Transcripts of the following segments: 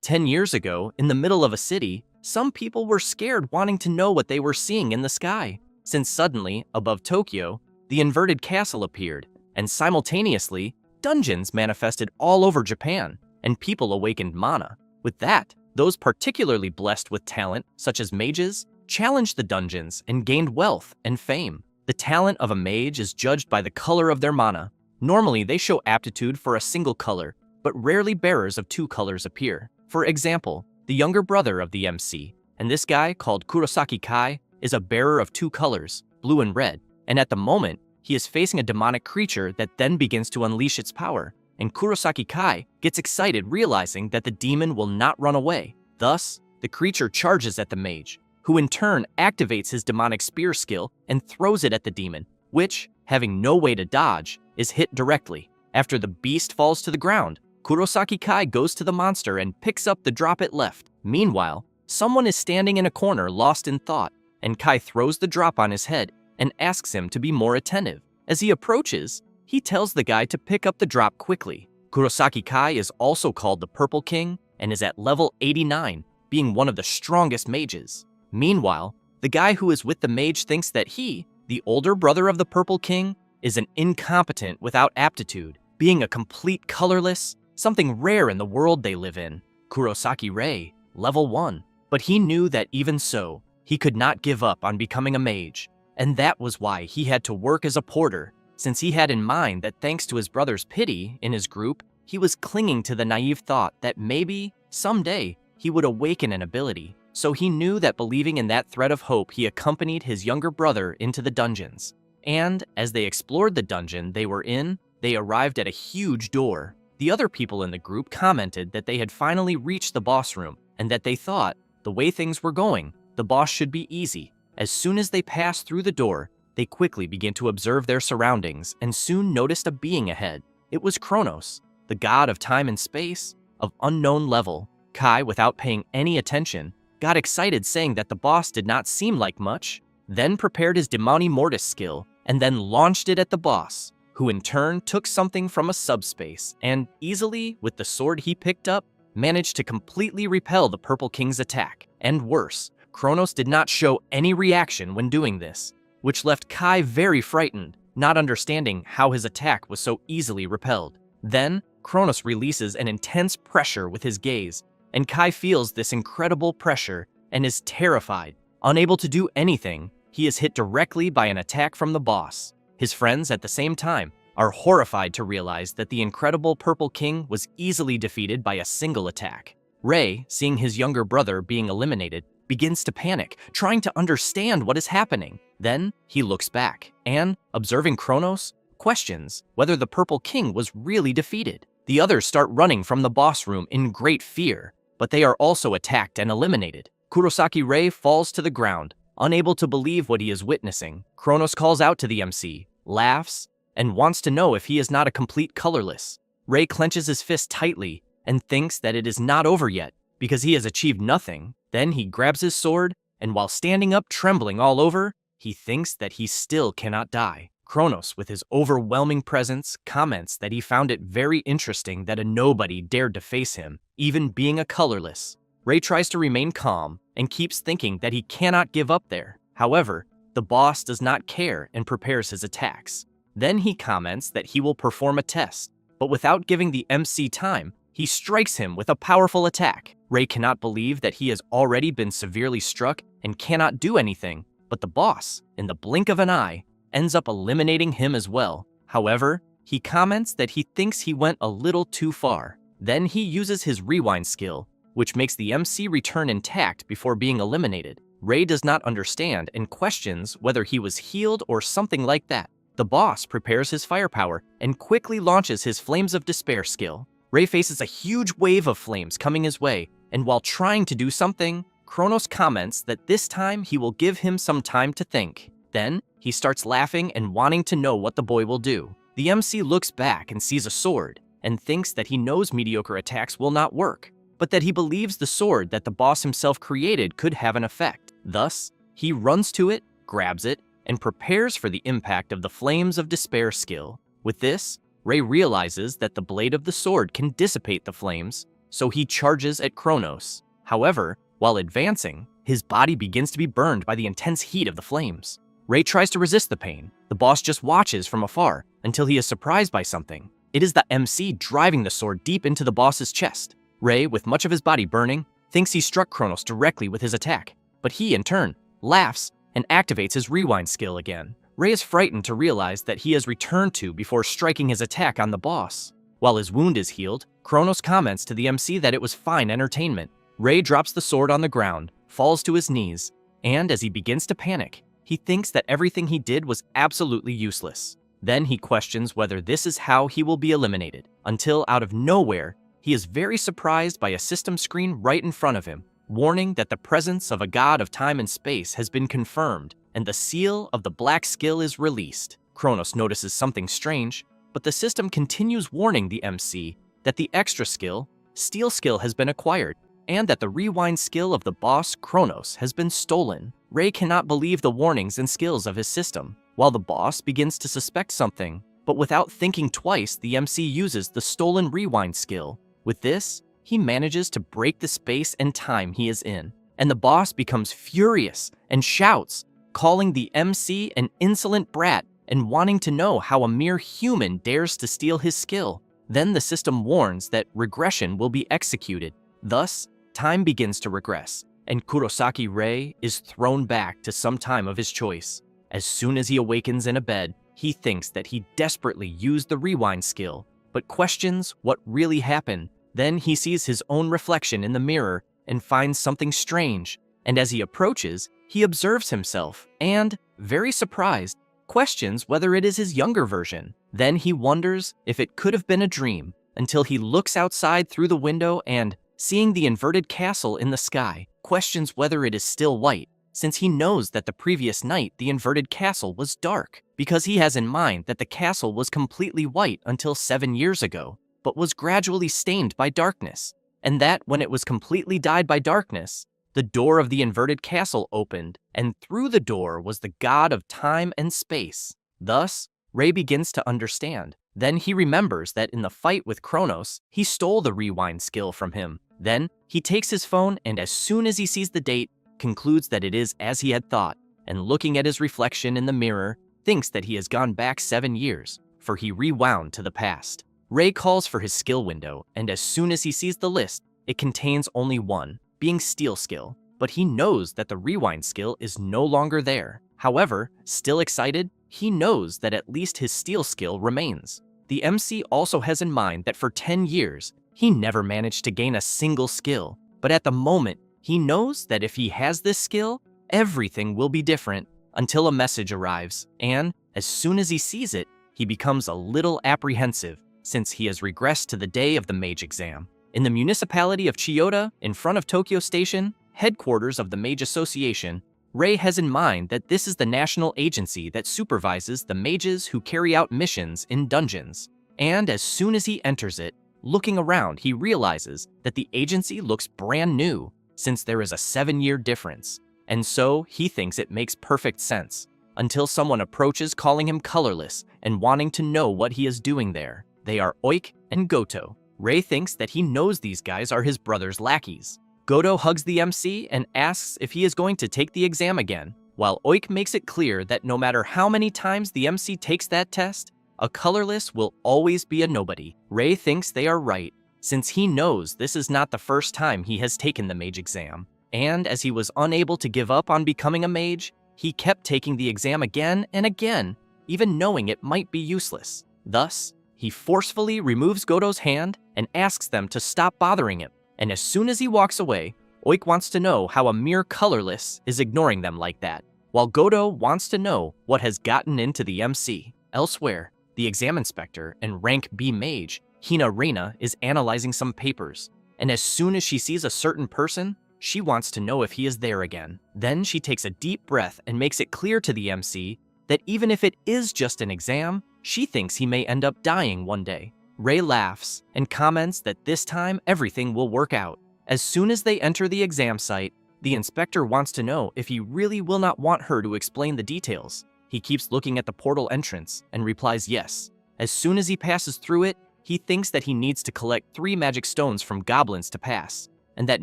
10 years ago, in the middle of a city, some people were scared wanting to know what they were seeing in the sky, since suddenly, above Tokyo, the inverted castle appeared, and simultaneously, dungeons manifested all over Japan, and people awakened mana. With that, those particularly blessed with talent, such as mages, challenged the dungeons and gained wealth and fame. The talent of a mage is judged by the color of their mana. Normally, they show aptitude for a single color, but rarely bearers of two colors appear. For example, the younger brother of the MC, and this guy called Kurosaki Kai, is a bearer of two colors, blue and red, and at the moment, he is facing a demonic creature that then begins to unleash its power, and Kurosaki Kai gets excited realizing that the demon will not run away. Thus, the creature charges at the mage, who in turn activates his demonic spear skill and throws it at the demon, which, having no way to dodge, is hit directly. After the beast falls to the ground, Kurosaki Kai goes to the monster and picks up the drop it left. Meanwhile, someone is standing in a corner lost in thought, and Kai throws the drop on his head and asks him to be more attentive. As he approaches, he tells the guy to pick up the drop quickly. Kurosaki Kai is also called the Purple King and is at level 89, being one of the strongest mages. Meanwhile, the guy who is with the mage thinks that he, the older brother of the Purple King, is an incompetent without aptitude, being a complete colorless, something rare in the world they live in. Kurosaki Rei, level 1. But he knew that even so, he could not give up on becoming a mage, and that was why he had to work as a porter, since he had in mind that thanks to his brother's pity in his group, he was clinging to the naive thought that maybe, someday, he would awaken an ability. So he knew that believing in that thread of hope, he accompanied his younger brother into the dungeons. And as they explored the dungeon they were in, they arrived at a huge door. The other people in the group commented that they had finally reached the boss room, and that they thought, the way things were going, the boss should be easy. As soon as they passed through the door, they quickly began to observe their surroundings and soon noticed a being ahead. It was Kronos, the god of time and space, of unknown level. Kai, without paying any attention, got excited saying that the boss did not seem like much, then prepared his Demoni Mortis skill and then launched it at the boss, who in turn took something from a subspace and easily, with the sword he picked up, managed to completely repel the Purple King's attack. And worse, Kronos did not show any reaction when doing this, which left Kai very frightened, not understanding how his attack was so easily repelled. Then, Kronos releases an intense pressure with his gaze, and Kai feels this incredible pressure and is terrified. Unable to do anything, he is hit directly by an attack from the boss. His friends, at the same time, are horrified to realize that the incredible Purple King was easily defeated by a single attack. Rei, seeing his younger brother being eliminated, begins to panic, trying to understand what is happening. Then, he looks back and, observing Kronos, questions whether the Purple King was really defeated. The others start running from the boss room in great fear, but they are also attacked and eliminated. Kurosaki Rei falls to the ground, unable to believe what he is witnessing. Kronos calls out to the MC, laughs, and wants to know if he is not a complete colorless. Rei clenches his fist tightly and thinks that it is not over yet because he has achieved nothing. Then he grabs his sword, and while standing up trembling all over, he thinks that he still cannot die. Kronos, with his overwhelming presence, comments that he found it very interesting that a nobody dared to face him, even being a colorless. Rei tries to remain calm and keeps thinking that he cannot give up there. However, the boss does not care and prepares his attacks. Then he comments that he will perform a test, but without giving the MC time, he strikes him with a powerful attack. Rei cannot believe that he has already been severely struck and cannot do anything, but the boss, in the blink of an eye, ends up eliminating him as well. However, he comments that he thinks he went a little too far. Then he uses his rewind skill, which makes the MC return intact before being eliminated. Rei does not understand and questions whether he was healed or something like that. The boss prepares his firepower and quickly launches his Flames of Despair skill. Rei faces a huge wave of flames coming his way, and while trying to do something, Kronos comments that this time he will give him some time to think. Then, he starts laughing and wanting to know what the boy will do. The MC looks back and sees a sword, and thinks that he knows mediocre attacks will not work, but that he believes the sword that the boss himself created could have an effect. Thus, he runs to it, grabs it, and prepares for the impact of the Flames of Despair skill. With this, Rei realizes that the blade of the sword can dissipate the flames, so he charges at Kronos. However, while advancing, his body begins to be burned by the intense heat of the flames. Ray tries to resist the pain. The boss just watches from afar until he is surprised by something. It is the MC driving the sword deep into the boss's chest. Ray, with much of his body burning, thinks he struck Kronos directly with his attack, but he, in turn, laughs and activates his rewind skill again. Ray is frightened to realize that he has returned to before striking his attack on the boss. While his wound is healed, Kronos comments to the MC that it was fine entertainment. Ray drops the sword on the ground, falls to his knees, and as he begins to panic, he thinks that everything he did was absolutely useless. Then he questions whether this is how he will be eliminated, until out of nowhere, he is very surprised by a system screen right in front of him, warning that the presence of a god of time and space has been confirmed, and the seal of the black skill is released. Kronos notices something strange, but the system continues warning the MC that the extra skill, Steel Skill, has been acquired, and that the rewind skill of the boss, Kronos, has been stolen. Ray cannot believe the warnings and skills of his system, while the boss begins to suspect something, but without thinking twice, the MC uses the stolen rewind skill. With this, he manages to break the space and time he is in, and the boss becomes furious and shouts, calling the MC an insolent brat and wanting to know how a mere human dares to steal his skill. Then the system warns that regression will be executed. Thus, time begins to regress, and Kurosaki Ray is thrown back to some time of his choice. As soon as he awakens in a bed, he thinks that he desperately used the rewind skill, but questions what really happened. Then he sees his own reflection in the mirror and finds something strange, and as he approaches, he observes himself and, very surprised, questions whether it is his younger version. Then he wonders if it could have been a dream, until he looks outside through the window and, seeing the inverted castle in the sky, questions whether it is still white, since he knows that the previous night the inverted castle was dark, because he has in mind that the castle was completely white until 7 years ago, but was gradually stained by darkness, and that when it was completely dyed by darkness, the door of the inverted castle opened, and through the door was the god of time and space. Thus, Ray begins to understand. Then he remembers that in the fight with Kronos, he stole the rewind skill from him. Then, he takes his phone and as soon as he sees the date, concludes that it is as he had thought, and looking at his reflection in the mirror, thinks that he has gone back 7 years, for he rewound to the past. Ray calls for his skill window, and as soon as he sees the list, it contains only one, being Steel Skill, but he knows that the rewind skill is no longer there. However, still excited, he knows that at least his Steel Skill remains. The MC also has in mind that for 10 years, he never managed to gain a single skill, but at the moment, he knows that if he has this skill, everything will be different until a message arrives, and as soon as he sees it, he becomes a little apprehensive since he has regressed to the day of the mage exam. In the municipality of Chiyoda, in front of Tokyo Station, headquarters of the Mage Association, Ray has in mind that this is the national agency that supervises the mages who carry out missions in dungeons. And as soon as he enters it, looking around, he realizes that the agency looks brand new, since there is a 7-year difference. And so, he thinks it makes perfect sense, until someone approaches calling him colorless and wanting to know what he is doing there. They are Oik and Goto. Ray thinks that he knows these guys are his brother's lackeys. Goto hugs the MC and asks if he is going to take the exam again, while Oik makes it clear that no matter how many times the MC takes that test, a colorless will always be a nobody. Ray thinks they are right, since he knows this is not the first time he has taken the mage exam. And as he was unable to give up on becoming a mage, he kept taking the exam again and again, even knowing it might be useless. Thus, he forcefully removes Goto's hand and asks them to stop bothering him. And as soon as he walks away, Oik wants to know how a mere colorless is ignoring them like that, while Goto wants to know what has gotten into the MC. Elsewhere, the exam inspector and rank B mage, Hina Reina, is analyzing some papers, and as soon as she sees a certain person, she wants to know if he is there again. Then she takes a deep breath and makes it clear to the MC that even if it is just an exam, she thinks he may end up dying one day. Ray laughs and comments that this time everything will work out. As soon as they enter the exam site, the inspector wants to know if he really will not want her to explain the details. He keeps looking at the portal entrance and replies yes. As soon as he passes through it, he thinks that he needs to collect 3 magic stones from goblins to pass, and that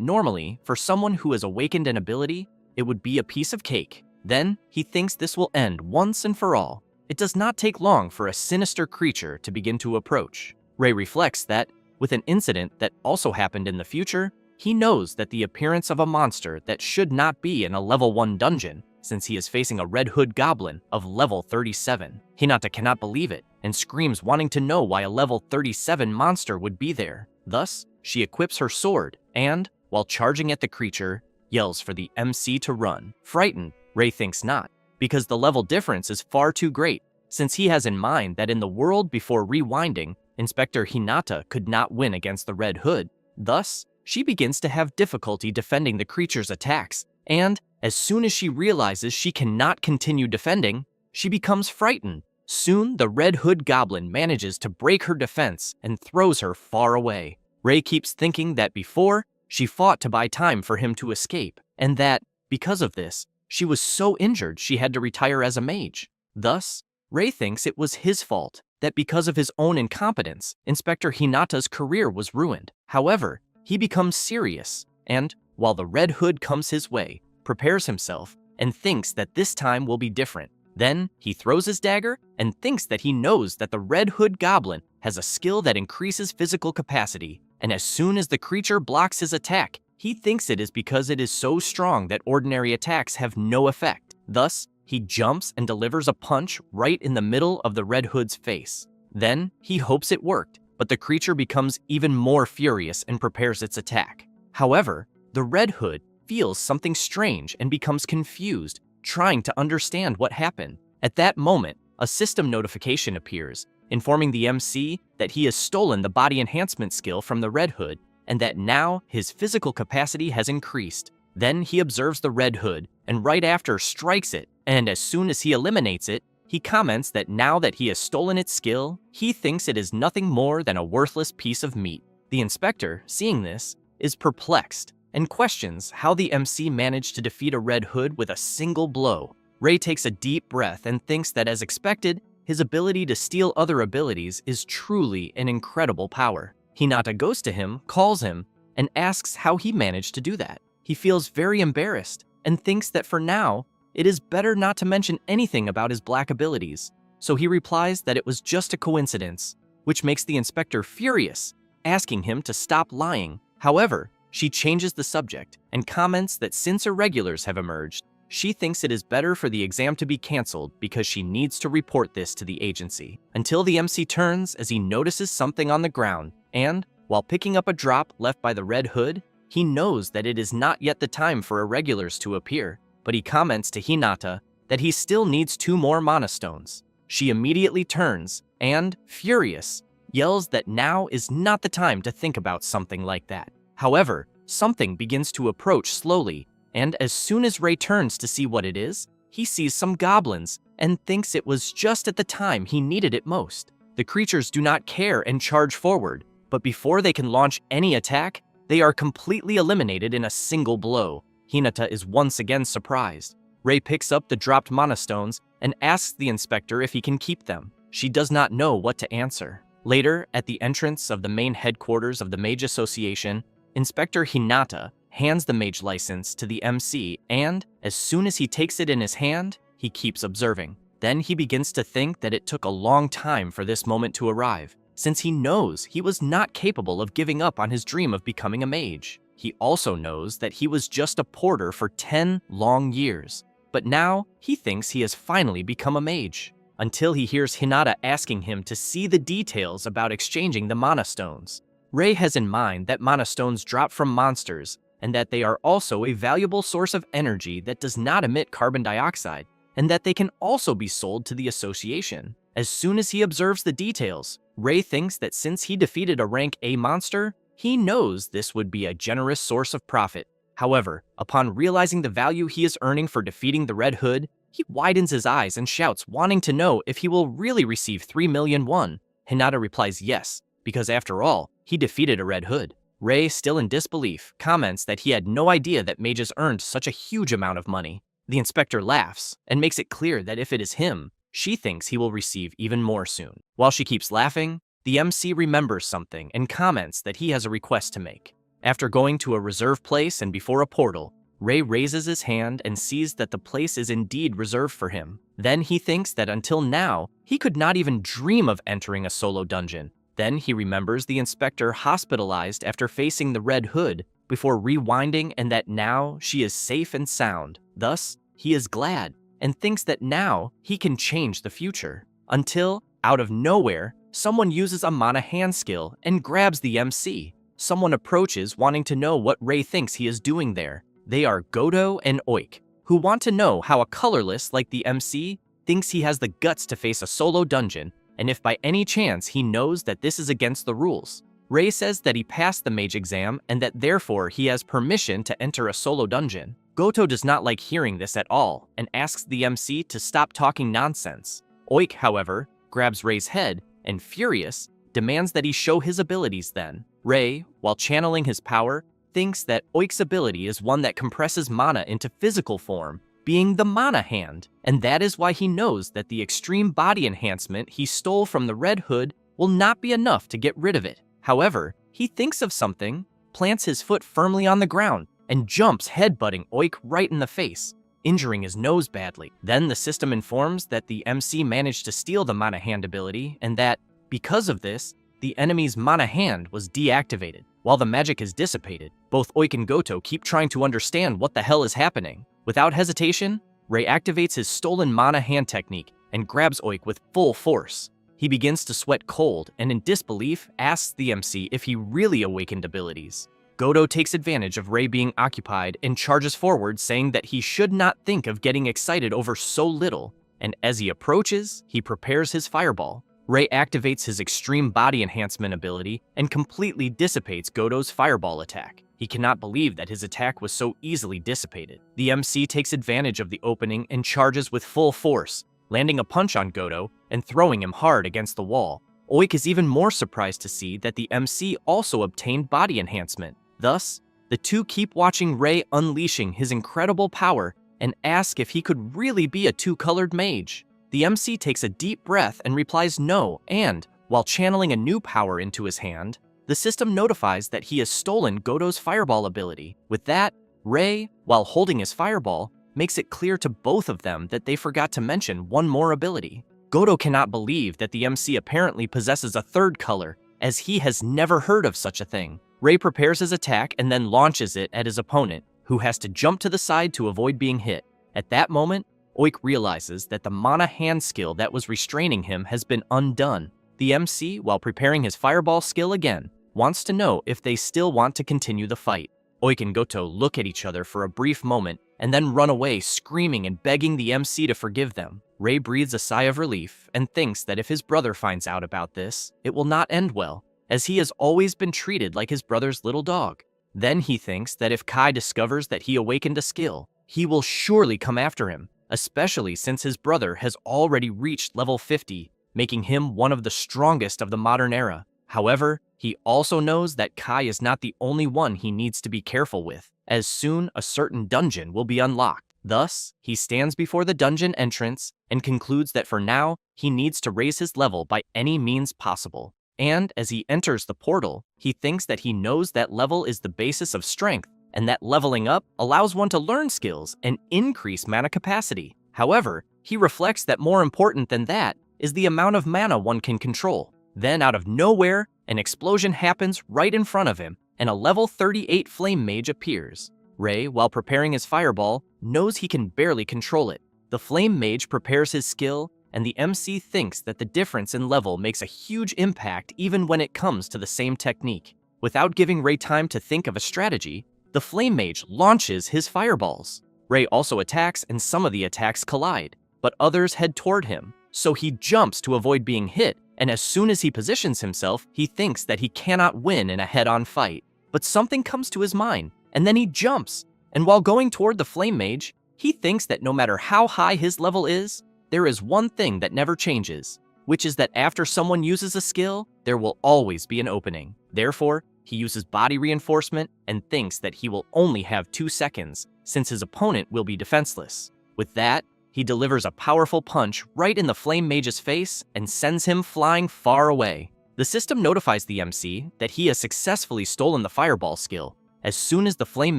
normally, for someone who has awakened an ability, it would be a piece of cake. Then, he thinks this will end once and for all. It does not take long for a sinister creature to begin to approach. Ray reflects that, with an incident that also happened in the future, he knows that the appearance of a monster that should not be in a level 1 dungeon, since he is facing a Red Hood goblin of level 37. Hinata cannot believe it, and screams wanting to know why a level 37 monster would be there. Thus, she equips her sword, and, while charging at the creature, yells for the MC to run. Frightened, Ray thinks not, because the level difference is far too great, since he has in mind that in the world before rewinding, Inspector Hinata could not win against the Red Hood. Thus, she begins to have difficulty defending the creature's attacks, and, as soon as she realizes she cannot continue defending, she becomes frightened. Soon, the Red Hood goblin manages to break her defense and throws her far away. Ray keeps thinking that before, she fought to buy time for him to escape, and that, because of this, she was so injured she had to retire as a mage. Thus, Ray thinks it was his fault, that because of his own incompetence, Inspector Hinata's career was ruined. However, he becomes serious, and, while the Red Hood comes his way, prepares himself, and thinks that this time will be different. Then, he throws his dagger, and thinks that he knows that the Red Hood goblin has a skill that increases physical capacity, and as soon as the creature blocks his attack, he thinks it is because it is so strong that ordinary attacks have no effect. Thus, he jumps and delivers a punch right in the middle of the Red Hood's face. Then, he hopes it worked, but the creature becomes even more furious and prepares its attack. However, the Red Hood feels something strange and becomes confused, trying to understand what happened. At that moment, a system notification appears, informing the MC that he has stolen the body enhancement skill from the Red Hood, and that now his physical capacity has increased. Then he observes the Red Hood, and right after strikes it, and as soon as he eliminates it, he comments that now that he has stolen its skill, he thinks it is nothing more than a worthless piece of meat. The inspector, seeing this, is perplexed, and questions how the MC managed to defeat a Red Hood with a single blow. Ray takes a deep breath and thinks that as expected, his ability to steal other abilities is truly an incredible power. Hinata goes to him, calls him, and asks how he managed to do that. He feels very embarrassed and thinks that for now, it is better not to mention anything about his black abilities, so he replies that it was just a coincidence, which makes the inspector furious, asking him to stop lying. However, she changes the subject and comments that since irregulars have emerged, she thinks it is better for the exam to be canceled because she needs to report this to the agency. Until the MC turns as he notices something on the ground, and, while picking up a drop left by the Red Hood, he knows that it is not yet the time for irregulars to appear, but he comments to Hinata that he still needs 2 more mana stones. She immediately turns and, furious, yells that now is not the time to think about something like that. However, something begins to approach slowly, and as soon as Ray turns to see what it is, he sees some goblins and thinks it was just at the time he needed it most. The creatures do not care and charge forward, but before they can launch any attack, they are completely eliminated in a single blow. Hinata is once again surprised. Ray picks up the dropped mana stones and asks the inspector if he can keep them. She does not know what to answer. Later, at the entrance of the main headquarters of the Mage Association, Inspector Hinata hands the mage license to the MC, and as soon as he takes it in his hand, he keeps observing. Then he begins to think that it took a long time for this moment to arrive, since he knows he was not capable of giving up on his dream of becoming a mage. He also knows that he was just a porter for 10 long years, but now he thinks he has finally become a mage, until he hears Hinata asking him to see the details about exchanging the mana stones. Ray has in mind that mana stones drop from monsters, and that they are also a valuable source of energy that does not emit carbon dioxide, and that they can also be sold to the association. As soon as he observes the details, Ray thinks that since he defeated a rank A monster, he knows this would be a generous source of profit. However, upon realizing the value he is earning for defeating the Red Hood, he widens his eyes and shouts, wanting to know if he will really receive 3 million won. Hinata replies yes, because after all, he defeated a Red Hood. Ray, still in disbelief, comments that he had no idea that mages earned such a huge amount of money. The inspector laughs and makes it clear that if it is him, she thinks he will receive even more soon. While she keeps laughing, the MC remembers something and comments that he has a request to make. After going to a reserved place and before a portal, Ray raises his hand and sees that the place is indeed reserved for him. Then he thinks that until now, he could not even dream of entering a solo dungeon. Then he remembers the inspector hospitalized after facing the Red Hood before rewinding, and that now she is safe and sound. Thus, he is glad and thinks that now he can change the future. Until, out of nowhere, someone uses a mana hand skill and grabs the MC. Someone approaches wanting to know what Ray thinks he is doing there. They are Godo and Oik, who want to know how a colorless like the MC thinks he has the guts to face a solo dungeon, and if by any chance he knows that this is against the rules. Ray says that he passed the mage exam and that therefore he has permission to enter a solo dungeon. Goto does not like hearing this at all and asks the MC to stop talking nonsense. Oik, however, grabs Ray's head and, furious, demands that he show his abilities then. Ray, while channeling his power, thinks that Oik's ability is one that compresses mana into physical form, being the mana hand, and that is why he knows that the extreme body enhancement he stole from the Red Hood will not be enough to get rid of it. However, he thinks of something, plants his foot firmly on the ground, and jumps, headbutting Oik right in the face, injuring his nose badly. Then the system informs that the MC managed to steal the mana hand ability, and that, because of this, the enemy's mana hand was deactivated. While the magic is dissipated, both Oik and Goto keep trying to understand what the hell is happening. Without hesitation, Ray activates his stolen mana hand technique and grabs Oik with full force. He begins to sweat cold and in disbelief asks the MC if he really awakened abilities. Goto takes advantage of Ray being occupied and charges forward, saying that he should not think of getting excited over so little, and as he approaches, he prepares his fireball. Ray activates his extreme body enhancement ability and completely dissipates Goto's fireball attack. He cannot believe that his attack was so easily dissipated. The MC takes advantage of the opening and charges with full force, landing a punch on Goto and throwing him hard against the wall. Oik is even more surprised to see that the MC also obtained body enhancement. Thus, the two keep watching Ray unleashing his incredible power and ask if he could really be a two-colored mage. The MC takes a deep breath and replies no, and, while channeling a new power into his hand, the system notifies that he has stolen Goto's fireball ability. With that, Ray, while holding his fireball, makes it clear to both of them that they forgot to mention one more ability. Goto cannot believe that the MC apparently possesses a third color, as he has never heard of such a thing. Ray prepares his attack and then launches it at his opponent, who has to jump to the side to avoid being hit. At that moment, Oik realizes that the mana hand skill that was restraining him has been undone. The MC, while preparing his fireball skill again, wants to know if they still want to continue the fight. Oik and Goto look at each other for a brief moment and then run away, screaming and begging the MC to forgive them. Ray breathes a sigh of relief and thinks that if his brother finds out about this, it will not end well, as he has always been treated like his brother's little dog. Then he thinks that if Kai discovers that he awakened a skill, he will surely come after him, especially since his brother has already reached level 50, making him one of the strongest of the modern era. However, he also knows that Kai is not the only one he needs to be careful with, as soon a certain dungeon will be unlocked. Thus, he stands before the dungeon entrance and concludes that for now, he needs to raise his level by any means possible. And as he enters the portal, he thinks that he knows that level is the basis of strength, and that leveling up allows one to learn skills and increase mana capacity. However, he reflects that more important than that is the amount of mana one can control. Then out of nowhere, an explosion happens right in front of him, and a level 38 flame mage appears. Ray, while preparing his fireball, knows he can barely control it. The flame mage prepares his skill, and the MC thinks that the difference in level makes a huge impact even when it comes to the same technique. Without giving Ray time to think of a strategy, the flame mage launches his fireballs. Ray also attacks, and some of the attacks collide, but others head toward him, so he jumps to avoid being hit, and as soon as he positions himself, he thinks that he cannot win in a head-on fight. But something comes to his mind, and then he jumps, and while going toward the flame mage, he thinks that no matter how high his level is, there is one thing that never changes, which is that after someone uses a skill, there will always be an opening. Therefore, he uses body reinforcement and thinks that he will only have 2 seconds, since his opponent will be defenseless. With that, he delivers a powerful punch right in the flame mage's face and sends him flying far away. The system notifies the MC that he has successfully stolen the fireball skill. As soon as the flame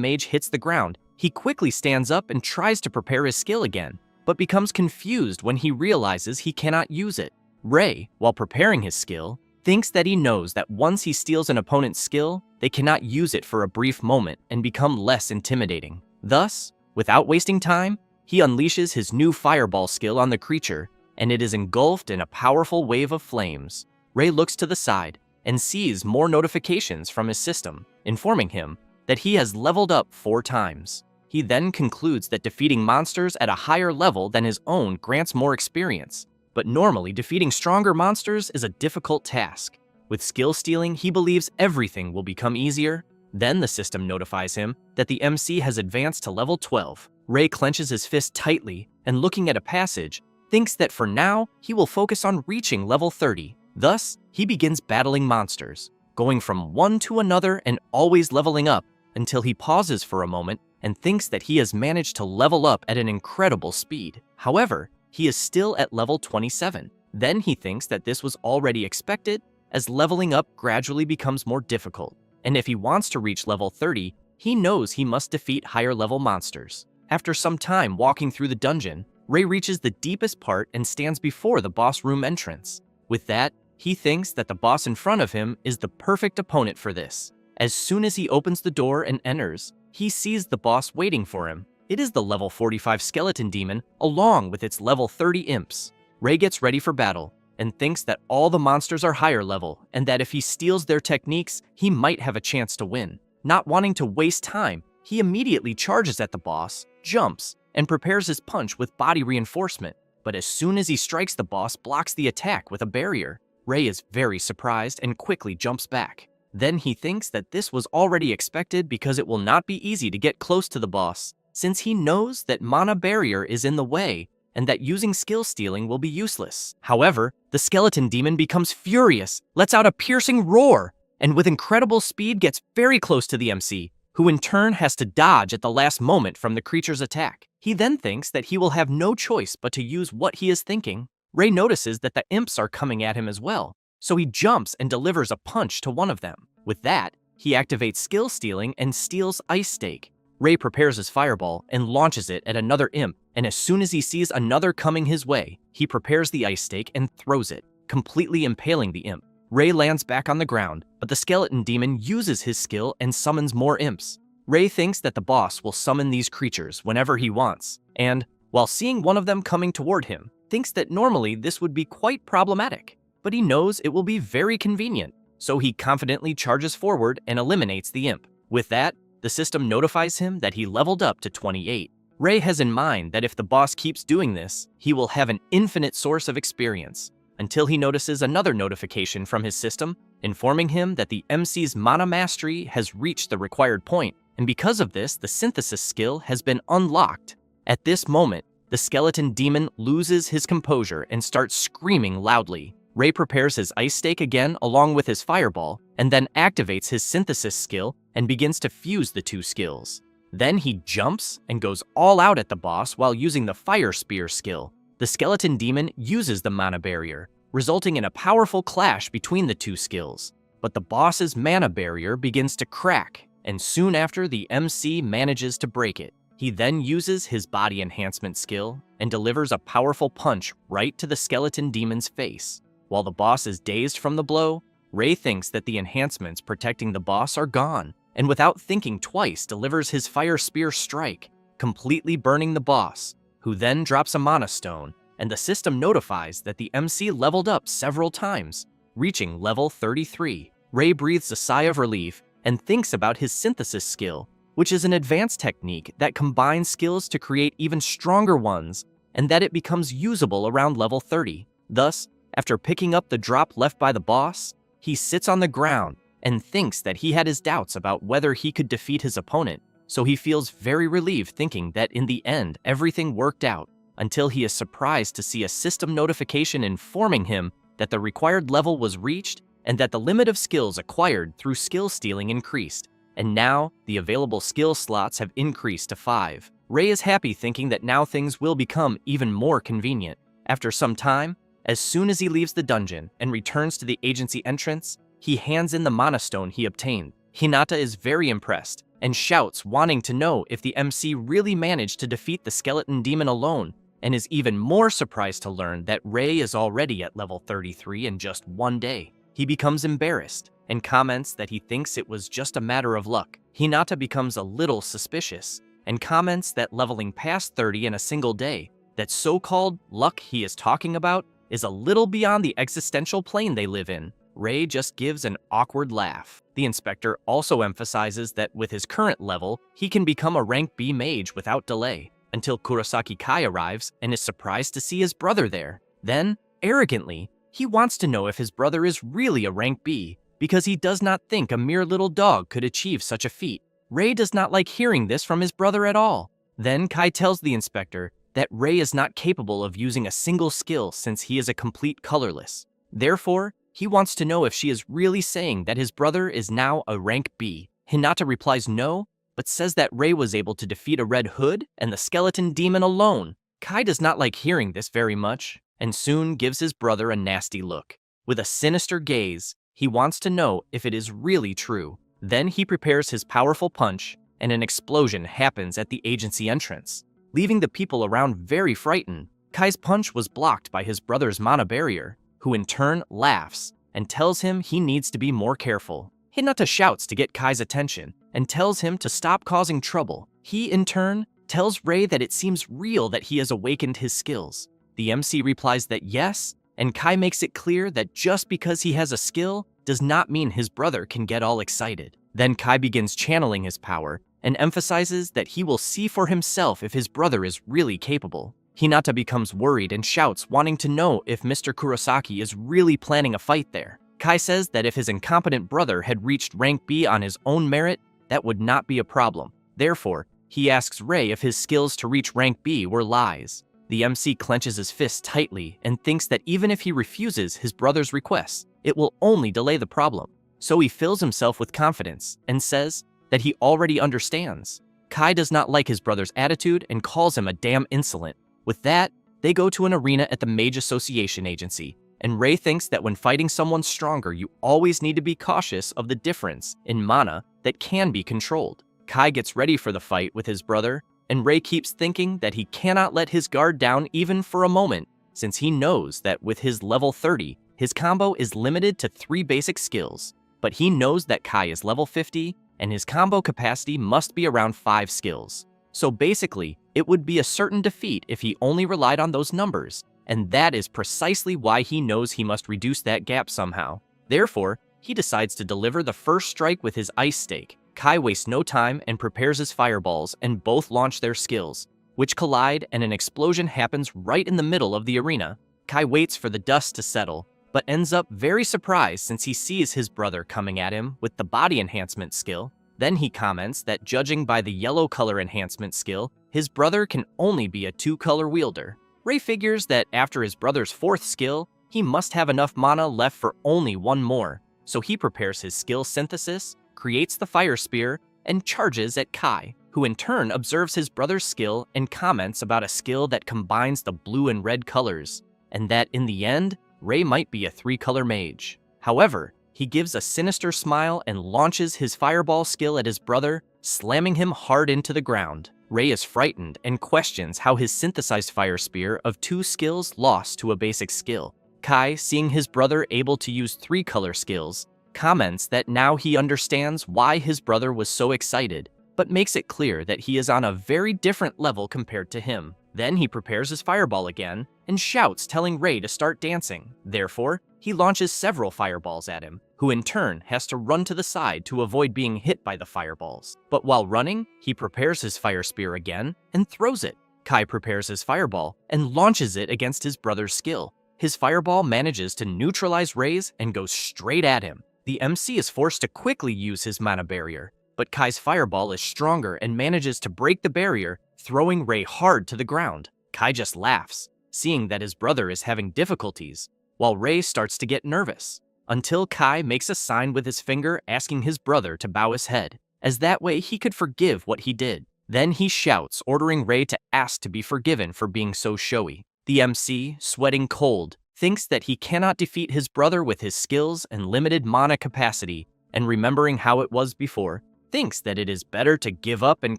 mage hits the ground, he quickly stands up and tries to prepare his skill again, but becomes confused when he realizes he cannot use it. Ray, while preparing his skill, thinks that he knows that once he steals an opponent's skill, they cannot use it for a brief moment and become less intimidating. Thus, without wasting time, he unleashes his new fireball skill on the creature, and it is engulfed in a powerful wave of flames. Ray looks to the side and sees more notifications from his system, informing him that he has leveled up 4 times. He then concludes that defeating monsters at a higher level than his own grants more experience, but normally defeating stronger monsters is a difficult task. With skill stealing, he believes everything will become easier. Then the system notifies him that the MC has advanced to level 12. Ray clenches his fist tightly and, looking at a passage, thinks that for now he will focus on reaching level 30. Thus, he begins battling monsters, going from one to another and always leveling up until he pauses for a moment and thinks that he has managed to level up at an incredible speed. However, he is still at level 27. Then he thinks that this was already expected, as leveling up gradually becomes more difficult, and if he wants to reach level 30, he knows he must defeat higher level monsters. After some time walking through the dungeon, Ray reaches the deepest part and stands before the boss room entrance. With that, he thinks that the boss in front of him is the perfect opponent for this. As soon as he opens the door and enters, he sees the boss waiting for him. It is the level 45 skeleton demon along with its level 30 imps. Ray gets ready for battle and thinks that all the monsters are higher level and that if he steals their techniques, he might have a chance to win. Not wanting to waste time, he immediately charges at the boss, jumps, and prepares his punch with body reinforcement. But as soon as he strikes, the boss blocks the attack with a barrier. Ray is very surprised and quickly jumps back. Then he thinks that this was already expected because it will not be easy to get close to the boss, since he knows that mana barrier is in the way and that using skill stealing will be useless. However, the skeleton demon becomes furious, lets out a piercing roar, and with incredible speed gets very close to the MC, who in turn has to dodge at the last moment from the creature's attack. He then thinks that he will have no choice but to use what he is thinking. Ray notices that the imps are coming at him as well, so he jumps and delivers a punch to one of them. With that, he activates skill stealing and steals Ice Stake. Ray prepares his fireball and launches it at another imp, and as soon as he sees another coming his way, he prepares the Ice Stake and throws it, completely impaling the imp. Ray lands back on the ground, but the skeleton demon uses his skill and summons more imps. Ray thinks that the boss will summon these creatures whenever he wants, and, while seeing one of them coming toward him, thinks that normally this would be quite problematic, but he knows it will be very convenient, so he confidently charges forward and eliminates the imp. With that, the system notifies him that he leveled up to 28. Ray has in mind that if the boss keeps doing this, he will have an infinite source of experience, until he notices another notification from his system, informing him that the MC's mana mastery has reached the required point, and because of this, the synthesis skill has been unlocked. At this moment, the skeleton demon loses his composure and starts screaming loudly. Ray prepares his Ice Stake again along with his fireball, and then activates his synthesis skill and begins to fuse the two skills. Then he jumps and goes all out at the boss while using the Fire Spear skill. The skeleton demon uses the mana barrier, resulting in a powerful clash between the two skills. But the boss's mana barrier begins to crack, and soon after the MC manages to break it. He then uses his body enhancement skill and delivers a powerful punch right to the skeleton demon's face. While the boss is dazed from the blow, Ray thinks that the enhancements protecting the boss are gone, and without thinking twice delivers his Fire Spear strike, completely burning the boss, who then drops a mana stone, and the system notifies that the MC leveled up several times, reaching level 33. Ray breathes a sigh of relief and thinks about his synthesis skill, which is an advanced technique that combines skills to create even stronger ones, and that it becomes usable around level 30. Thus, after picking up the drop left by the boss, he sits on the ground and thinks that he had his doubts about whether he could defeat his opponent, so he feels very relieved thinking that in the end everything worked out, until he is surprised to see a system notification informing him that the required level was reached and that the limit of skills acquired through skill stealing increased, and now the available skill slots have increased to 5. Ray is happy thinking that now things will become even more convenient. After some time, As soon as he leaves the dungeon and returns to the agency entrance, he hands in the mana stone he obtained. Hinata is very impressed and shouts, wanting to know if the MC really managed to defeat the skeleton demon alone, and is even more surprised to learn that Rei is already at level 33 in just one day. He becomes embarrassed and comments that he thinks it was just a matter of luck. Hinata becomes a little suspicious and comments that leveling past 30 in a single day, that so-called luck he is talking about, is a little beyond the existential plane they live in. Rei just gives an awkward laugh. The inspector also emphasizes that with his current level, he can become a rank B mage without delay, until Kurosaki Kai arrives and is surprised to see his brother there. Then, arrogantly, he wants to know if his brother is really a rank B, because he does not think a mere little dog could achieve such a feat. Rei does not like hearing this from his brother at all. Then Kai tells the inspector that Rei is not capable of using a single skill since he is a complete colorless. Therefore, he wants to know if she is really saying that his brother is now a rank B. Hinata replies no, but says that Rei was able to defeat a Red Hood and the skeleton demon alone. Kai does not like hearing this very much, and soon gives his brother a nasty look. With a sinister gaze, he wants to know if it is really true. Then he prepares his powerful punch, and an explosion happens at the agency entrance, leaving the people around very frightened. Kai's punch was blocked by his brother's mana barrier, who in turn laughs and tells him he needs to be more careful. Hinata shouts to get Kai's attention and tells him to stop causing trouble. He, in turn, tells Rei that it seems real that he has awakened his skills. The MC replies that yes, and Kai makes it clear that just because he has a skill does not mean his brother can get all excited. Then Kai begins channeling his power and emphasizes that he will see for himself if his brother is really capable. Hinata becomes worried and shouts, wanting to know if Mr. Kurosaki is really planning a fight there. Kai says that if his incompetent brother had reached rank B on his own merit, that would not be a problem. Therefore, he asks Rei if his skills to reach rank B were lies. The MC clenches his fist tightly and thinks that even if he refuses his brother's requests, it will only delay the problem. So he fills himself with confidence and says that he already understands. Kai does not like his brother's attitude and calls him a damn insolent. With that, they go to an arena at the Mage Association Agency, and Rei thinks that when fighting someone stronger, you always need to be cautious of the difference in mana that can be controlled. Kai gets ready for the fight with his brother, and Rei keeps thinking that he cannot let his guard down even for a moment, since he knows that with his level 30, his combo is limited to 3 basic skills. But he knows that Kai is level 50, and his combo capacity must be around 5 skills. So basically, it would be a certain defeat if he only relied on those numbers, and that is precisely why he knows he must reduce that gap somehow. Therefore, he decides to deliver the first strike with his ice stake. Kai wastes no time and prepares his fireballs, and both launch their skills, which collide, and an explosion happens right in the middle of the arena. Kai waits for the dust to settle, but ends up very surprised since he sees his brother coming at him with the body enhancement skill. Then he comments that judging by the yellow color enhancement skill, his brother can only be a 2-color wielder. Rei figures that after his brother's 4th skill, he must have enough mana left for only 1 more. So he prepares his skill synthesis, creates the fire spear, and charges at Kai, who in turn observes his brother's skill and comments about a skill that combines the blue and red colors, and that in the end, Rei might be a 3-color mage. However, he gives a sinister smile and launches his fireball skill at his brother, slamming him hard into the ground. Rei is frightened and questions how his synthesized fire spear of 2 skills lost to a basic skill. Kai, seeing his brother able to use 3-color skills, comments that now he understands why his brother was so excited, but makes it clear that he is on a very different level compared to him. Then he prepares his fireball again and shouts, telling Rei to start dancing. Therefore, he launches several fireballs at him, who in turn has to run to the side to avoid being hit by the fireballs. But while running, he prepares his fire spear again and throws it. Kai prepares his fireball and launches it against his brother's skill. His fireball manages to neutralize Rei's and goes straight at him. The MC is forced to quickly use his mana barrier, but Kai's fireball is stronger and manages to break the barrier, throwing Rei hard to the ground. Kai just laughs, seeing that his brother is having difficulties, while Rei starts to get nervous, until Kai makes a sign with his finger asking his brother to bow his head, as that way he could forgive what he did. Then he shouts, ordering Rei to ask to be forgiven for being so showy. The MC, sweating cold, thinks that he cannot defeat his brother with his skills and limited mana capacity, and remembering how it was before, thinks that it is better to give up and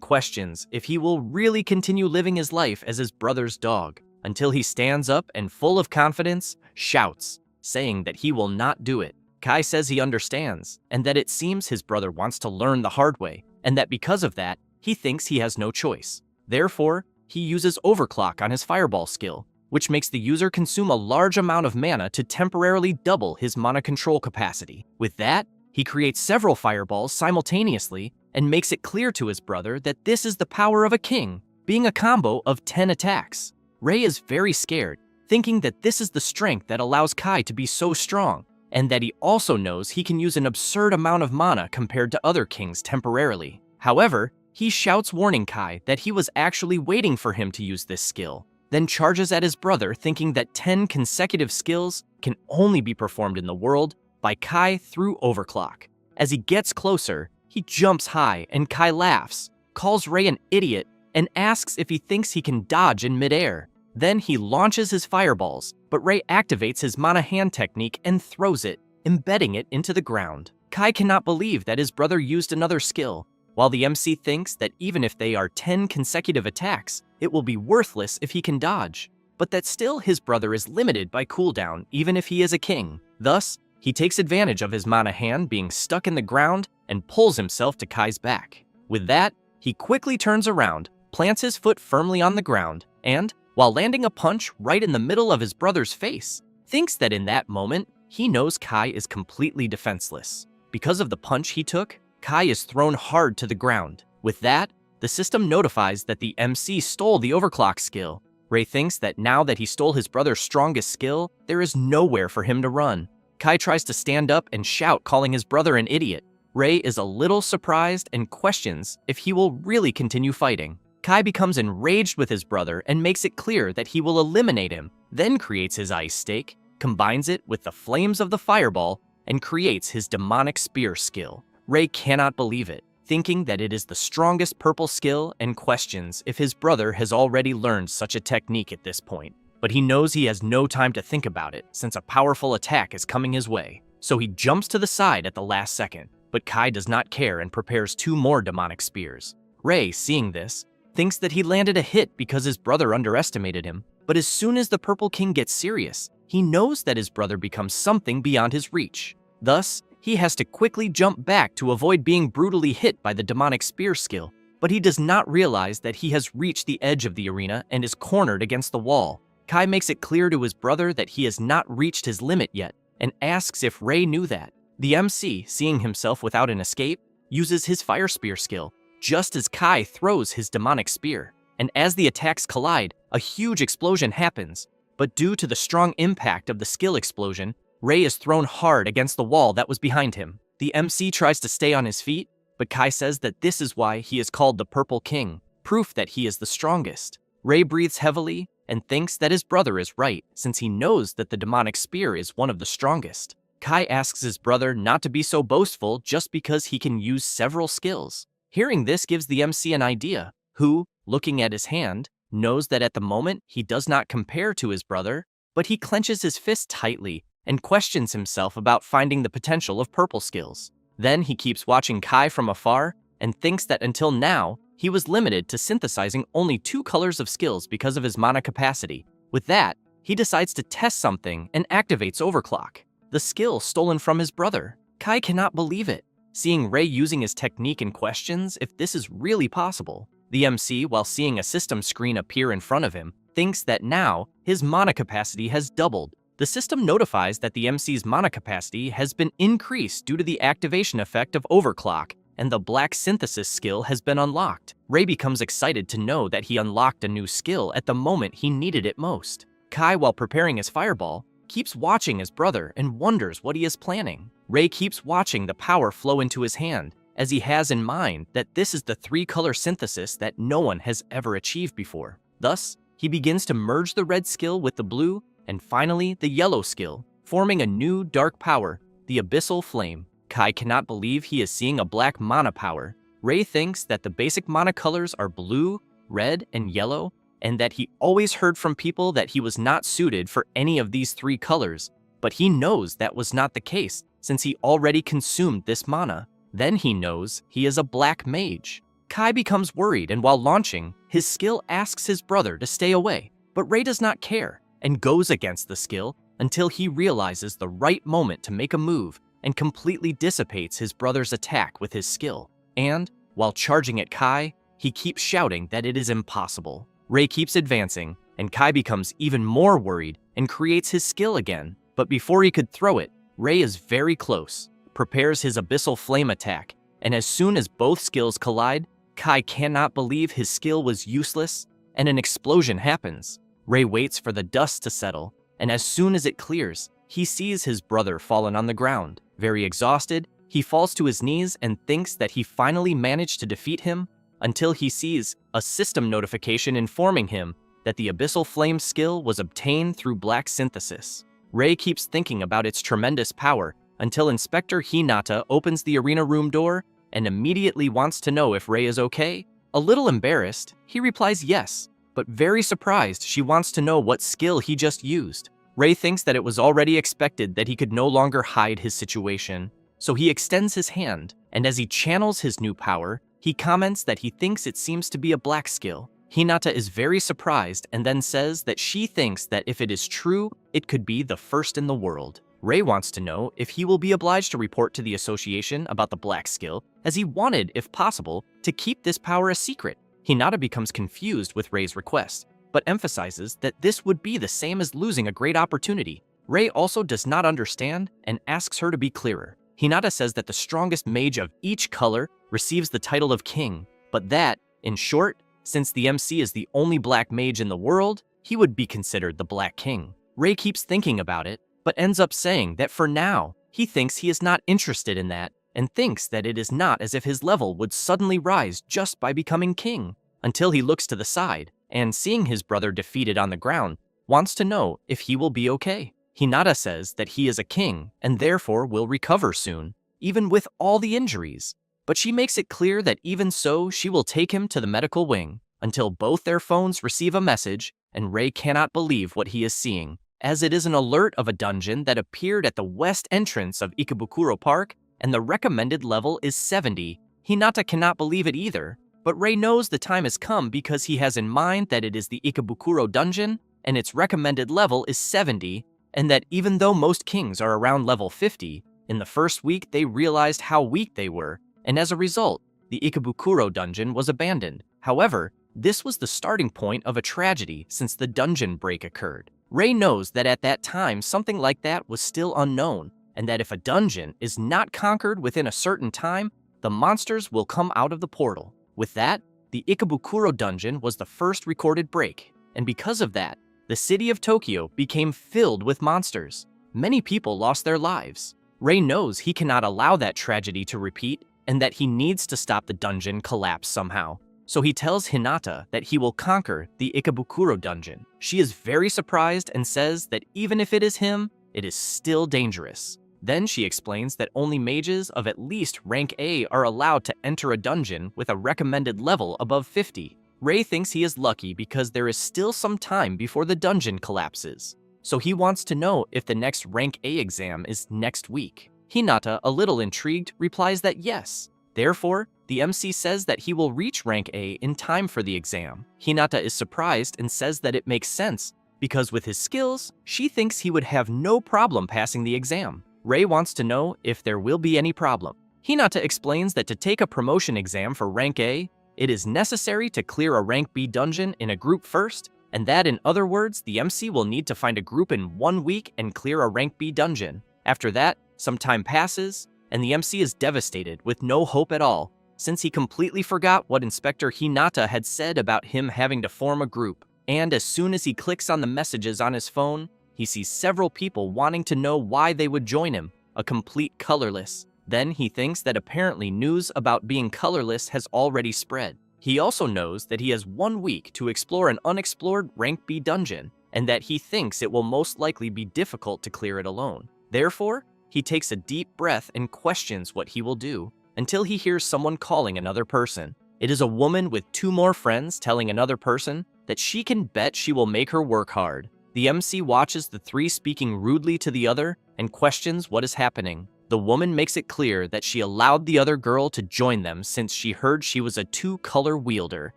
questions if he will really continue living his life as his brother's dog, until he stands up and full of confidence, shouts, saying that he will not do it. Kai says he understands, and that it seems his brother wants to learn the hard way, and that because of that, he thinks he has no choice. Therefore, he uses Overclock on his Fireball skill, which makes the user consume a large amount of mana to temporarily double his mana control capacity. With that, he creates several fireballs simultaneously and makes it clear to his brother that this is the power of a king, being a combo of 10 attacks. Ray is very scared, thinking that this is the strength that allows Kai to be so strong, and that he also knows he can use an absurd amount of mana compared to other kings temporarily. However, he shouts warning Kai that he was actually waiting for him to use this skill, then charges at his brother thinking that 10 consecutive skills can only be performed in the world by Kai through Overclock. As he gets closer, he jumps high and Kai laughs, calls Ray an idiot, and asks if he thinks he can dodge in midair. Then he launches his fireballs, but Ray activates his mana hand technique and throws it, embedding it into the ground. Kai cannot believe that his brother used another skill, while the MC thinks that even if they are 10 consecutive attacks, it will be worthless if he can dodge, but that still his brother is limited by cooldown even if he is a king. Thus, he takes advantage of his mana hand being stuck in the ground and pulls himself to Kai's back. With that, he quickly turns around, plants his foot firmly on the ground, and, while landing a punch right in the middle of his brother's face, thinks that in that moment, he knows Kai is completely defenseless. Because of the punch he took, Kai is thrown hard to the ground. With that, the system notifies that the MC stole the Overclock skill. Ray thinks that now that he stole his brother's strongest skill, there is nowhere for him to run. Kai tries to stand up and shout, calling his brother an idiot. Ray is a little surprised and questions if he will really continue fighting. Kai becomes enraged with his brother and makes it clear that he will eliminate him, then creates his ice stake, combines it with the flames of the fireball, and creates his demonic spear skill. Ray cannot believe it, thinking that it is the strongest purple skill and questions if his brother has already learned such a technique at this point. But he knows he has no time to think about it since a powerful attack is coming his way, so he jumps to the side at the last second. But Kai does not care and prepares 2 more demonic spears. Ray, seeing this, thinks that he landed a hit because his brother underestimated him, but as soon as the Purple King gets serious, he knows that his brother becomes something beyond his reach. Thus, he has to quickly jump back to avoid being brutally hit by the demonic spear skill, but he does not realize that he has reached the edge of the arena and is cornered against the wall. Kai makes it clear to his brother that he has not reached his limit yet, and asks if Ray knew that. The MC, seeing himself without an escape, uses his Fire Spear skill, just as Kai throws his demonic spear. And as the attacks collide, a huge explosion happens, but due to the strong impact of the skill explosion, Ray is thrown hard against the wall that was behind him. The MC tries to stay on his feet, but Kai says that this is why he is called the Purple King, proof that he is the strongest. Ray breathes heavily and thinks that his brother is right, since he knows that the demonic spear is one of the strongest. Kai asks his brother not to be so boastful just because he can use several skills. Hearing this gives the MC an idea, who, looking at his hand, knows that at the moment he does not compare to his brother, but he clenches his fist tightly and questions himself about finding the potential of purple skills. Then he keeps watching Kai from afar and thinks that until now, he was limited to synthesizing only 2 colors of skills because of his mana capacity. With that, he decides to test something and activates Overclock, the skill stolen from his brother. Kai cannot believe it, seeing Ray using his technique and questions if this is really possible. The MC, while seeing a system screen appear in front of him, thinks that now his mana capacity has doubled. The system notifies that the MC's mana capacity has been increased due to the activation effect of Overclock, and the Black Synthesis skill has been unlocked. Ray becomes excited to know that he unlocked a new skill at the moment he needed it most. Kai, while preparing his fireball, keeps watching his brother and wonders what he is planning. Ray keeps watching the power flow into his hand, as he has in mind that this is the 3-color synthesis that no one has ever achieved before. Thus, he begins to merge the red skill with the blue, and finally the yellow skill, forming a new dark power, the Abyssal Flame. Kai cannot believe he is seeing a black mana power. Ray thinks that the basic mana colors are blue, red, and yellow, and that he always heard from people that he was not suited for any of these 3 colors, but he knows that was not the case since he already consumed this mana. Then he knows he is a black mage. Kai becomes worried, and while launching, his skill asks his brother to stay away, but Ray does not care and goes against the skill until he realizes the right moment to make a move and completely dissipates his brother's attack with his skill. And, while charging at Kai, he keeps shouting that it is impossible. Ray keeps advancing, and Kai becomes even more worried and creates his skill again. But before he could throw it, Ray is very close, prepares his abyssal flame attack, and as soon as both skills collide, Kai cannot believe his skill was useless, and an explosion happens. Ray waits for the dust to settle, and as soon as it clears, he sees his brother fallen on the ground. Very exhausted, he falls to his knees and thinks that he finally managed to defeat him until he sees a system notification informing him that the abyssal flame skill was obtained through black synthesis. Ray keeps thinking about its tremendous power until Inspector Hinata opens the arena room door and immediately wants to know if Ray is okay. A little embarrassed, he replies yes, but very surprised she wants to know what skill he just used. Ray thinks that it was already expected that he could no longer hide his situation, so he extends his hand, and as he channels his new power, he comments that he thinks it seems to be a black skill. Hinata is very surprised and then says that she thinks that if it is true, it could be the first in the world. Ray wants to know if he will be obliged to report to the association about the black skill, as he wanted, if possible, to keep this power a secret. Hinata becomes confused with Ray's request, but emphasizes that this would be the same as losing a great opportunity. Ray also does not understand and asks her to be clearer. Hinata says that the strongest mage of each color receives the title of king, but that, in short, since the MC is the only black mage in the world, he would be considered the Black King. Ray keeps thinking about it, but ends up saying that for now, he thinks he is not interested in that, and thinks that it is not as if his level would suddenly rise just by becoming king, until he looks to the side, and seeing his brother defeated on the ground, wants to know if he will be okay. Hinata says that he is a king, and therefore will recover soon, even with all the injuries. But she makes it clear that even so, she will take him to the medical wing, until both their phones receive a message, and Ray cannot believe what he is seeing, as it is an alert of a dungeon that appeared at the west entrance of Ikebukuro Park, and the recommended level is 70. Hinata cannot believe it either, but Ray knows the time has come because he has in mind that it is the Ikebukuro dungeon, and its recommended level is 70, and that even though most kings are around level 50, in the first week they realized how weak they were, and as a result, the Ikebukuro dungeon was abandoned. However, this was the starting point of a tragedy since the dungeon break occurred. Ray knows that at that time something like that was still unknown, and that if a dungeon is not conquered within a certain time, the monsters will come out of the portal. With that, the Ikebukuro dungeon was the first recorded break, and because of that, the city of Tokyo became filled with monsters. Many people lost their lives. Ray knows he cannot allow that tragedy to repeat, and that he needs to stop the dungeon collapse somehow. So he tells Hinata that he will conquer the Ikebukuro dungeon. She is very surprised and says that even if it is him, it is still dangerous. Then she explains that only mages of at least rank A are allowed to enter a dungeon with a recommended level above 50. Ray thinks he is lucky because there is still some time before the dungeon collapses. So he wants to know if the next rank A exam is next week. Hinata, a little intrigued, replies that yes. Therefore, the MC says that he will reach rank A in time for the exam. Hinata is surprised and says that it makes sense, because with his skills, she thinks he would have no problem passing the exam. Ray wants to know if there will be any problem. Hinata explains that to take a promotion exam for rank A, it is necessary to clear a rank B dungeon in a group first, and that in other words, the MC will need to find a group in 1 week and clear a rank B dungeon. After that, some time passes, and the MC is devastated with no hope at all, since he completely forgot what Inspector Hinata had said about him having to form a group. And as soon as he clicks on the messages on his phone, he sees several people wanting to know why they would join him, a complete colorless. Then he thinks that apparently news about being colorless has already spread. He also knows that he has 1 week to explore an unexplored rank B dungeon, and that he thinks it will most likely be difficult to clear it alone. Therefore, he takes a deep breath and questions what he will do, until he hears someone calling another person. It is a woman with 2 more friends telling another person that she can bet she will make her work hard. The MC watches the three speaking rudely to the other and questions what is happening. The woman makes it clear that she allowed the other girl to join them since she heard she was a two-color wielder,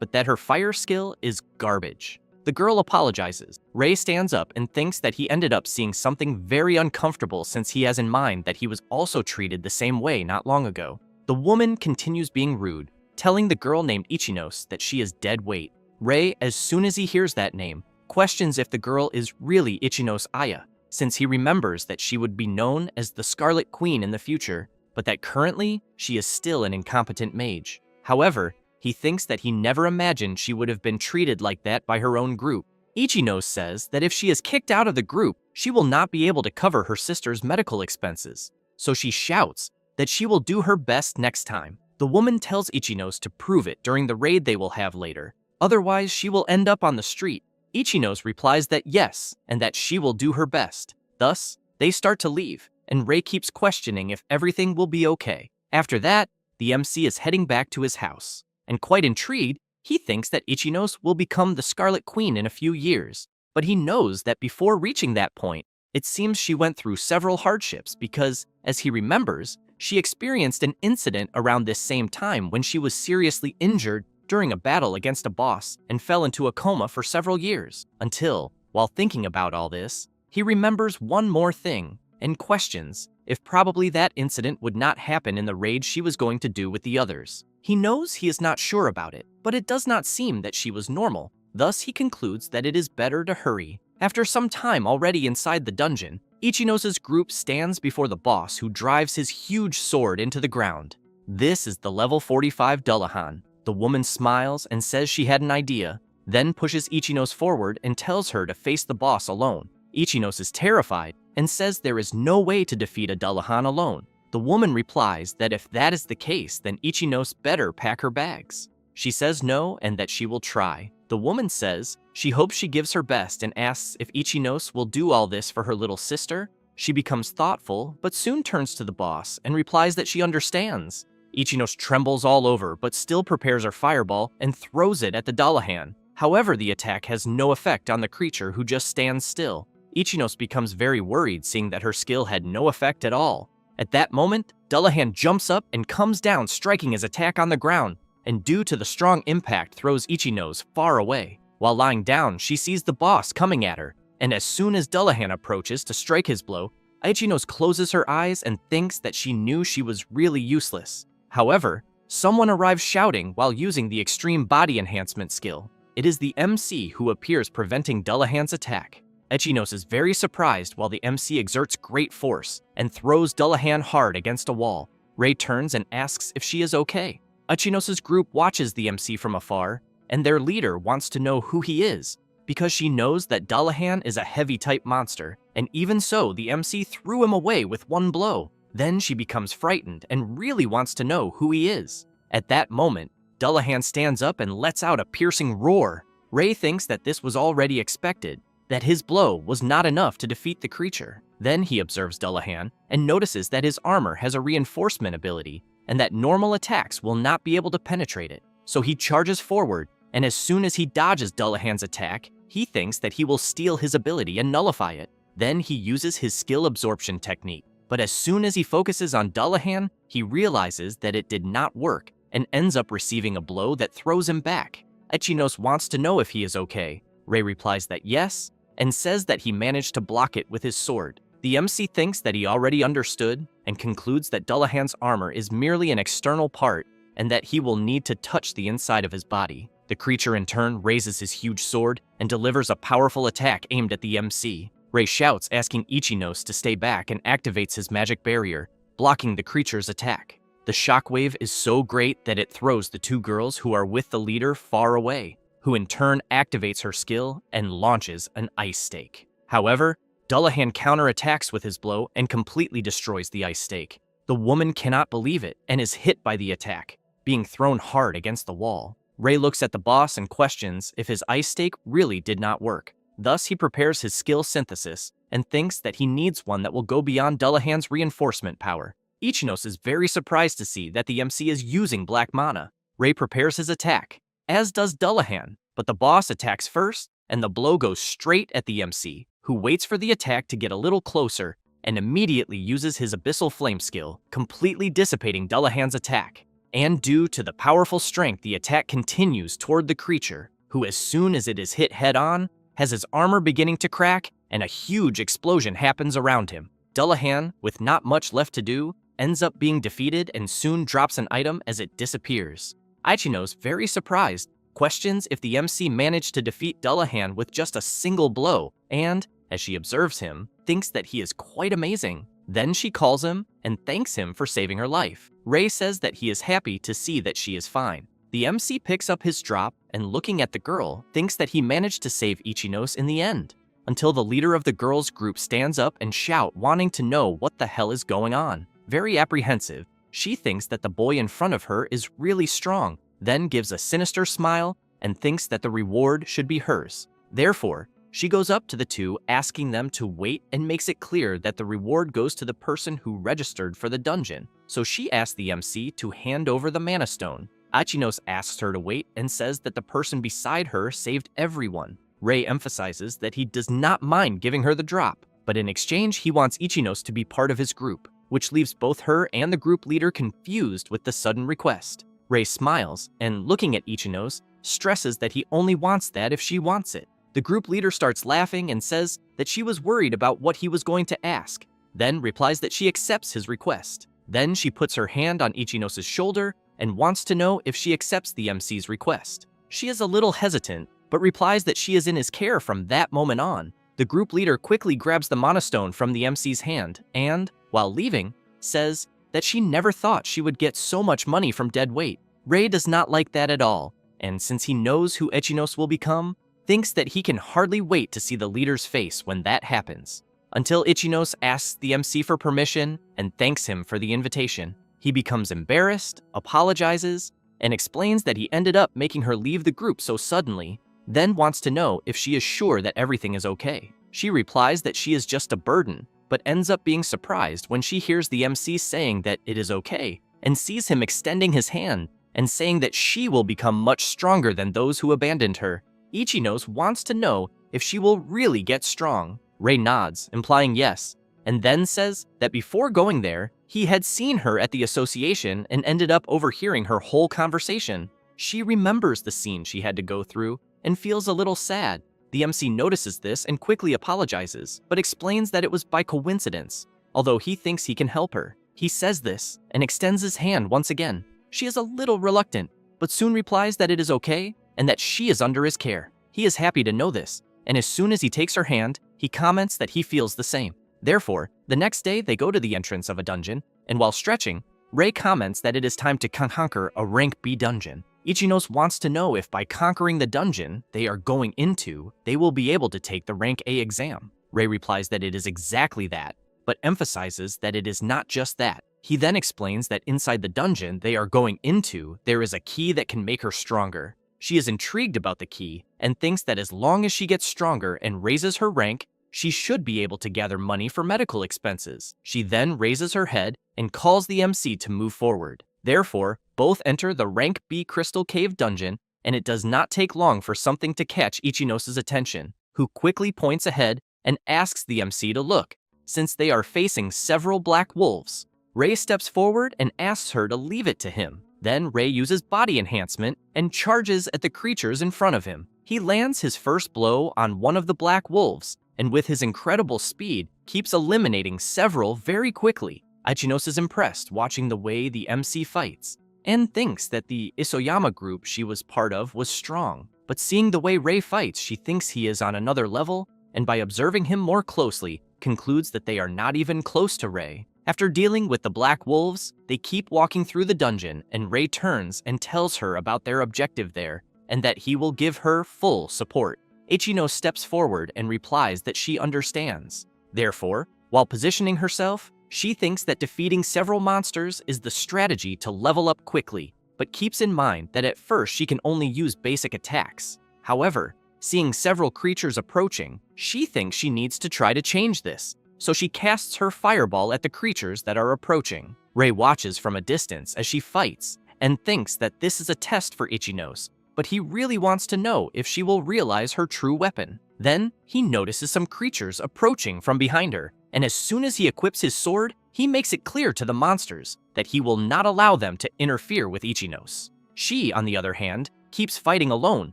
but that her fire skill is garbage. The girl apologizes. Ray stands up and thinks that he ended up seeing something very uncomfortable since he has in mind that he was also treated the same way not long ago. The woman continues being rude, telling the girl named Ichinos that she is dead weight. Ray, as soon as he hears that name, questions if the girl is really Ichinos Aya, since he remembers that she would be known as the Scarlet Queen in the future, but that currently she is still an incompetent mage. However, he thinks that he never imagined she would have been treated like that by her own group. Ichinos says that if she is kicked out of the group, she will not be able to cover her sister's medical expenses. So she shouts that she will do her best next time. The woman tells Ichinos to prove it during the raid they will have later. Otherwise, she will end up on the street. Ichinos replies that yes, and that she will do her best. Thus, they start to leave, and Ray keeps questioning if everything will be okay. After that, the MC is heading back to his house. And quite intrigued, he thinks that Ichinos will become the Scarlet Queen in a few years. But he knows that before reaching that point, it seems she went through several hardships because, as he remembers, she experienced an incident around this same time when she was seriously injured during a battle against a boss and fell into a coma for several years. Until, while thinking about all this, he remembers one more thing and questions if probably that incident would not happen in the raid she was going to do with the others. He knows he is not sure about it, but it does not seem that she was normal. Thus, he concludes that it is better to hurry. After some time already inside the dungeon, Ichinos' group stands before the boss who drives his huge sword into the ground. This is the level 45 Dullahan. The woman smiles and says she had an idea, then pushes Ichinos forward and tells her to face the boss alone. Ichinos is terrified and says there is no way to defeat a Dullahan alone. The woman replies that if that is the case, then Ichinos better pack her bags. She says no and that she will try. The woman says she hopes she gives her best and asks if Ichinos will do all this for her little sister. She becomes thoughtful, but soon turns to the boss and replies that she understands. Ichinos trembles all over, but still prepares her fireball and throws it at the Dullahan. However, the attack has no effect on the creature who just stands still. Ichinos becomes very worried seeing that her skill had no effect at all. At that moment, Dullahan jumps up and comes down, striking his attack on the ground, and due to the strong impact throws Ichinos far away. While lying down, she sees the boss coming at her, and as soon as Dullahan approaches to strike his blow, Ichinos closes her eyes and thinks that she knew she was really useless. However, someone arrives shouting while using the extreme body enhancement skill. It is the MC who appears preventing Dullahan's attack. Ichinos is very surprised while the MC exerts great force and throws Dullahan hard against a wall. Ray turns and asks if she is okay. Ichinos' group watches the MC from afar, and their leader wants to know who he is, because she knows that Dullahan is a heavy-type monster, and even so, the MC threw him away with one blow. Then she becomes frightened and really wants to know who he is. At that moment, Dullahan stands up and lets out a piercing roar. Ray thinks that this was already expected, that his blow was not enough to defeat the creature. Then he observes Dullahan and notices that his armor has a reinforcement ability and that normal attacks will not be able to penetrate it. So he charges forward, and as soon as he dodges Dullahan's attack, he thinks that he will steal his ability and nullify it. Then he uses his skill absorption technique. But as soon as he focuses on Dullahan, he realizes that it did not work and ends up receiving a blow that throws him back. Ichinos wants to know if he is okay. Ray replies that yes, and says that he managed to block it with his sword. The MC thinks that he already understood and concludes that Dullahan's armor is merely an external part and that he will need to touch the inside of his body. The creature in turn raises his huge sword and delivers a powerful attack aimed at the MC. Ray shouts, asking Ichinos to stay back and activates his magic barrier, blocking the creature's attack. The shockwave is so great that it throws the two girls who are with the leader far away, who in turn activates her skill and launches an ice stake. However, Dullahan counterattacks with his blow and completely destroys the ice stake. The woman cannot believe it and is hit by the attack, being thrown hard against the wall. Ray looks at the boss and questions if his ice stake really did not work. Thus, he prepares his skill synthesis and thinks that he needs one that will go beyond Dullahan's reinforcement power. Ichinos is very surprised to see that the MC is using black mana. Ray prepares his attack, as does Dullahan, but the boss attacks first, and the blow goes straight at the MC, who waits for the attack to get a little closer and immediately uses his Abyssal Flame skill, completely dissipating Dullahan's attack. And due to the powerful strength, the attack continues toward the creature, who as soon as it is hit head-on, has his armor beginning to crack, and a huge explosion happens around him. Dullahan, with not much left to do, ends up being defeated and soon drops an item as it disappears. Ichino's, very surprised, questions if the MC managed to defeat Dullahan with just a single blow, and, as she observes him, thinks that he is quite amazing. Then she calls him and thanks him for saving her life. Rei says that he is happy to see that she is fine. The MC picks up his drop and, looking at the girl, thinks that he managed to save Ichinos in the end, until the leader of the girls' group stands up and shouts, wanting to know what the hell is going on. Very apprehensive, she thinks that the boy in front of her is really strong, then gives a sinister smile and thinks that the reward should be hers. Therefore, she goes up to the two, asking them to wait, and makes it clear that the reward goes to the person who registered for the dungeon. So she asks the MC to hand over the mana stone. Ichinos asks her to wait and says that the person beside her saved everyone. Rei emphasizes that he does not mind giving her the drop, but in exchange he wants Ichinos to be part of his group, which leaves both her and the group leader confused with the sudden request. Rei smiles and, looking at Ichinos, stresses that he only wants that if she wants it. The group leader starts laughing and says that she was worried about what he was going to ask, then replies that she accepts his request. Then she puts her hand on Ichinos' shoulder and wants to know if she accepts the MC's request. She is a little hesitant, but replies that she is in his care from that moment on. The group leader quickly grabs the mana stone from the MC's hand and, while leaving, says that she never thought she would get so much money from dead weight. Rei does not like that at all, and since he knows who Ichinos will become, thinks that he can hardly wait to see the leader's face when that happens. Until Ichinos asks the MC for permission and thanks him for the invitation. He becomes embarrassed, apologizes, and explains that he ended up making her leave the group so suddenly, then wants to know if she is sure that everything is okay. She replies that she is just a burden, but ends up being surprised when she hears the MC saying that it is okay, and sees him extending his hand and saying that she will become much stronger than those who abandoned her. Ichinos wants to know if she will really get strong. Rei nods, implying yes, and then says that before going there, he had seen her at the association and ended up overhearing her whole conversation. She remembers the scene she had to go through and feels a little sad. The MC notices this and quickly apologizes, but explains that it was by coincidence, although he thinks he can help her. He says this and extends his hand once again. She is a little reluctant, but soon replies that it is okay and that she is under his care. He is happy to know this, and as soon as he takes her hand, he comments that he feels the same. Therefore, the next day they go to the entrance of a dungeon, and while stretching, Rei comments that it is time to conquer a rank B dungeon. Ichinos wants to know if by conquering the dungeon they are going into, they will be able to take the rank A exam. Rei replies that it is exactly that, but emphasizes that it is not just that. He then explains that inside the dungeon they are going into, there is a key that can make her stronger. She is intrigued about the key and thinks that as long as she gets stronger and raises her rank, she should be able to gather money for medical expenses. She then raises her head and calls the MC to move forward. Therefore, both enter the rank B Crystal Cave dungeon, and it does not take long for something to catch Ichinos' attention, who quickly points ahead and asks the MC to look, since they are facing several black wolves. Rei steps forward and asks her to leave it to him. Then Rei uses body enhancement and charges at the creatures in front of him. He lands his first blow on one of the black wolves, and with his incredible speed, keeps eliminating several very quickly. Ichinos is impressed watching the way the MC fights, and thinks that the Isoyama group she was part of was strong. But seeing the way Rei fights, she thinks he is on another level, and by observing him more closely, concludes that they are not even close to Rei. After dealing with the black wolves, they keep walking through the dungeon, and Rei turns and tells her about their objective there, and that he will give her full support. Ichino steps forward and replies that she understands. Therefore, while positioning herself, she thinks that defeating several monsters is the strategy to level up quickly, but keeps in mind that at first she can only use basic attacks. However, seeing several creatures approaching, she thinks she needs to try to change this, so she casts her fireball at the creatures that are approaching. Rei watches from a distance as she fights, and thinks that this is a test for Ichinos, but he really wants to know if she will realize her true weapon. Then, he notices some creatures approaching from behind her, and as soon as he equips his sword, he makes it clear to the monsters that he will not allow them to interfere with Ichinos. She, on the other hand, keeps fighting alone,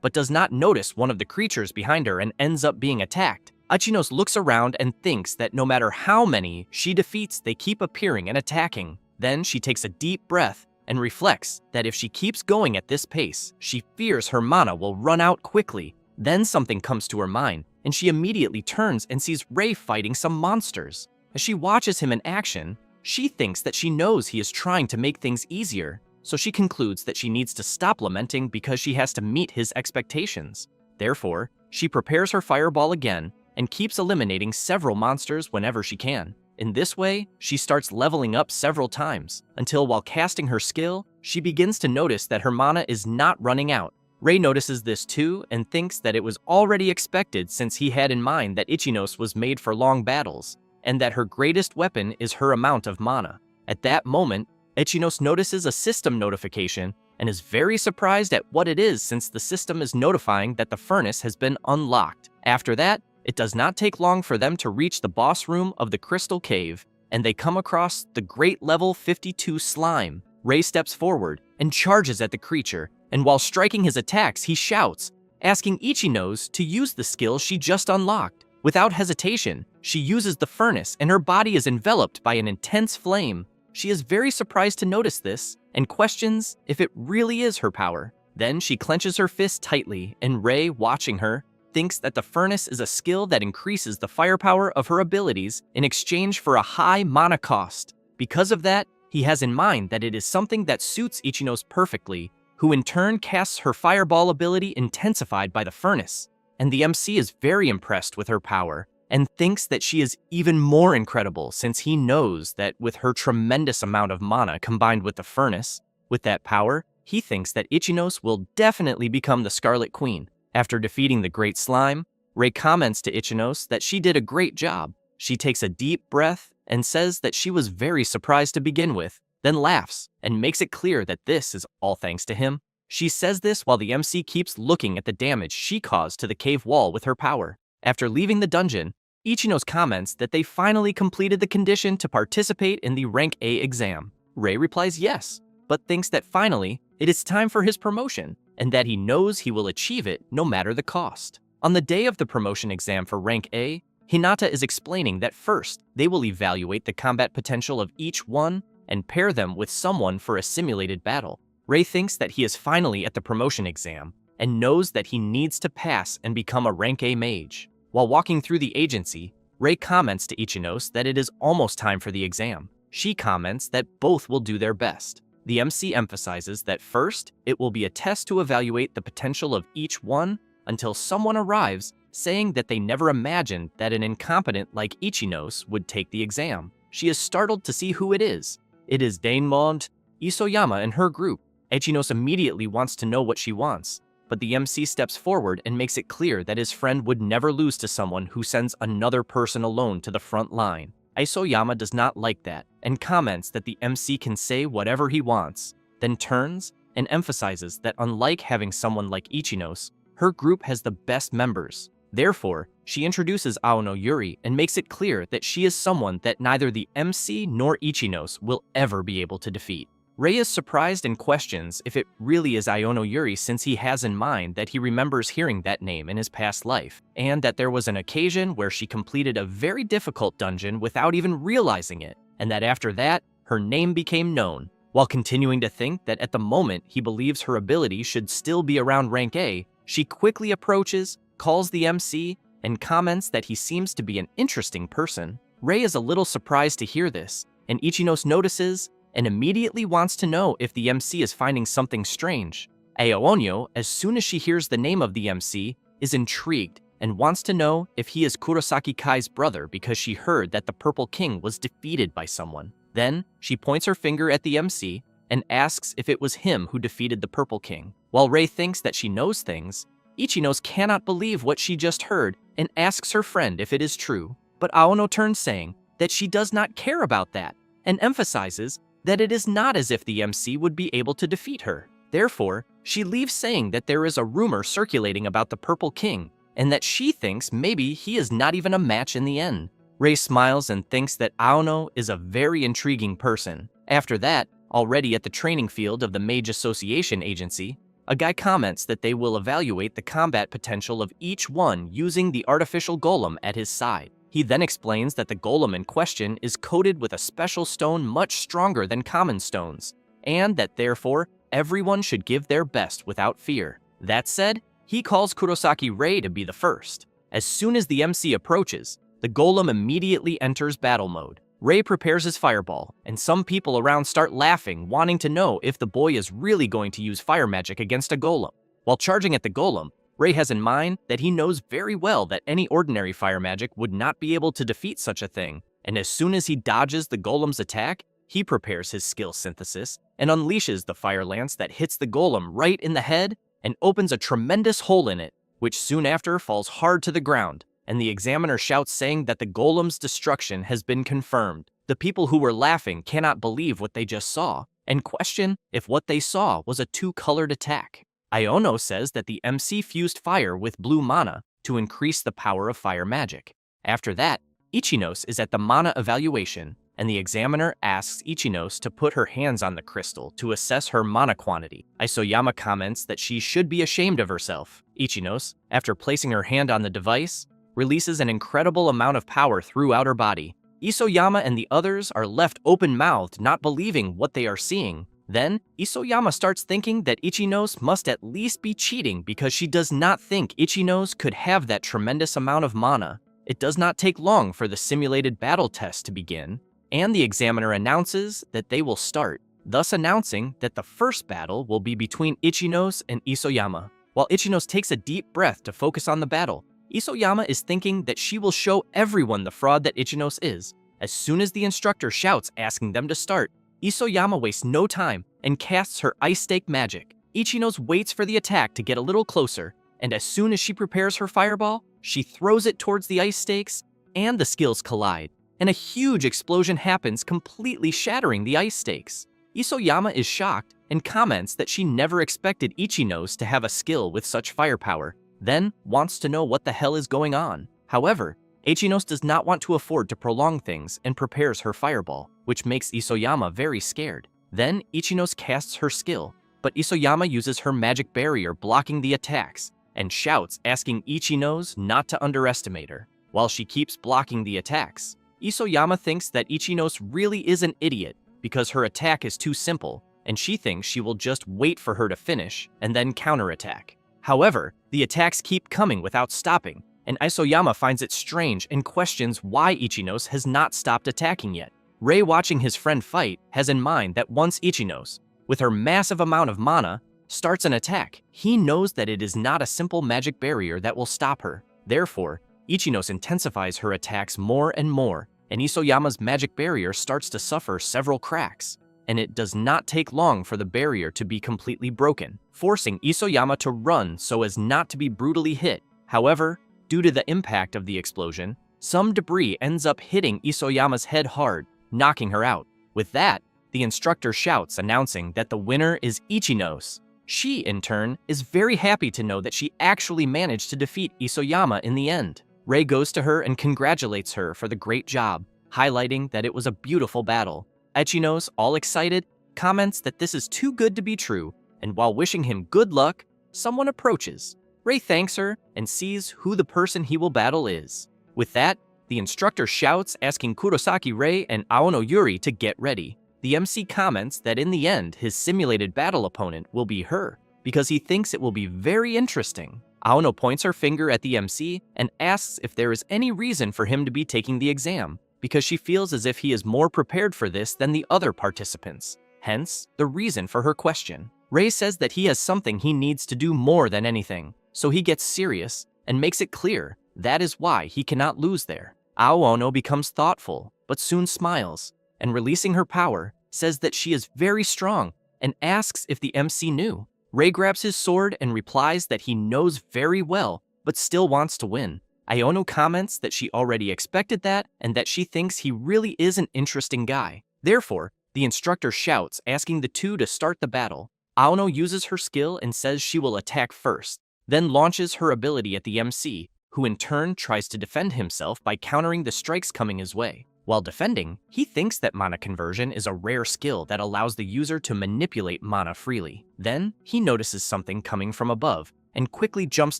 but does not notice one of the creatures behind her and ends up being attacked. Ichinos looks around and thinks that no matter how many she defeats, they keep appearing and attacking. Then she takes a deep breath and reflects that if she keeps going at this pace, she fears her mana will run out quickly. Then something comes to her mind, and she immediately turns and sees Rei fighting some monsters. As she watches him in action, she thinks that she knows he is trying to make things easier, so she concludes that she needs to stop lamenting because she has to meet his expectations. Therefore, she prepares her fireball again and keeps eliminating several monsters whenever she can. In this way, she starts leveling up several times, until while casting her skill, she begins to notice that her mana is not running out. Rei notices this too and thinks that it was already expected since he had in mind that Ichinos was made for long battles, and that her greatest weapon is her amount of mana. At that moment, Ichinos notices a system notification and is very surprised at what it is since the system is notifying that the furnace has been unlocked. After that, it does not take long for them to reach the boss room of the Crystal Cave, and they come across the Great Level 52 Slime. Rei steps forward and charges at the creature, and while striking his attacks, he shouts, asking Ichinos to use the skill she just unlocked. Without hesitation, she uses the furnace and her body is enveloped by an intense flame. She is very surprised to notice this and questions if it really is her power. Then she clenches her fist tightly, and Rei, watching her, thinks that the furnace is a skill that increases the firepower of her abilities in exchange for a high mana cost. Because of that, he has in mind that it is something that suits Ichinos perfectly, who in turn casts her fireball ability intensified by the furnace. And the MC is very impressed with her power and thinks that she is even more incredible since he knows that with her tremendous amount of mana combined with the furnace, with that power, he thinks that Ichinos will definitely become the Scarlet Queen. After defeating the Great Slime, Rei comments to Ichinos that she did a great job. She takes a deep breath and says that she was very surprised to begin with, then laughs and makes it clear that this is all thanks to him. She says this while the MC keeps looking at the damage she caused to the cave wall with her power. After leaving the dungeon, Ichinos comments that they finally completed the condition to participate in the Rank A exam. Rei replies yes, but thinks that finally it is time for his promotion, and that he knows he will achieve it no matter the cost. On the day of the promotion exam for Rank A, Hinata is explaining that first, they will evaluate the combat potential of each one and pair them with someone for a simulated battle. Rei thinks that he is finally at the promotion exam and knows that he needs to pass and become a Rank A mage. While walking through the agency, Rei comments to Ichinos that it is almost time for the exam. She comments that both will do their best. The MC emphasizes that first, it will be a test to evaluate the potential of each one until someone arrives saying that they never imagined that an incompetent like Ichinos would take the exam. She is startled to see who it is. It is Dainmond Isoyama and her group. Ichinos immediately wants to know what she wants, but the MC steps forward and makes it clear that his friend would never lose to someone who sends another person alone to the front line. Isoyama does not like that and comments that the MC can say whatever he wants, then turns and emphasizes that unlike having someone like Ichinos, her group has the best members. Therefore, she introduces Aono Yuri and makes it clear that she is someone that neither the MC nor Ichinos will ever be able to defeat. Rei is surprised and questions if it really is Aono Yuri since he has in mind that he remembers hearing that name in his past life, and that there was an occasion where she completed a very difficult dungeon without even realizing it, and that after that, her name became known. While continuing to think that at the moment he believes her ability should still be around Rank A, she quickly approaches, calls the MC, and comments that he seems to be an interesting person. Rei is a little surprised to hear this, and Ichinos notices and immediately wants to know if the MC is finding something strange. Aono, as soon as she hears the name of the MC, is intrigued and wants to know if he is Kurosaki Kai's brother because she heard that the Purple King was defeated by someone. Then, she points her finger at the MC and asks if it was him who defeated the Purple King. While Rei thinks that she knows things, Ichinos cannot believe what she just heard and asks her friend if it is true. But Aono turns saying that she does not care about that and emphasizes that it is not as if the MC would be able to defeat her. Therefore, she leaves saying that there is a rumor circulating about the Purple King, and that she thinks maybe he is not even a match in the end. Rei smiles and thinks that Aono is a very intriguing person. After that, already at the training field of the Mage Association Agency, a guy comments that they will evaluate the combat potential of each one using the artificial golem at his side. He then explains that the golem in question is coated with a special stone much stronger than common stones, and that therefore everyone should give their best without fear. That said, he calls Kurosaki Rei to be the first. As soon as the MC approaches, the golem immediately enters battle mode. Rei prepares his fireball, and some people around start laughing, wanting to know if the boy is really going to use fire magic against a golem. While charging at the golem, Rei has in mind that he knows very well that any ordinary fire magic would not be able to defeat such a thing, and as soon as he dodges the golem's attack, he prepares his skill synthesis and unleashes the fire lance that hits the golem right in the head and opens a tremendous hole in it, which soon after falls hard to the ground, and the examiner shouts saying that the golem's destruction has been confirmed. The people who were laughing cannot believe what they just saw, and question if what they saw was a two-colored attack. Iono says that the MC fused fire with blue mana to increase the power of fire magic. After that, Ichinos is at the mana evaluation, and the examiner asks Ichinos to put her hands on the crystal to assess her mana quantity. Isoyama comments that she should be ashamed of herself. Ichinos, after placing her hand on the device, releases an incredible amount of power throughout her body. Isoyama and the others are left open-mouthed, not believing what they are seeing. Then, Isoyama starts thinking that Ichinos must at least be cheating because she does not think Ichinos could have that tremendous amount of mana. It does not take long for the simulated battle test to begin, and the examiner announces that they will start, thus announcing that the first battle will be between Ichinos and Isoyama. While Ichinos takes a deep breath to focus on the battle, Isoyama is thinking that she will show everyone the fraud that Ichinos is. As soon as the instructor shouts asking them to start, Isoyama wastes no time and casts her ice stake magic. Ichinos waits for the attack to get a little closer, and as soon as she prepares her fireball, she throws it towards the ice stakes, and the skills collide, and a huge explosion happens, completely shattering the ice stakes. Isoyama is shocked and comments that she never expected Ichinos to have a skill with such firepower, then wants to know what the hell is going on. However, Ichinos does not want to afford to prolong things and prepares her fireball, which makes Isoyama very scared. Then Ichinos casts her skill, but Isoyama uses her magic barrier blocking the attacks and shouts asking Ichinos not to underestimate her. While she keeps blocking the attacks, Isoyama thinks that Ichinos really is an idiot because her attack is too simple, and she thinks she will just wait for her to finish and then counterattack. However, the attacks keep coming without stopping, and Isoyama finds it strange and questions why Ichinos has not stopped attacking yet. Rei, watching his friend fight, has in mind that once Ichinos, with her massive amount of mana, starts an attack, he knows that it is not a simple magic barrier that will stop her. Therefore, Ichinos intensifies her attacks more and more, and Isoyama's magic barrier starts to suffer several cracks, and it does not take long for the barrier to be completely broken, forcing Isoyama to run so as not to be brutally hit. However, due to the impact of the explosion, some debris ends up hitting Isoyama's head hard, knocking her out. With that, the instructor shouts, announcing that the winner is Ichinos. She, in turn, is very happy to know that she actually managed to defeat Isoyama in the end. Rei goes to her and congratulates her for the great job, highlighting that it was a beautiful battle. Ichinos, all excited, comments that this is too good to be true, and while wishing him good luck, someone approaches. Rei thanks her and sees who the person he will battle is. With that, the instructor shouts asking Kurosaki Rei and Aono Yuri to get ready. The MC comments that in the end, his simulated battle opponent will be her, because he thinks it will be very interesting. Aono points her finger at the MC and asks if there is any reason for him to be taking the exam, because she feels as if he is more prepared for this than the other participants. Hence, the reason for her question. Rei says that he has something he needs to do more than anything, so he gets serious and makes it clear that is why he cannot lose there. Aono becomes thoughtful, but soon smiles, and releasing her power, says that she is very strong and asks if the MC knew. Rei grabs his sword and replies that he knows very well, but still wants to win. Aono comments that she already expected that and that she thinks he really is an interesting guy. Therefore, the instructor shouts asking the two to start the battle. Aono uses her skill and says she will attack first, then launches her ability at the MC, who in turn tries to defend himself by countering the strikes coming his way. While defending, he thinks that mana conversion is a rare skill that allows the user to manipulate mana freely. Then, he notices something coming from above and quickly jumps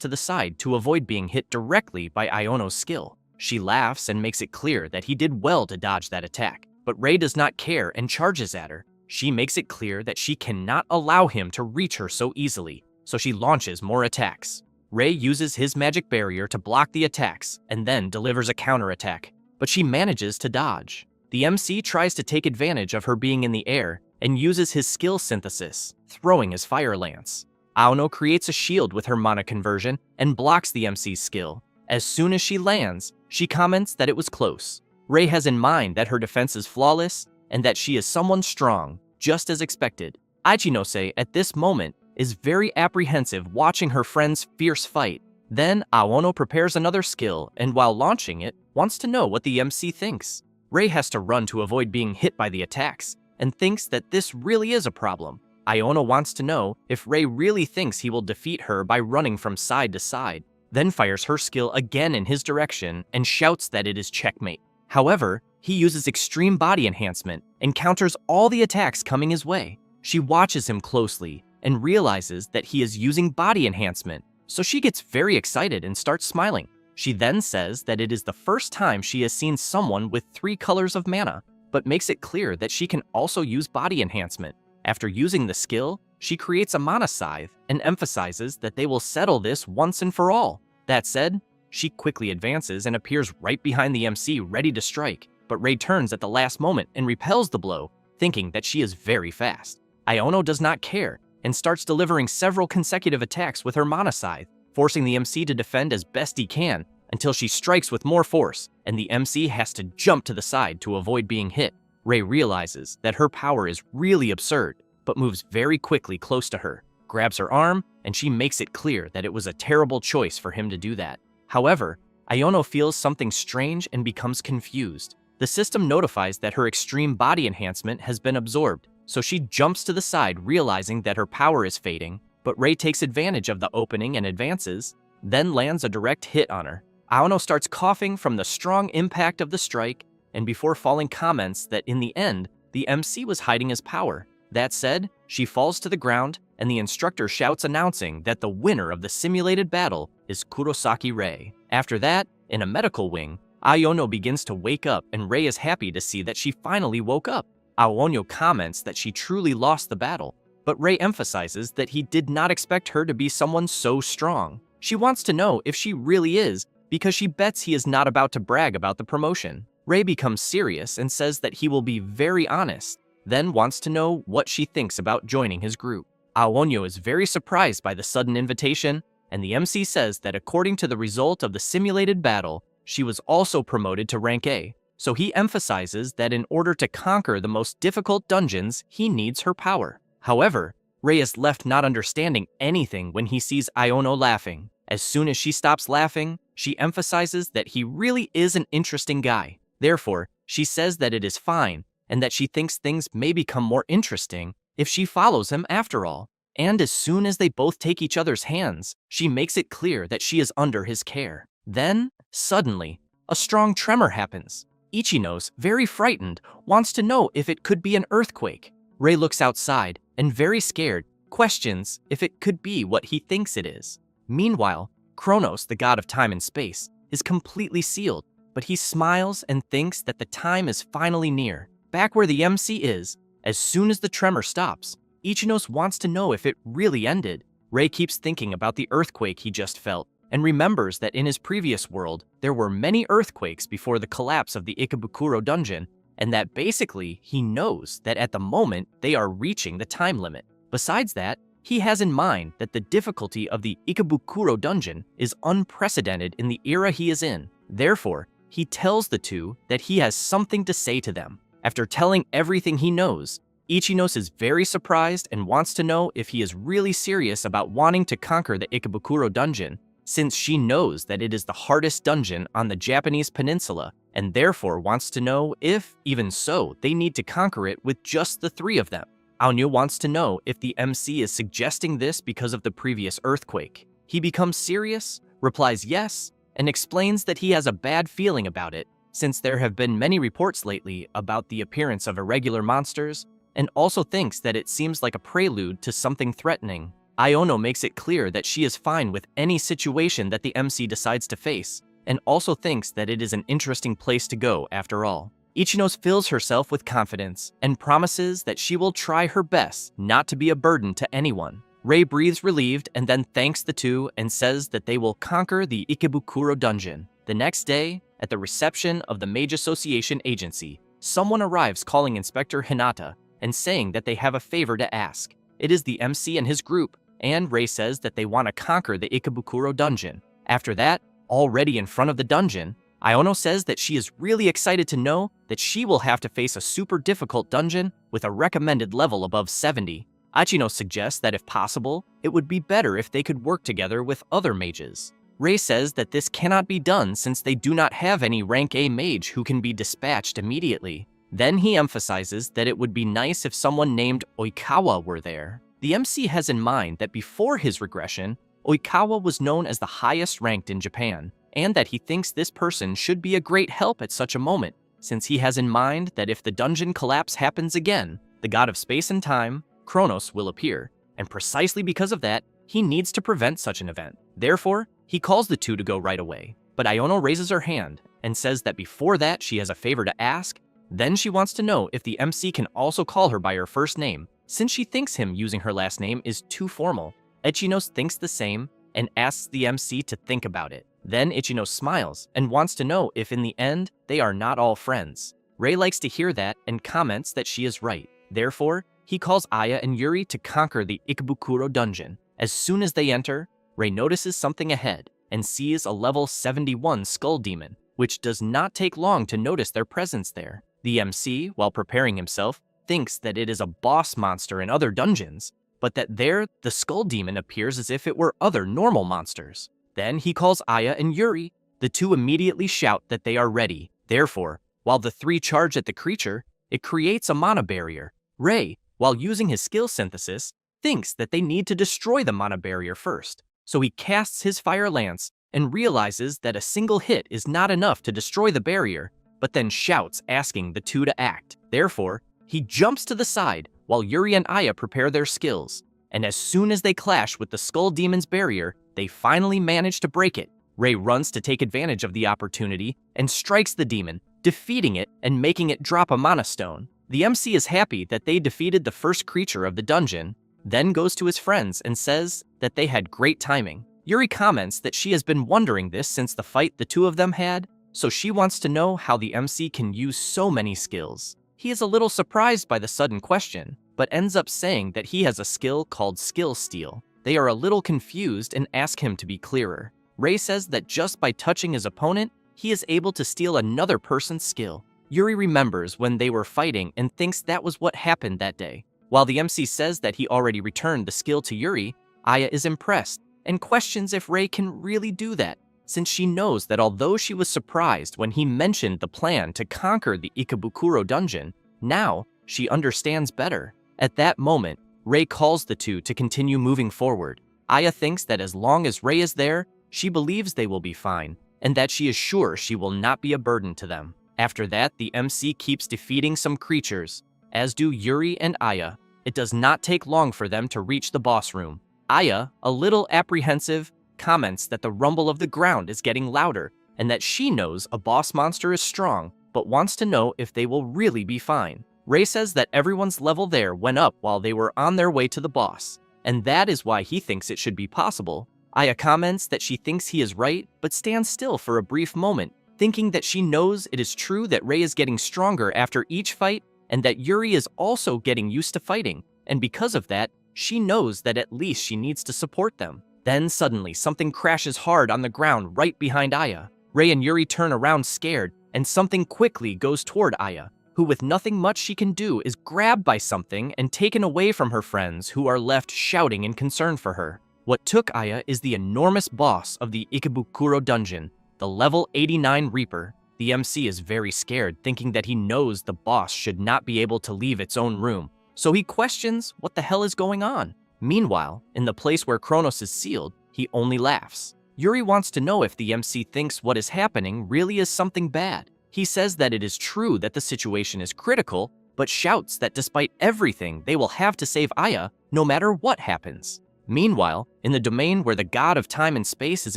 to the side to avoid being hit directly by Aono's skill. She laughs and makes it clear that he did well to dodge that attack, but Rei does not care and charges at her. She makes it clear that she cannot allow him to reach her so easily, so she launches more attacks. Rei uses his magic barrier to block the attacks and then delivers a counterattack, but she manages to dodge. The MC tries to take advantage of her being in the air and uses his skill synthesis, throwing his fire lance. Aono creates a shield with her mana conversion and blocks the MC's skill. As soon as she lands, she comments that it was close. Rei has in mind that her defense is flawless and that she is someone strong, just as expected. Ichinose, at this moment, is very apprehensive watching her friend's fierce fight. Then Aono prepares another skill and while launching it, wants to know what the MC thinks. Rei has to run to avoid being hit by the attacks and thinks that this really is a problem. Aono wants to know if Rei really thinks he will defeat her by running from side to side, then fires her skill again in his direction and shouts that it is checkmate. However, he uses extreme body enhancement and counters all the attacks coming his way. She watches him closely and realizes that he is using body enhancement, so she gets very excited and starts smiling. She then says that it is the first time she has seen someone with 3 colors of mana, but makes it clear that she can also use body enhancement. After using the skill, she creates a mana scythe and emphasizes that they will settle this once and for all. That said, she quickly advances and appears right behind the MC ready to strike, but Rei turns at the last moment and repels the blow, thinking that she is very fast. Aono does not care and starts delivering several consecutive attacks with her mana scythe, forcing the MC to defend as best he can until she strikes with more force and the MC has to jump to the side to avoid being hit. Rei realizes that her power is really absurd, but moves very quickly close to her, grabs her arm, and she makes it clear that it was a terrible choice for him to do that. However, Aono feels something strange and becomes confused. The system notifies that her extreme body enhancement has been absorbed, so she jumps to the side realizing that her power is fading, but Rei takes advantage of the opening and advances, then lands a direct hit on her. Aono starts coughing from the strong impact of the strike, and before falling comments that in the end, the MC was hiding his power. That said, she falls to the ground, and the instructor shouts announcing that the winner of the simulated battle is Kurosaki Rei. After that, in a medical wing, Aono begins to wake up and Rei is happy to see that she finally woke up. Aono comments that she truly lost the battle, but Rei emphasizes that he did not expect her to be someone so strong. She wants to know if she really is, because she bets he is not about to brag about the promotion. Rei becomes serious and says that he will be very honest, then wants to know what she thinks about joining his group. Aono is very surprised by the sudden invitation, and the MC says that according to the result of the simulated battle, she was also promoted to rank A, so he emphasizes that in order to conquer the most difficult dungeons, he needs her power. However, Rei is left not understanding anything when he sees Aono laughing. As soon as she stops laughing, she emphasizes that he really is an interesting guy. Therefore, she says that it is fine, and that she thinks things may become more interesting if she follows him after all. And as soon as they both take each other's hands, she makes it clear that she is under his care. Then, suddenly, a strong tremor happens. Ichinose, very frightened, wants to know if it could be an earthquake. Rei looks outside and, very scared, questions if it could be what he thinks it is. Meanwhile, Kronos, the god of time and space, is completely sealed, but he smiles and thinks that the time is finally near. Back where the MC is, as soon as the tremor stops, Ichinose wants to know if it really ended. Rei keeps thinking about the earthquake he just felt, and remembers that in his previous world, there were many earthquakes before the collapse of the Ikebukuro dungeon, and that basically he knows that at the moment they are reaching the time limit. Besides that, he has in mind that the difficulty of the Ikebukuro dungeon is unprecedented in the era he is in. Therefore, he tells the two that he has something to say to them. After telling everything he knows, Ichinose is very surprised and wants to know if he is really serious about wanting to conquer the Ikebukuro dungeon, since she knows that it is the hardest dungeon on the Japanese peninsula, and therefore wants to know if, even so, they need to conquer it with just the 3 of them. Aonyo wants to know if the MC is suggesting this because of the previous earthquake. He becomes serious, replies yes, and explains that he has a bad feeling about it, since there have been many reports lately about the appearance of irregular monsters, and also thinks that it seems like a prelude to something threatening. Iono makes it clear that she is fine with any situation that the MC decides to face, and also thinks that it is an interesting place to go after all. Ichino fills herself with confidence and promises that she will try her best not to be a burden to anyone. Rei breathes relieved and then thanks the two and says that they will conquer the Ikebukuro dungeon. The next day, at the reception of the Mage Association agency, someone arrives calling Inspector Hinata and saying that they have a favor to ask. It is the MC and his group, and Rei says that they want to conquer the Ikebukuro dungeon. After that, already in front of the dungeon, Iono says that she is really excited to know that she will have to face a super difficult dungeon with a recommended level above 70. Ichino suggests that if possible, it would be better if they could work together with other mages. Rei says that this cannot be done since they do not have any rank A mage who can be dispatched immediately. Then he emphasizes that it would be nice if someone named Oikawa were there. The MC has in mind that before his regression, Oikawa was known as the highest ranked in Japan, and that he thinks this person should be a great help at such a moment, since he has in mind that if the dungeon collapse happens again, the god of space and time, Kronos, will appear, and precisely because of that, he needs to prevent such an event. Therefore, he calls the two to go right away. But Iono raises her hand and says that before that she has a favor to ask. Then she wants to know if the MC can also call her by her first name, since she thinks him using her last name is too formal. Ichinos thinks the same and asks the MC to think about it. Then Ichino smiles and wants to know if in the end they are not all friends. Rei likes to hear that and comments that she is right. Therefore, he calls Aya and Yuri to conquer the Ikebukuro dungeon. As soon as they enter, Rei notices something ahead and sees a level 71 skull demon, which does not take long to notice their presence there. The MC, while preparing himself, thinks that it is a boss monster in other dungeons, but that there the skull demon appears as if it were other normal monsters. Then he calls Aya and Yuri. The two immediately shout that they are ready. Therefore, while the three charge at the creature, it creates a mana barrier. Rei, while using his skill synthesis, thinks that they need to destroy the mana barrier first. So he casts his fire lance and realizes that a single hit is not enough to destroy the barrier, but then shouts asking the two to act. Therefore, he jumps to the side while Yuri and Aya prepare their skills. And as soon as they clash with the skull demon's barrier, they finally manage to break it. Rei runs to take advantage of the opportunity and strikes the demon, defeating it and making it drop a mana stone. The MC is happy that they defeated the first creature of the dungeon, then goes to his friends and says that they had great timing. Yuri comments that she has been wondering this since the fight the two of them had, so she wants to know how the MC can use so many skills. He is a little surprised by the sudden question, but ends up saying that he has a skill called Skill Steal. They are a little confused and ask him to be clearer. Rei says that just by touching his opponent, he is able to steal another person's skill. Yuri remembers when they were fighting and thinks that was what happened that day. While the MC says that he already returned the skill to Yuri, Aya is impressed and questions if Rei can really do that, since she knows that although she was surprised when he mentioned the plan to conquer the Ikebukuro dungeon, now she understands better. At that moment, Rei calls the two to continue moving forward. Aya thinks that as long as Rei is there, she believes they will be fine, and that she is sure she will not be a burden to them. After that, the MC keeps defeating some creatures, as do Yuri and Aya. It does not take long for them to reach the boss room. Aya, a little apprehensive, comments that the rumble of the ground is getting louder and that she knows a boss monster is strong, but wants to know if they will really be fine. Rei says that everyone's level there went up while they were on their way to the boss, and that is why he thinks it should be possible. Aya comments that she thinks he is right, but stands still for a brief moment, thinking that she knows it is true that Rei is getting stronger after each fight and that Yuri is also getting used to fighting, and because of that, she knows that at least she needs to support them. Then suddenly something crashes hard on the ground right behind Aya. Rei and Yuri turn around scared, and something quickly goes toward Aya, who with nothing much she can do is grabbed by something and taken away from her friends who are left shouting in concern for her. What took Aya is the enormous boss of the Ikebukuro dungeon, the level 89 Reaper. The MC is very scared, thinking that he knows the boss should not be able to leave its own room, so he questions what the hell is going on. Meanwhile, in the place where Kronos is sealed, he only laughs. Yuri wants to know if the MC thinks what is happening really is something bad. He says that it is true that the situation is critical, but shouts that despite everything, they will have to save Aya no matter what happens. Meanwhile, in the domain where the god of time and space is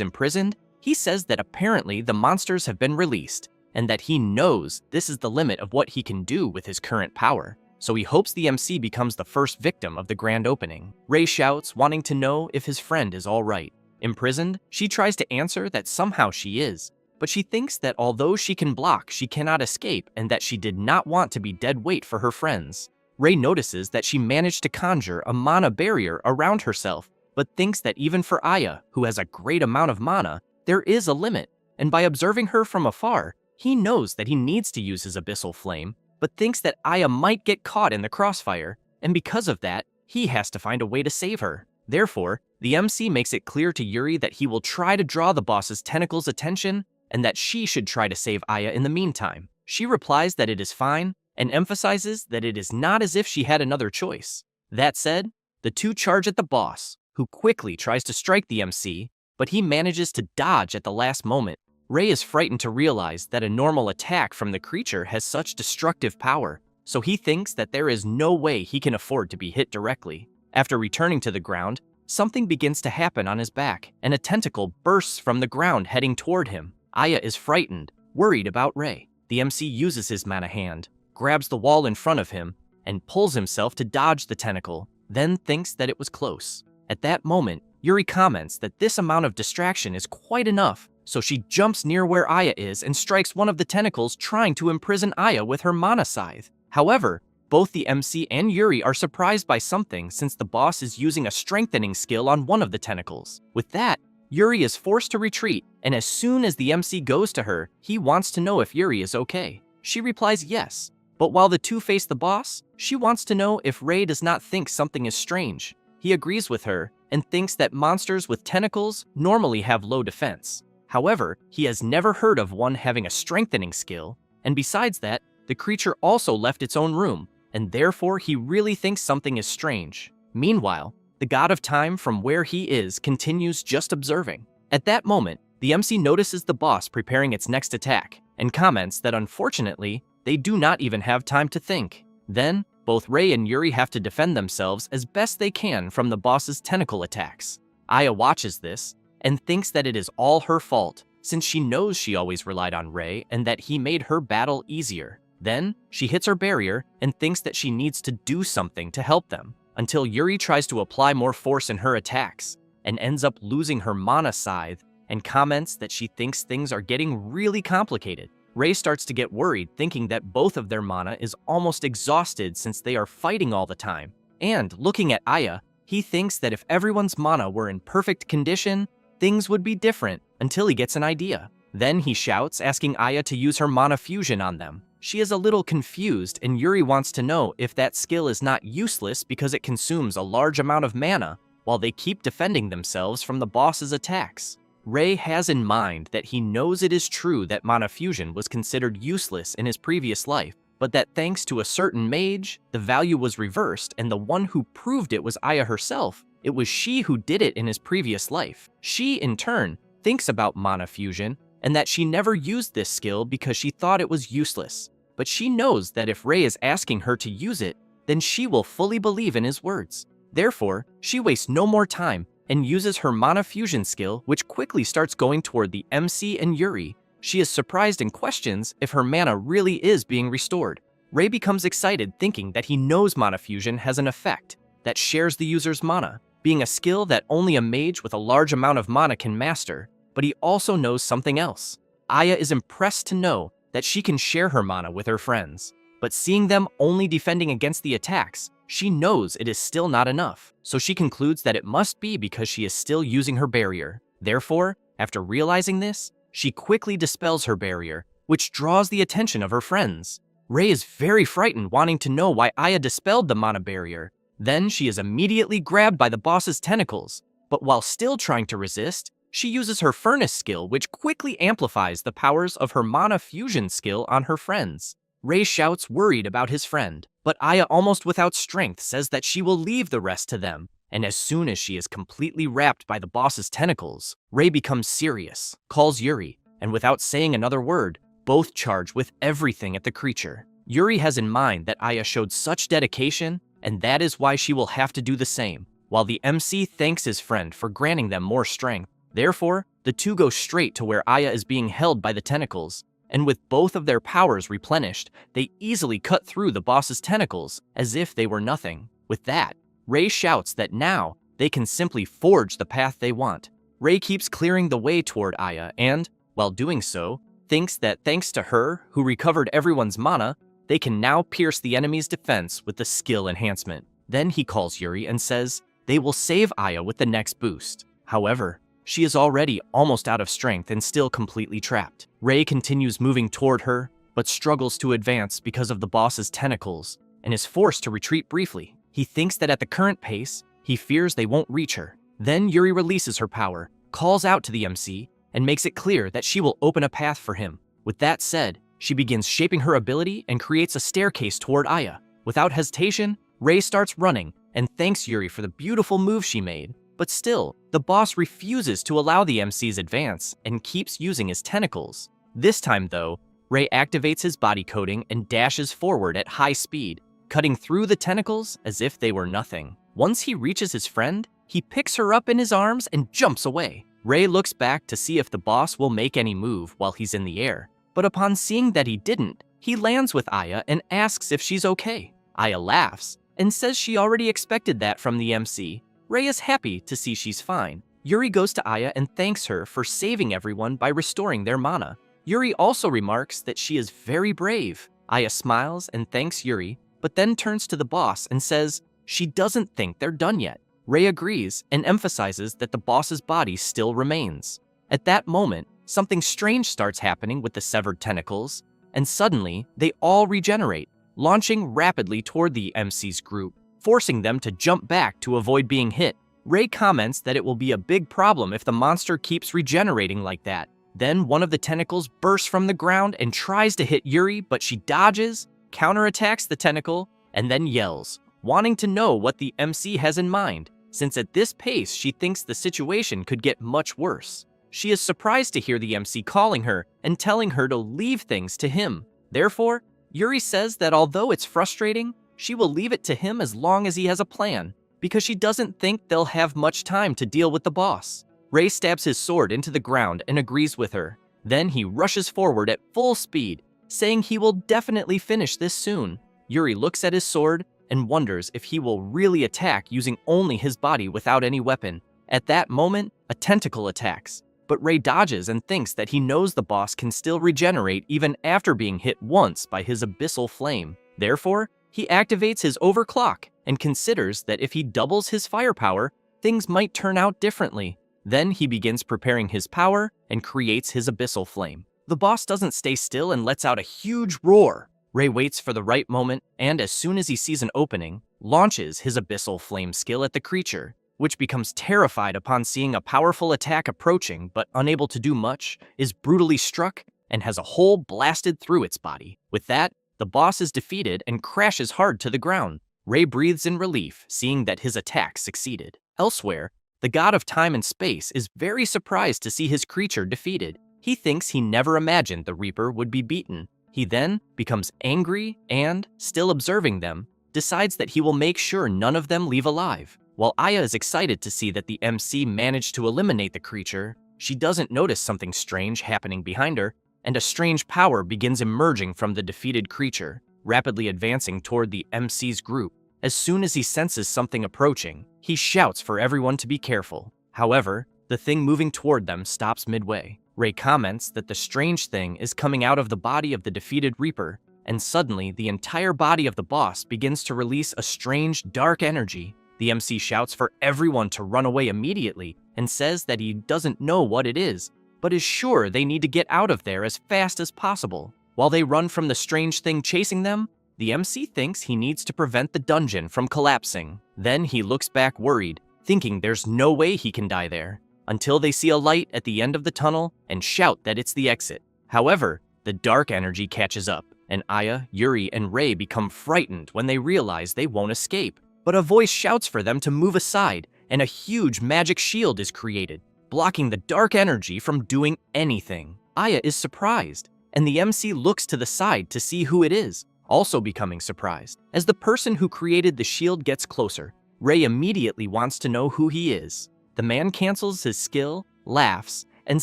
imprisoned, he says that apparently the monsters have been released, and that he knows this is the limit of what he can do with his current power. So he hopes the MC becomes the first victim of the grand opening. Ray shouts, wanting to know if his friend is all right. Imprisoned, she tries to answer that somehow she is, but she thinks that although she can block, she cannot escape, and that she did not want to be dead weight for her friends. Ray notices that she managed to conjure a mana barrier around herself, but thinks that even for Aya, who has a great amount of mana, there is a limit, and by observing her from afar, he knows that he needs to use his abyssal flame, but thinks that Aya might get caught in the crossfire, and because of that, he has to find a way to save her. Therefore, the MC makes it clear to Yuri that he will try to draw the boss's tentacles' attention, and that she should try to save Aya in the meantime. She replies that it is fine, and emphasizes that it is not as if she had another choice. That said, the two charge at the boss, who quickly tries to strike the MC, but he manages to dodge at the last moment. Ray is frightened to realize that a normal attack from the creature has such destructive power, so he thinks that there is no way he can afford to be hit directly. After returning to the ground, something begins to happen on his back, and a tentacle bursts from the ground heading toward him. Aya is frightened, worried about Ray. The MC uses his mana hand, grabs the wall in front of him, and pulls himself to dodge the tentacle, then thinks that it was close. At that moment, Yuri comments that this amount of distraction is quite enough, so she jumps near where Aya is and strikes one of the tentacles trying to imprison Aya with her mana scythe. However, both the MC and Yuri are surprised by something since the boss is using a strengthening skill on one of the tentacles. With that, Yuri is forced to retreat, and as soon as the MC goes to her, he wants to know if Yuri is okay. She replies yes, but while the two face the boss, she wants to know if Ray does not think something is strange. He agrees with her and thinks that monsters with tentacles normally have low defense. However, he has never heard of one having a strengthening skill, and besides that, the creature also left its own room, and therefore he really thinks something is strange. Meanwhile, the god of time from where he is continues just observing. At that moment, the MC notices the boss preparing its next attack, and comments that unfortunately, they do not even have time to think. Then, both Ray and Yuri have to defend themselves as best they can from the boss's tentacle attacks. Aya watches this, and thinks that it is all her fault, since she knows she always relied on Ray and that he made her battle easier. Then, she hits her barrier and thinks that she needs to do something to help them, until Yuri tries to apply more force in her attacks, and ends up losing her mana scythe, and comments that she thinks things are getting really complicated. Ray starts to get worried, thinking that both of their mana is almost exhausted since they are fighting all the time. And, looking at Aya, he thinks that if everyone's mana were in perfect condition, things would be different, until he gets an idea. Then he shouts, asking Aya to use her mana fusion on them. She is a little confused, and Yuri wants to know if that skill is not useless because it consumes a large amount of mana, while they keep defending themselves from the boss's attacks. Ray has in mind that he knows it is true that mana fusion was considered useless in his previous life, but that thanks to a certain mage, the value was reversed, and the one who proved it was Aya herself. It was she who did it in his previous life. She, in turn, thinks about mana fusion, and that she never used this skill because she thought it was useless. But she knows that if Ray is asking her to use it, then she will fully believe in his words. Therefore, she wastes no more time and uses her mana fusion skill, which quickly starts going toward the MC and Yuri. She is surprised and questions if her mana really is being restored. Ray becomes excited, thinking that he knows mana fusion has an effect that shares the user's mana, being a skill that only a mage with a large amount of mana can master. But he also knows something else. Aya is impressed to know that she can share her mana with her friends, but seeing them only defending against the attacks, she knows it is still not enough, so she concludes that it must be because she is still using her barrier. Therefore, after realizing this, she quickly dispels her barrier, which draws the attention of her friends. Ray is very frightened, wanting to know why Aya dispelled the mana barrier. Then she is immediately grabbed by the boss's tentacles, but while still trying to resist, she uses her furnace skill, which quickly amplifies the powers of her mana fusion skill on her friends. Ray shouts, worried about his friend, But Aya, almost without strength, says that she will leave the rest to them. And as soon as she is completely wrapped by the boss's tentacles, Rei becomes serious, calls Yuri, and without saying another word, both charge with everything at the creature. Yuri has in mind that Aya showed such dedication, and that is why she will have to do the same, while the MC thanks his friend for granting them more strength. Therefore, the two go straight to where Aya is being held by the tentacles, and with both of their powers replenished, they easily cut through the boss's tentacles as if they were nothing. With that, Rei shouts that now they can simply forge the path they want. Rei keeps clearing the way toward Aya and, while doing so, thinks that thanks to her, who recovered everyone's mana, they can now pierce the enemy's defense with the skill enhancement. Then he calls Yuri and says they will save Aya with the next boost. However, she is already almost out of strength and still completely trapped. Rei continues moving toward her, but struggles to advance because of the boss's tentacles, and is forced to retreat briefly. He thinks that at the current pace, he fears they won't reach her. Then Yuri releases her power, calls out to the MC, and makes it clear that she will open a path for him. With that said, she begins shaping her ability and creates a staircase toward Aya. Without hesitation, Rei starts running and thanks Yuri for the beautiful move she made. But still, the boss refuses to allow the MC's advance and keeps using his tentacles. This time though, Rei activates his body coating and dashes forward at high speed, cutting through the tentacles as if they were nothing. Once he reaches his friend, he picks her up in his arms and jumps away. Rei looks back to see if the boss will make any move while he's in the air, but upon seeing that he didn't, he lands with Aya and asks if she's okay. Aya laughs and says she already expected that from the MC. Rei is happy to see she's fine. Yuri goes to Aya and thanks her for saving everyone by restoring their mana. Yuri also remarks that she is very brave. Aya smiles and thanks Yuri, but then turns to the boss and says she doesn't think they're done yet. Rei agrees and emphasizes that the boss's body still remains. At that moment, something strange starts happening with the severed tentacles, and suddenly they all regenerate, launching rapidly toward the MC's group, forcing them to jump back to avoid being hit. Rei comments that it will be a big problem if the monster keeps regenerating like that. Then one of the tentacles bursts from the ground and tries to hit Yuri, but she dodges, counterattacks the tentacle, and then yells, wanting to know what the MC has in mind, since at this pace she thinks the situation could get much worse. She is surprised to hear the MC calling her and telling her to leave things to him. Therefore, Yuri says that although it's frustrating, she will leave it to him as long as he has a plan, because she doesn't think they'll have much time to deal with the boss. Rei stabs his sword into the ground and agrees with her. Then he rushes forward at full speed, saying he will definitely finish this soon. Yuri looks at his sword and wonders if he will really attack using only his body without any weapon. At that moment, a tentacle attacks, but Rei dodges and thinks that he knows the boss can still regenerate even after being hit once by his abyssal flame. Therefore, he activates his overclock and considers that if he doubles his firepower, things might turn out differently. Then he begins preparing his power and creates his abyssal flame. The boss doesn't stay still and lets out a huge roar. Rei waits for the right moment and as soon as he sees an opening, launches his abyssal flame skill at the creature, which becomes terrified upon seeing a powerful attack approaching but unable to do much, is brutally struck and has a hole blasted through its body. With that, the boss is defeated and crashes hard to the ground. Rei breathes in relief, seeing that his attack succeeded. Elsewhere, the god of time and space is very surprised to see his creature defeated. He thinks he never imagined the Reaper would be beaten. He then becomes angry and, still observing them, decides that he will make sure none of them leave alive. While Aya is excited to see that the MC managed to eliminate the creature, she doesn't notice something strange happening behind her, and a strange power begins emerging from the defeated creature, rapidly advancing toward the MC's group. As soon as he senses something approaching, he shouts for everyone to be careful. However, the thing moving toward them stops midway. Rei comments that the strange thing is coming out of the body of the defeated Reaper, and suddenly the entire body of the boss begins to release a strange, dark energy. The MC shouts for everyone to run away immediately and says that he doesn't know what it is, but is sure they need to get out of there as fast as possible. While they run from the strange thing chasing them, the MC thinks he needs to prevent the dungeon from collapsing. Then he looks back worried, thinking there's no way he can die there, until they see a light at the end of the tunnel and shout that it's the exit. However, the dark energy catches up, and Aya, Yuri, and Rei become frightened when they realize they won't escape. But a voice shouts for them to move aside, and a huge magic shield is created, blocking the dark energy from doing anything. Aya is surprised, and the MC looks to the side to see who it is, also becoming surprised. As the person who created the shield gets closer, Rei immediately wants to know who he is. The man cancels his skill, laughs, and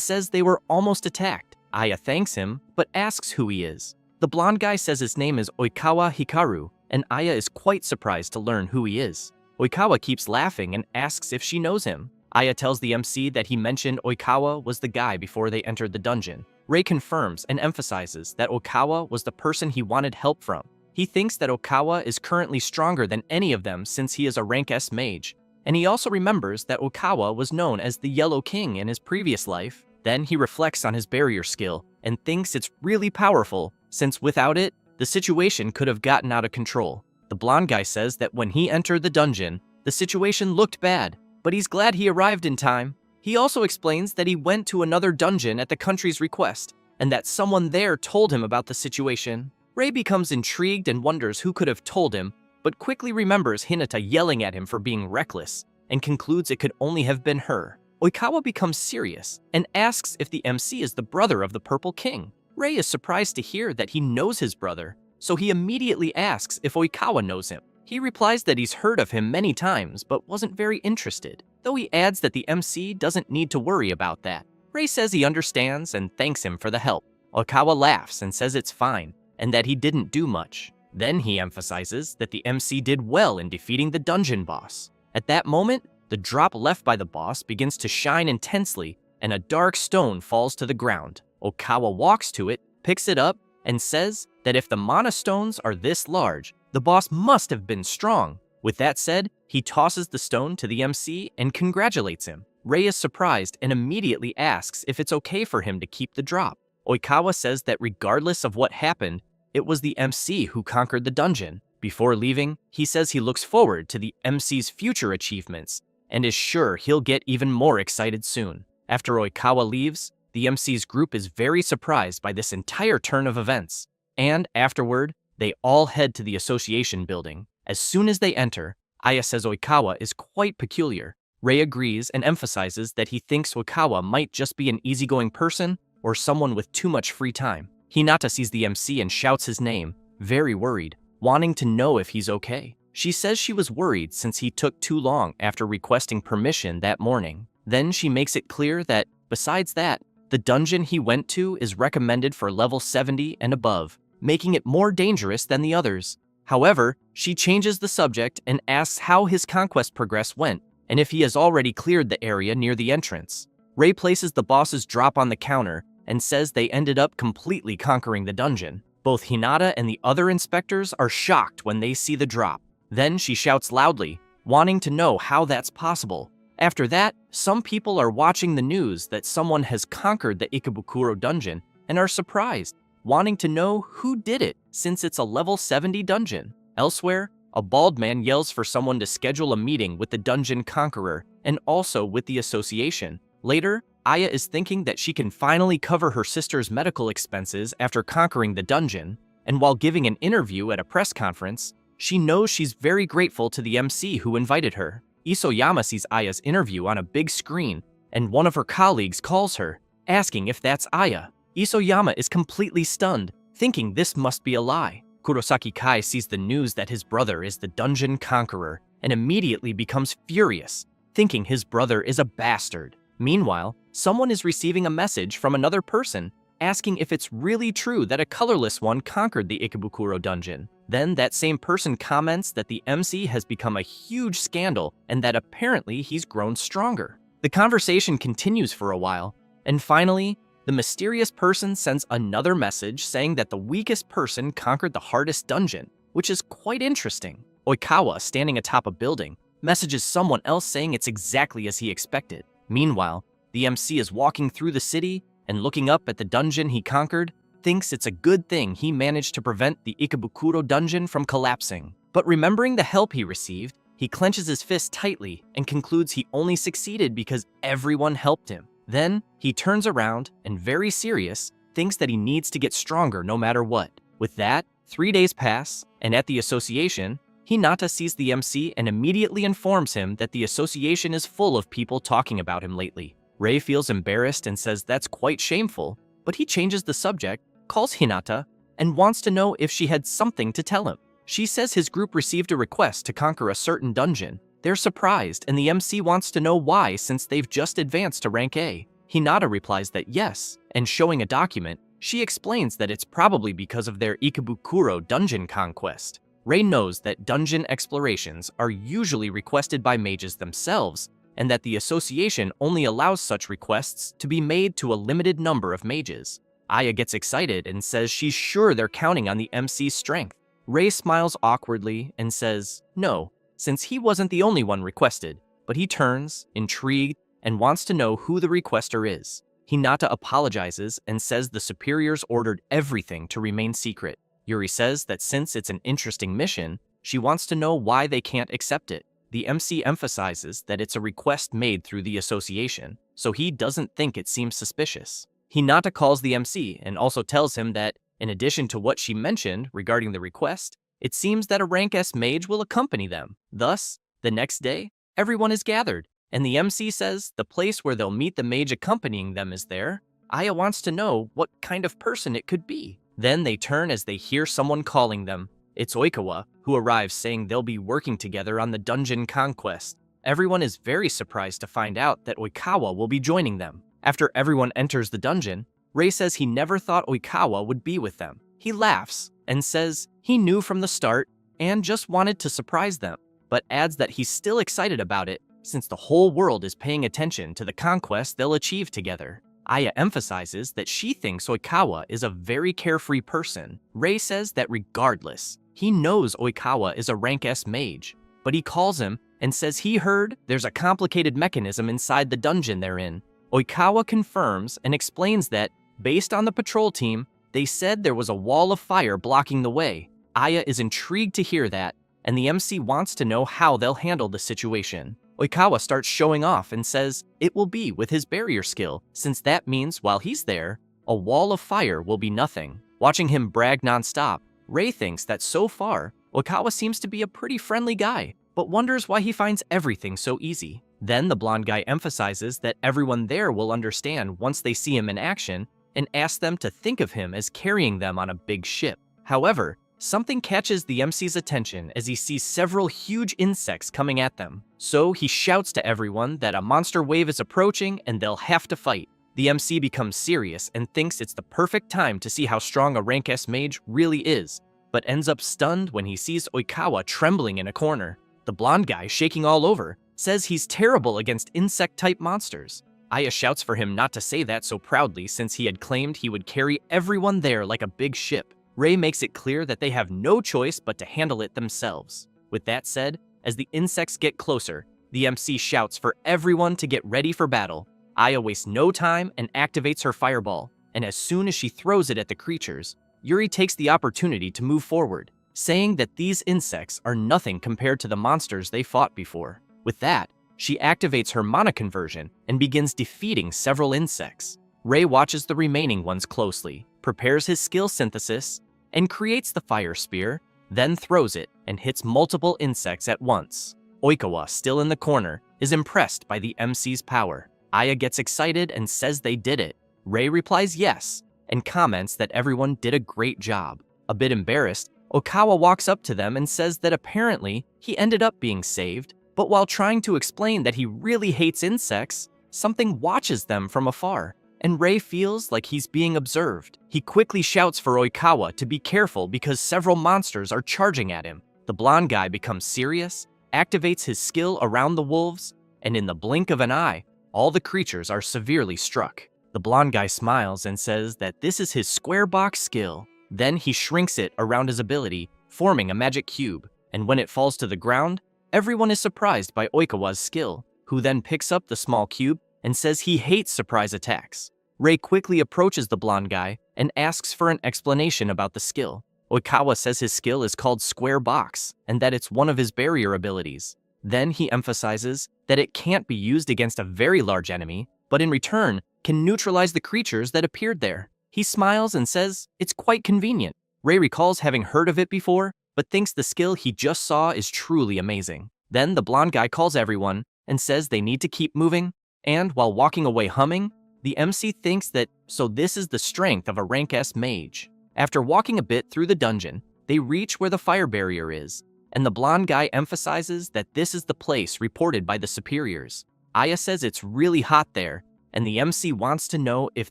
says they were almost attacked. Aya thanks him, but asks who he is. The blonde guy says his name is Oikawa Hikaru, and Aya is quite surprised to learn who he is. Oikawa keeps laughing and asks if she knows him. Aya tells the MC that he mentioned Oikawa was the guy before they entered the dungeon. Rei confirms and emphasizes that Oikawa was the person he wanted help from. He thinks that Oikawa is currently stronger than any of them since he is a rank S mage. And he also remembers that Oikawa was known as the Yellow King in his previous life. Then he reflects on his barrier skill and thinks it's really powerful, since without it, the situation could have gotten out of control. The blonde guy says that when he entered the dungeon, the situation looked bad, but he's glad he arrived in time. He also explains that he went to another dungeon at the country's request, and that someone there told him about the situation. Rei becomes intrigued and wonders who could have told him, but quickly remembers Hinata yelling at him for being reckless, and concludes it could only have been her. Oikawa becomes serious, and asks if the MC is the brother of the Purple King. Rei is surprised to hear that he knows his brother, so he immediately asks if Oikawa knows him. He replies that he's heard of him many times, but wasn't very interested, though he adds that the MC doesn't need to worry about that. Rei says he understands and thanks him for the help. Oikawa laughs and says it's fine, and that he didn't do much. Then he emphasizes that the MC did well in defeating the dungeon boss. At that moment, the drop left by the boss begins to shine intensely, and a dark stone falls to the ground. Oikawa walks to it, picks it up, and says that if the mana stones are this large, the boss must have been strong. With that said, he tosses the stone to the MC and congratulates him. Rei is surprised and immediately asks if it's okay for him to keep the drop. Oikawa says that regardless of what happened, it was the MC who conquered the dungeon. Before leaving, he says he looks forward to the MC's future achievements and is sure he'll get even more excited soon. After Oikawa leaves, the MC's group is very surprised by this entire turn of events, and afterward, they all head to the association building. As soon as they enter, Aya says Oikawa is quite peculiar. Rei agrees and emphasizes that he thinks Oikawa might just be an easygoing person or someone with too much free time. Hinata sees the MC and shouts his name, very worried, wanting to know if he's okay. She says she was worried since he took too long after requesting permission that morning. Then she makes it clear that, besides that, the dungeon he went to is recommended for level 70 and above, making it more dangerous than the others. However, she changes the subject and asks how his conquest progress went, and if he has already cleared the area near the entrance. Rei places the boss's drop on the counter and says they ended up completely conquering the dungeon. Both Hinata and the other inspectors are shocked when they see the drop. Then she shouts loudly, wanting to know how that's possible. After that, some people are watching the news that someone has conquered the Ikebukuro dungeon and are surprised, wanting to know who did it since it's a level 70 dungeon. Elsewhere, a bald man yells for someone to schedule a meeting with the dungeon conqueror and also with the association. Later, Aya is thinking that she can finally cover her sister's medical expenses after conquering the dungeon, and while giving an interview at a press conference, she knows she's very grateful to the MC who invited her. Isoyama sees Aya's interview on a big screen, and one of her colleagues calls her, asking if that's Aya. Isoyama is completely stunned, thinking this must be a lie. Kurosaki Kai sees the news that his brother is the dungeon conqueror, and immediately becomes furious, thinking his brother is a bastard. Meanwhile, someone is receiving a message from another person, asking if it's really true that a colorless one conquered the Ikebukuro dungeon. Then that same person comments that the MC has become a huge scandal and that apparently he's grown stronger. The conversation continues for a while, and finally, the mysterious person sends another message saying that the weakest person conquered the hardest dungeon, which is quite interesting. Oikawa, standing atop a building, messages someone else saying it's exactly as he expected. Meanwhile, the MC is walking through the city and looking up at the dungeon he conquered, thinks it's a good thing he managed to prevent the Ikebukuro dungeon from collapsing. But remembering the help he received, he clenches his fist tightly and concludes he only succeeded because everyone helped him. Then, he turns around and, very serious, thinks that he needs to get stronger no matter what. With that, 3 days pass, and at the association, Hinata sees the MC and immediately informs him that the association is full of people talking about him lately. Rei feels embarrassed and says that's quite shameful, but he changes the subject, calls Hinata, and wants to know if she had something to tell him. She says his group received a request to conquer a certain dungeon. They're surprised, and the MC wants to know why since they've just advanced to rank A. Hinata replies that yes, and showing a document, she explains that it's probably because of their Ikebukuro dungeon conquest. Rei knows that dungeon explorations are usually requested by mages themselves, and that the association only allows such requests to be made to a limited number of mages. Aya gets excited and says she's sure they're counting on the MC's strength. Rei smiles awkwardly and says no, since he wasn't the only one requested, but he turns, intrigued, and wants to know who the requester is. Hinata apologizes and says the superiors ordered everything to remain secret. Yuri says that since it's an interesting mission, she wants to know why they can't accept it. The MC emphasizes that it's a request made through the association, so he doesn't think it seems suspicious. Hinata calls the MC and also tells him that, in addition to what she mentioned regarding the request, it seems that a rank S mage will accompany them. Thus, the next day, everyone is gathered, and the MC says the place where they'll meet the mage accompanying them is there. Aya wants to know what kind of person it could be. Then they turn as they hear someone calling them. It's Oikawa, who arrives saying they'll be working together on the dungeon conquest. Everyone is very surprised to find out that Oikawa will be joining them. After everyone enters the dungeon, Rei says he never thought Oikawa would be with them. He laughs and says he knew from the start and just wanted to surprise them, but adds that he's still excited about it since the whole world is paying attention to the conquest they'll achieve together. Aya emphasizes that she thinks Oikawa is a very carefree person. Rei says that regardless, he knows Oikawa is a rank S mage, but he calls him and says he heard there's a complicated mechanism inside the dungeon they're in. Oikawa confirms and explains that, based on the patrol team, they said there was a wall of fire blocking the way. Aya is intrigued to hear that, and the MC wants to know how they'll handle the situation. Oikawa starts showing off and says it will be with his barrier skill, since that means while he's there, a wall of fire will be nothing. Watching him brag nonstop, Rei thinks that so far, Oikawa seems to be a pretty friendly guy, but wonders why he finds everything so easy. Then the blonde guy emphasizes that everyone there will understand once they see him in action, and asks them to think of him as carrying them on a big ship. However, something catches the MC's attention as he sees several huge insects coming at them. So he shouts to everyone that a monster wave is approaching and they'll have to fight. The MC becomes serious and thinks it's the perfect time to see how strong a rank S mage really is, but ends up stunned when he sees Oikawa trembling in a corner. The blonde guy, shaking all over, says he's terrible against insect-type monsters. Aya shouts for him not to say that so proudly since he had claimed he would carry everyone there like a big ship. Rei makes it clear that they have no choice but to handle it themselves. With that said, as the insects get closer, the MC shouts for everyone to get ready for battle. Aya wastes no time and activates her fireball, and as soon as she throws it at the creatures, Yuri takes the opportunity to move forward, saying that these insects are nothing compared to the monsters they fought before. With that, she activates her mana conversion and begins defeating several insects. Rei watches the remaining ones closely, prepares his skill synthesis, and creates the fire spear, then throws it and hits multiple insects at once. Oikawa, still in the corner, is impressed by the MC's power. Aya gets excited and says they did it. Rei replies yes, and comments that everyone did a great job. A bit embarrassed, Oikawa walks up to them and says that apparently he ended up being saved, but while trying to explain that he really hates insects, something watches them from afar, and Rei feels like he's being observed. He quickly shouts for Oikawa to be careful because several monsters are charging at him. The blonde guy becomes serious, activates his skill around the wolves, and in the blink of an eye, all the creatures are severely struck. The blonde guy smiles and says that this is his square box skill. Then he shrinks it around his ability, forming a magic cube, and when it falls to the ground, everyone is surprised by Oikawa's skill, who then picks up the small cube and says he hates surprise attacks. Rei quickly approaches the blonde guy and asks for an explanation about the skill. Oikawa says his skill is called Square Box and that it's one of his barrier abilities. Then he emphasizes that it can't be used against a very large enemy, but in return can neutralize the creatures that appeared there. He smiles and says it's quite convenient. Ray recalls having heard of it before, but thinks the skill he just saw is truly amazing. Then the blonde guy calls everyone and says they need to keep moving, and while walking away humming, the MC thinks that so this is the strength of a rank S mage. After walking a bit through the dungeon, they reach where the fire barrier is, and the blonde guy emphasizes that this is the place reported by the superiors. Aya says it's really hot there, and the MC wants to know if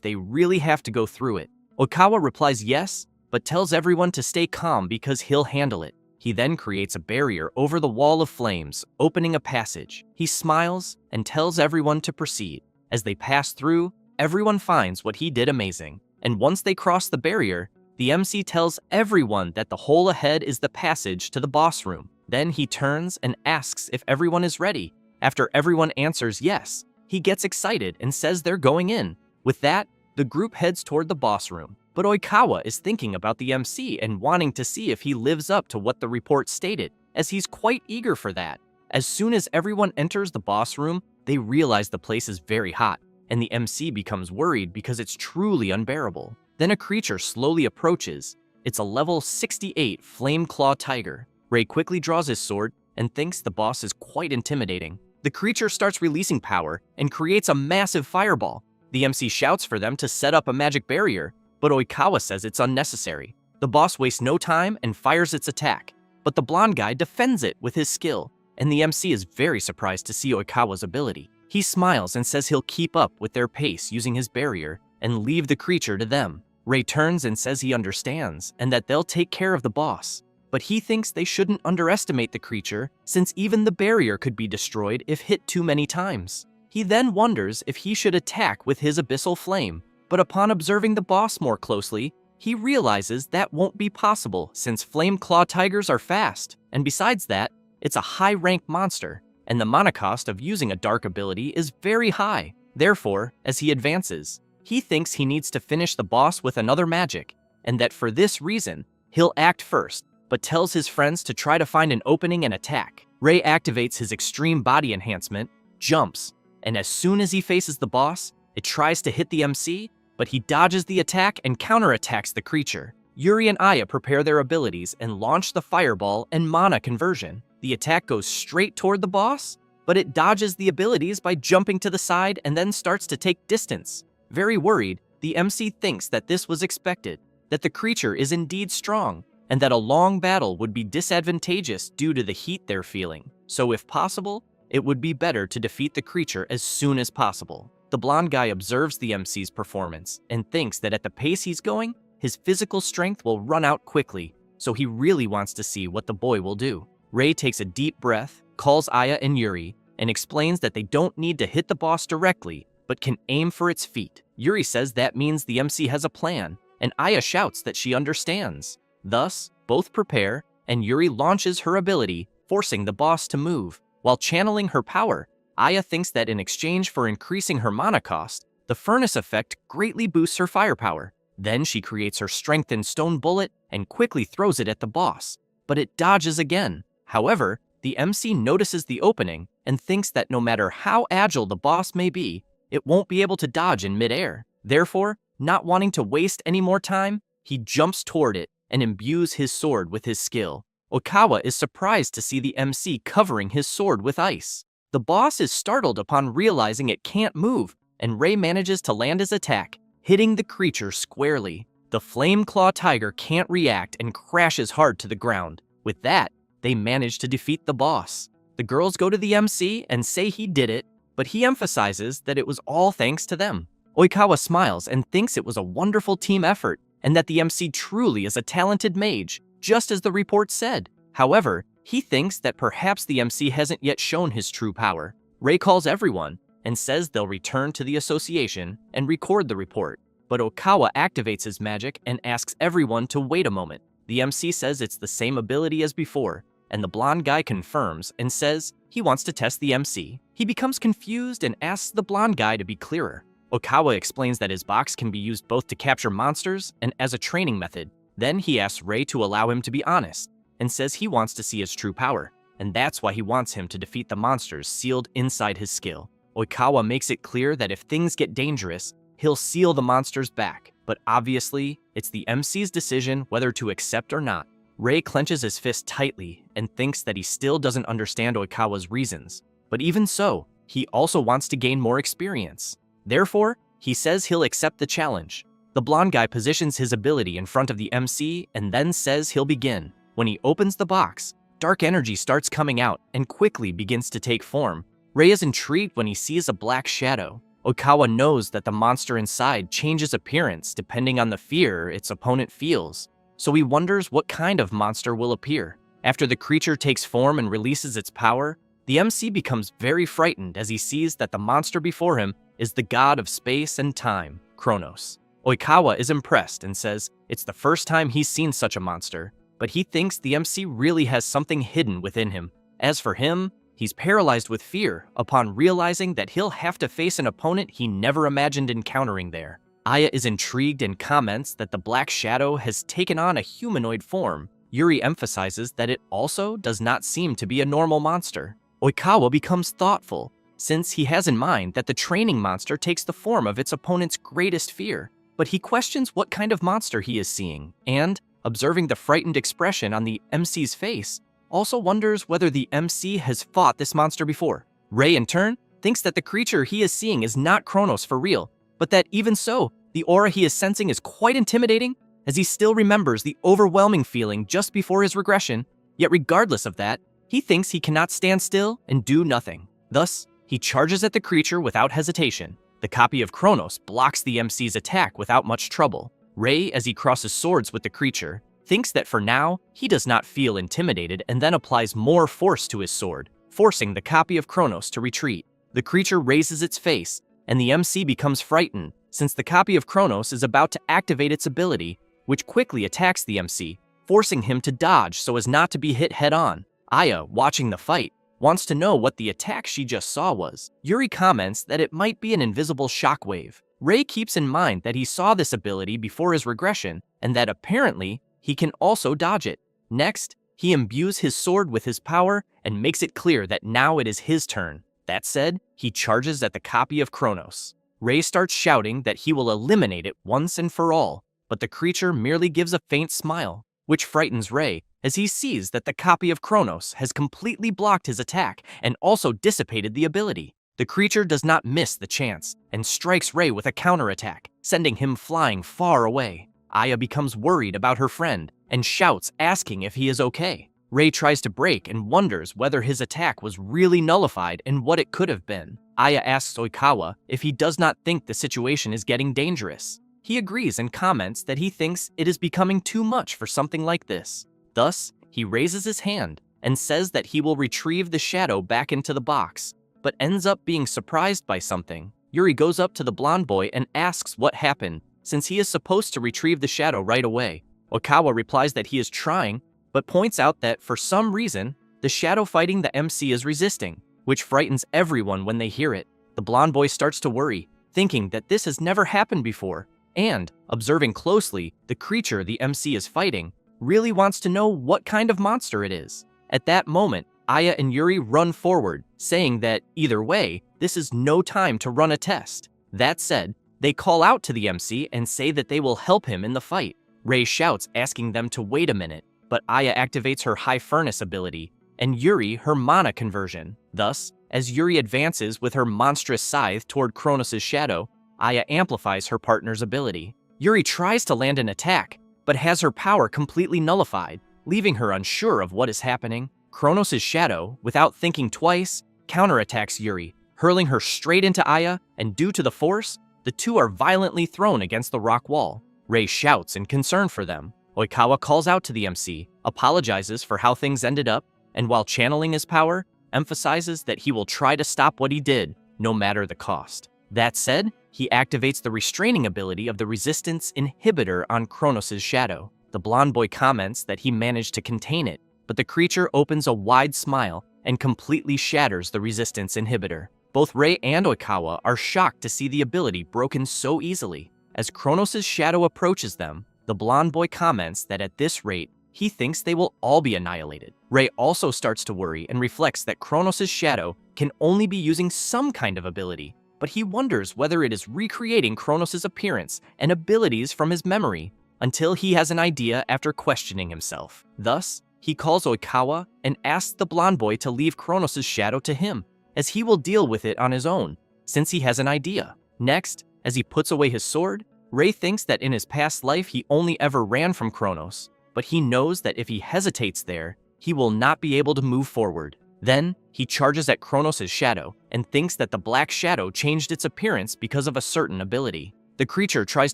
they really have to go through it. Oikawa replies yes, but tells everyone to stay calm because he'll handle it. He then creates a barrier over the wall of flames, opening a passage. He smiles and tells everyone to proceed. As they pass through, everyone finds what he did amazing. And once they cross the barrier, the MC tells everyone that the hole ahead is the passage to the boss room. Then he turns and asks if everyone is ready. After everyone answers yes, he gets excited and says they're going in. With that, the group heads toward the boss room. But Oikawa is thinking about the MC and wanting to see if he lives up to what the report stated, as he's quite eager for that. As soon as everyone enters the boss room, they realize the place is very hot, and the MC becomes worried because it's truly unbearable. Then a creature slowly approaches. It's a level 68 Flame Claw Tiger. Ray quickly draws his sword and thinks the boss is quite intimidating. The creature starts releasing power and creates a massive fireball. The MC shouts for them to set up a magic barrier, but Oikawa says it's unnecessary. The boss wastes no time and fires its attack, but the blonde guy defends it with his skill, and the MC is very surprised to see Oikawa's ability. He smiles and says he'll keep up with their pace using his barrier and leave the creature to them. Ray turns and says he understands and that they'll take care of the boss, but he thinks they shouldn't underestimate the creature since even the barrier could be destroyed if hit too many times. He then wonders if he should attack with his abyssal flame, but upon observing the boss more closely, he realizes that won't be possible since Flame Claw Tigers are fast, and besides that, it's a high-rank monster, and the mana cost of using a dark ability is very high. Therefore, as he advances, he thinks he needs to finish the boss with another magic, and that for this reason, he'll act first, but tells his friends to try to find an opening and attack. Ray activates his extreme body enhancement, jumps, and as soon as he faces the boss, it tries to hit the MC, but he dodges the attack and counterattacks the creature. Yuri and Aya prepare their abilities and launch the fireball and mana conversion. The attack goes straight toward the boss, but it dodges the abilities by jumping to the side and then starts to take distance. Very worried, the MC thinks that this was expected, that the creature is indeed strong, and that a long battle would be disadvantageous due to the heat they're feeling. So if possible, it would be better to defeat the creature as soon as possible. The blonde guy observes the MC's performance and thinks that at the pace he's going, his physical strength will run out quickly, so he really wants to see what the boy will do. Ray takes a deep breath, calls Aya and Yuri, and explains that they don't need to hit the boss directly, but can aim for its feet. Yuri says that means the MC has a plan, and Aya shouts that she understands. Thus, both prepare, and Yuri launches her ability, forcing the boss to move. While channeling her power, Aya thinks that in exchange for increasing her mana cost, the furnace effect greatly boosts her firepower. Then she creates her strengthened stone bullet and quickly throws it at the boss, but it dodges again. However, the MC notices the opening and thinks that no matter how agile the boss may be, it won't be able to dodge in midair. Therefore, not wanting to waste any more time, he jumps toward it and imbues his sword with his skill. Oikawa is surprised to see the MC covering his sword with ice. The boss is startled upon realizing it can't move, and Ray manages to land his attack, hitting the creature squarely. The Flame Claw Tiger can't react and crashes hard to the ground. With that, they manage to defeat the boss. The girls go to the MC and say he did it, but he emphasizes that it was all thanks to them. Oikawa smiles and thinks it was a wonderful team effort, and that the MC truly is a talented mage, just as the report said. However, he thinks that perhaps the MC hasn't yet shown his true power. Ray calls everyone and says they'll return to the association and record the report. But Oikawa activates his magic and asks everyone to wait a moment. The MC says it's the same ability as before, and the blonde guy confirms and says he wants to test the MC. He becomes confused and asks the blonde guy to be clearer. Oikawa explains that his box can be used both to capture monsters and as a training method. Then he asks Ray to allow him to be honest, and says he wants to see his true power, and that's why he wants him to defeat the monsters sealed inside his skill. Oikawa makes it clear that if things get dangerous, he'll seal the monsters back. but obviously, it's the MC's decision whether to accept or not. Rei clenches his fist tightly and thinks that he still doesn't understand Oikawa's reasons. But even so, he also wants to gain more experience. Therefore, he says he'll accept the challenge. The blonde guy positions his ability in front of the MC and then says he'll begin. When he opens the box, dark energy starts coming out and quickly begins to take form. Rei is intrigued when he sees a black shadow. Oikawa knows that the monster inside changes appearance depending on the fear its opponent feels, so he wonders what kind of monster will appear. After the creature takes form and releases its power, the MC becomes very frightened as he sees that the monster before him is the god of space and time, Kronos. Oikawa is impressed and says it's the first time he's seen such a monster, but he thinks the MC really has something hidden within him. As for him, he's paralyzed with fear upon realizing that he'll have to face an opponent he never imagined encountering there. Aya is intrigued and comments that the black shadow has taken on a humanoid form. Yuri emphasizes that it also does not seem to be a normal monster. Oikawa becomes thoughtful, since he has in mind that the training monster takes the form of its opponent's greatest fear. But he questions what kind of monster he is seeing, and, observing the frightened expression on the MC's face, also wonders whether the MC has fought this monster before. Rei, in turn, thinks that the creature he is seeing is not Kronos for real, but that even so, the aura he is sensing is quite intimidating, as he still remembers the overwhelming feeling just before his regression, yet regardless of that, he thinks he cannot stand still and do nothing. Thus, he charges at the creature without hesitation. The copy of Kronos blocks the MC's attack without much trouble. Rei, as he crosses swords with the creature, thinks that for now, he does not feel intimidated and then applies more force to his sword, forcing the copy of Kronos to retreat. The creature raises its face, and the MC becomes frightened, since the copy of Kronos is about to activate its ability, which quickly attacks the MC, forcing him to dodge so as not to be hit head-on. Aya, watching the fight, wants to know what the attack she just saw was. Yuri comments that it might be an invisible shockwave. Rei keeps in mind that he saw this ability before his regression, and that apparently, he can also dodge it. Next, he imbues his sword with his power and makes it clear that now it is his turn. That said, he charges at the copy of Kronos. Rei starts shouting that he will eliminate it once and for all, but the creature merely gives a faint smile, which frightens Rei as he sees that the copy of Kronos has completely blocked his attack and also dissipated the ability. The creature does not miss the chance and strikes Rei with a counterattack, sending him flying far away. Aya becomes worried about her friend and shouts, asking if he is okay. Rei tries to break and wonders whether his attack was really nullified and what it could have been. Aya asks Oikawa if he does not think the situation is getting dangerous. He agrees and comments that he thinks it is becoming too much for something like this. Thus, he raises his hand and says that he will retrieve the shadow back into the box, but ends up being surprised by something. Yuri goes up to the blonde boy and asks what happened, since he is supposed to retrieve the shadow right away. Oikawa replies that he is trying, but points out that for some reason, the shadow fighting the MC is resisting, which frightens everyone when they hear it. The blonde boy starts to worry, thinking that this has never happened before, and, observing closely the creature the MC is fighting, really wants to know what kind of monster it is. At that moment, Aya and Yuri run forward, saying that, either way, this is no time to run a test. That said, they call out to the MC and say that they will help him in the fight. Rei shouts, asking them to wait a minute, but Aya activates her High Furnace ability, and Yuri her mana conversion. Thus, as Yuri advances with her monstrous scythe toward Kronos' shadow, Aya amplifies her partner's ability. Yuri tries to land an attack, but has her power completely nullified, leaving her unsure of what is happening. Kronos' shadow, without thinking twice, counterattacks Yuri, hurling her straight into Aya, and due to the force, the two are violently thrown against the rock wall. Rei shouts in concern for them. Oikawa calls out to the MC, apologizes for how things ended up, and while channeling his power, emphasizes that he will try to stop what he did, no matter the cost. That said, he activates the restraining ability of the resistance inhibitor on Kronos' shadow. The blonde boy comments that he managed to contain it, but the creature opens a wide smile and completely shatters the resistance inhibitor. Both Rei and Oikawa are shocked to see the ability broken so easily. As Kronos' shadow approaches them, the blonde boy comments that at this rate, he thinks they will all be annihilated. Rei also starts to worry and reflects that Kronos' shadow can only be using some kind of ability, but he wonders whether it is recreating Kronos' appearance and abilities from his memory, until he has an idea after questioning himself. Thus, he calls Oikawa and asks the blonde boy to leave Kronos' shadow to him, as he will deal with it on his own, since he has an idea. Next, as he puts away his sword, Rei thinks that in his past life he only ever ran from Kronos, but he knows that if he hesitates there, he will not be able to move forward. Then, he charges at Kronos' shadow and thinks that the black shadow changed its appearance because of a certain ability. The creature tries